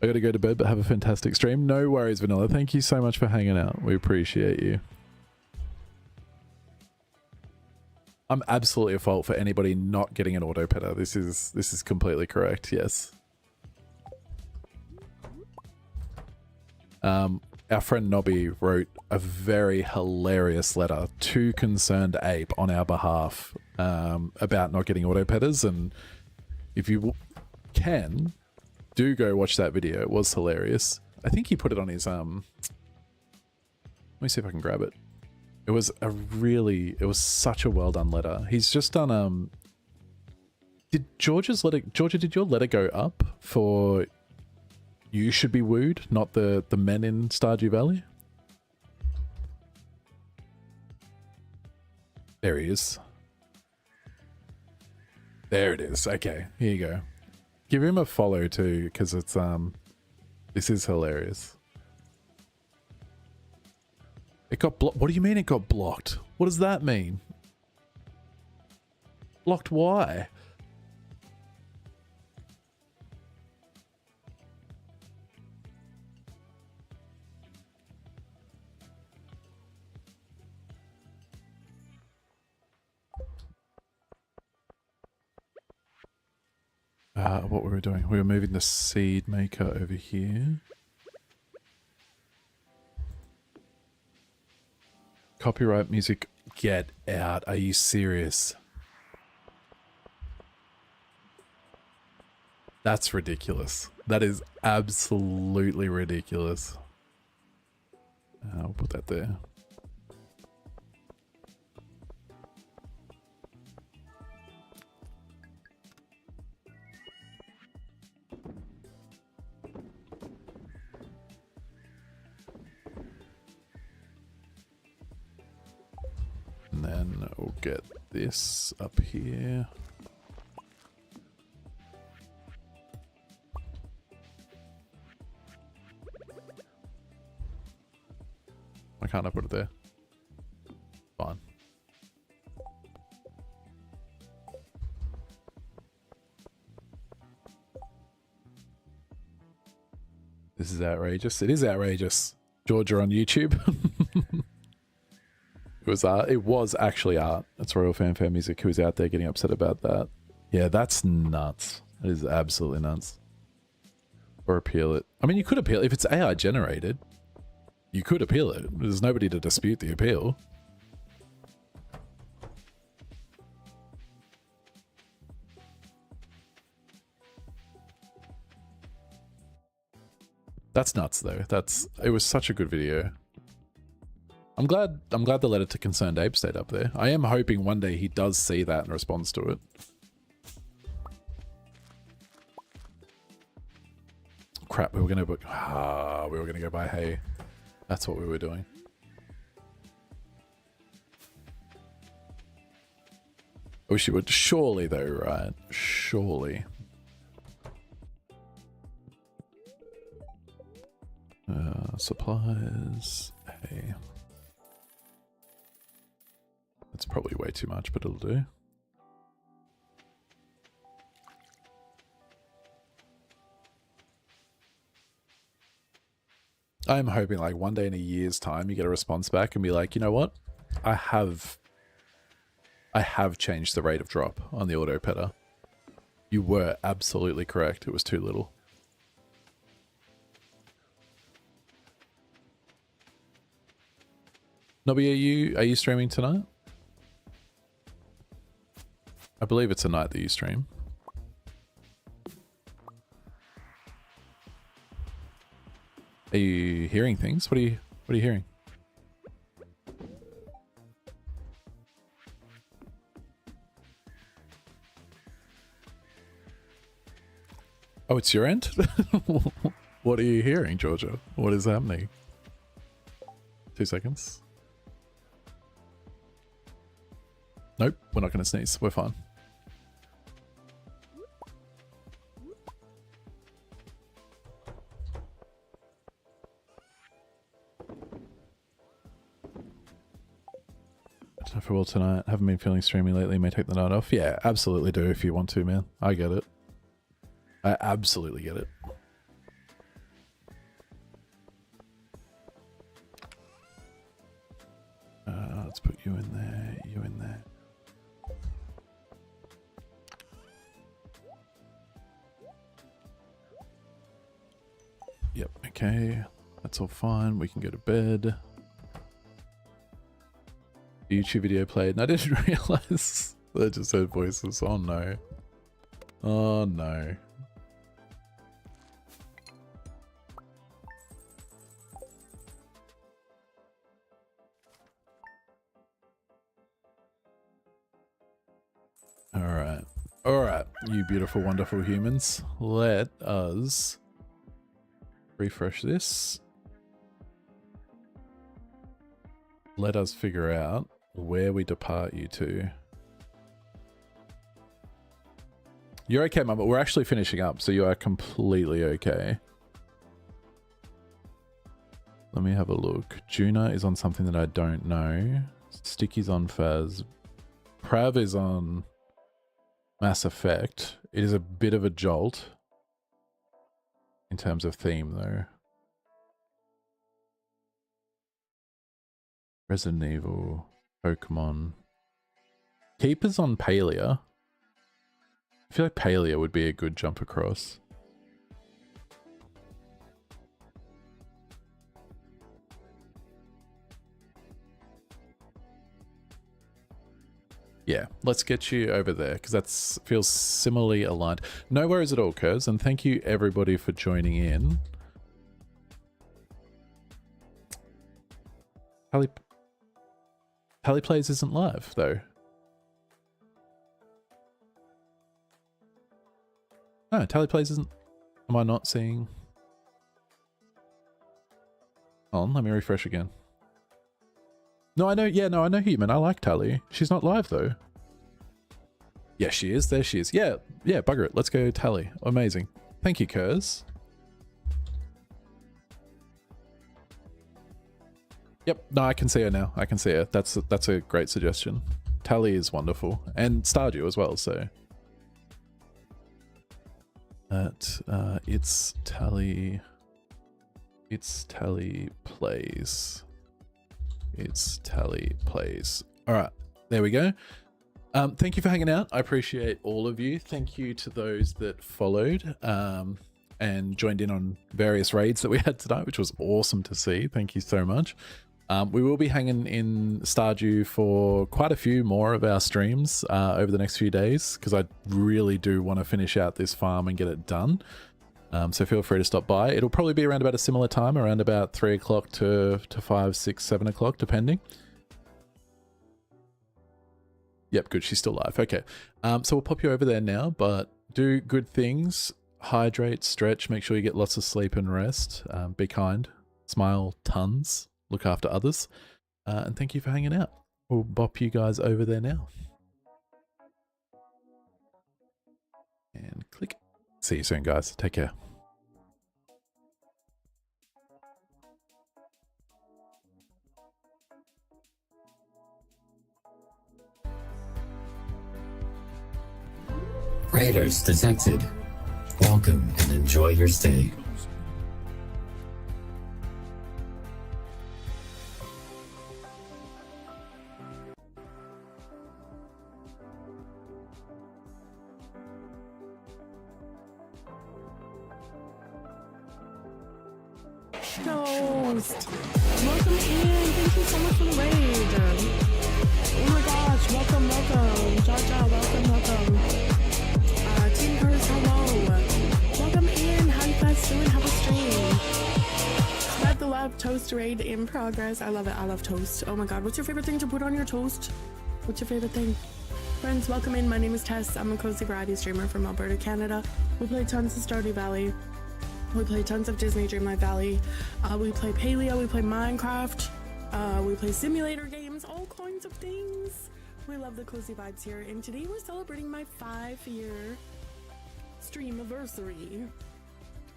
I gotta go to bed, but have a fantastic stream. No worries, Vanilla. Thank you so much for hanging out. We appreciate you. I'm absolutely at fault for anybody not getting an auto petter. This is completely correct. Yes. Our friend Nobby wrote a very hilarious letter to Concerned Ape on our behalf about not getting auto petters, and if you can, do go watch that video. It was hilarious. I think he put it on his let me see if I can grab it. It was such a well done letter. He's just done did your letter go up for You Should Be Wooed, not the men in Stardew Valley? There he is. There it is. Okay, here you go. Give him a follow too, because it's this is hilarious. It got blocked. What do you mean it got blocked? What does that mean? Blocked why? What were we doing? We were moving the seed maker over here. Copyright music. Get out. Are you serious? That's ridiculous. That is absolutely ridiculous. I'll put that there. And then we'll get this up here. Why can't I put it there? Fine. This is outrageous. It is outrageous. Georgia on YouTube. It was art. It was actually art. It's Royal Fanfare Music who was out there getting upset about that. Yeah, that's nuts. It is absolutely nuts. Or appeal it. I mean, you could appeal if it's AI generated. You could appeal it. There's nobody to dispute the appeal. That's nuts though. It was such a good video. I'm glad the letter to Concerned Ape stayed up there. I am hoping one day he does see that and responds to it. Crap, we were gonna go buy hay. That's what we were doing. I wish you would. Surely though, right? Surely. Supplies. Hay. That's probably way too much, but it'll do. I'm hoping like one day in a year's time you get a response back and be like, you know what? I have changed the rate of drop on the auto petter. You were absolutely correct. It was too little. Nobby, are you streaming tonight? I believe it's a night that you stream. Are you hearing things? What are you hearing? Oh, it's your end? What are you hearing, Georgia? What is happening? 2 seconds. Nope, we're not going to sneeze. We're fine. For well tonight. Haven't been feeling streamy lately. May take the night off. Yeah, absolutely do if you want to, man. I get it. I absolutely get it. Let's put you in there, you in there. Yep, okay. That's all fine. We can go to bed. The YouTube video played, and I didn't realize I just heard voices. Oh no. Oh no. Alright. Alright, you beautiful, wonderful humans. Let us refresh this. Let us figure out where we depart you to. You're okay, Mum, but we're actually finishing up, so you are completely okay. Let me have a look. Juna is on something that I don't know. Sticky's on Faz. Prav is on Mass Effect. It is a bit of a jolt in terms of theme, though. Resident Evil, Pokemon. Keeper's on Palia. I feel like Palia would be a good jump across. Yeah, let's get you over there because that feels similarly aligned. No worries at all, Kurz, and thank you everybody for joining in. Tally Plays isn't live though. No, Tally Plays isn't. Am I not seeing? Hold on, let me refresh again. No, I know. Yeah, no, I know Human. I like Tally. She's not live though. Yeah, she is. There she is. Yeah, yeah. Bugger it. Let's go Tally. Amazing. Thank you, Kurz. Yep. No, I can see her now. I can see her. That's a great suggestion. Tally is wonderful, and Stardew as well. So. It's Tally. It's Tally Plays. It's Tally Plays. All right, there we go. Thank you for hanging out. I appreciate all of you. Thank you to those that followed and joined in on various raids that we had tonight, which was awesome to see. Thank you so much. We will be hanging in Stardew for quite a few more of our streams over the next few days because I really do want to finish out this farm and get it done. So feel free to stop by. It'll probably be around about a similar time, around about 3 o'clock to 5, 6, 7 o'clock, depending. Yep, good. She's still live. Okay. So we'll pop you over there now, but do good things. Hydrate, stretch, make sure you get lots of sleep and rest. Be kind. Smile tons. Look after others. And thank you for hanging out. We'll bop you guys over there now. And click. See you soon, guys. Take care. Raiders detected. Welcome and enjoy your stay. Ghost! Welcome in! Thank you so much for the raid! Oh my gosh, welcome, welcome! Jaja, welcome. Team Curse, hello! Welcome in! How you guys doing? Have a stream! Spread the love, toast raid in progress. I love it, I love toast. Oh my god, what's your favorite thing to put on your toast? What's your favorite thing? Friends, welcome in. My name is Tess. I'm a cozy variety streamer from Alberta, Canada. We play tons of Stardew Valley. We play tons of Disney Dreamlight Valley. We play Paleo, we play Minecraft. We play simulator games, all kinds of things. We love the cozy vibes here. And today we're celebrating my 5-year stream anniversary.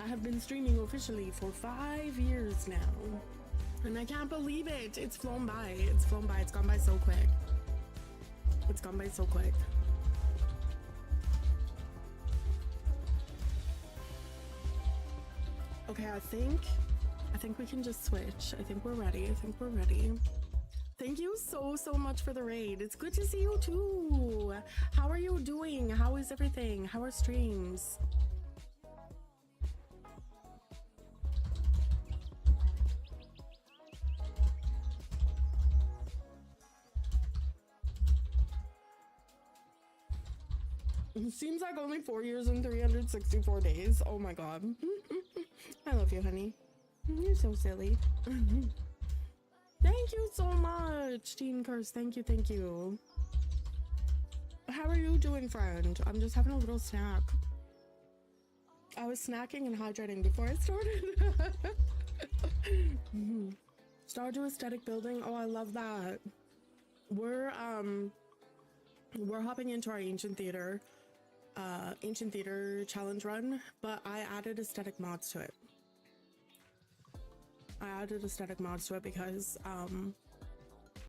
I have been streaming officially for 5 years now. And I can't believe it. It's flown by. It's flown by. It's gone by so quick. It's gone by so quick. Okay, I think we can just switch. I think we're ready. Thank you so much for the raid. It's good to see you too. How are you doing? How is everything? How are streams? It seems like only 4 years and 364 days. Oh my god. I love you, honey. You're so silly. Thank you so much, Teen Curse. Thank you, thank you. How are you doing, friend? I'm just having a little snack. I was snacking and hydrating before I started. Stardew aesthetic building. Oh, I love that. We're hopping into our ancient theater challenge run, but I added aesthetic mods to it. Because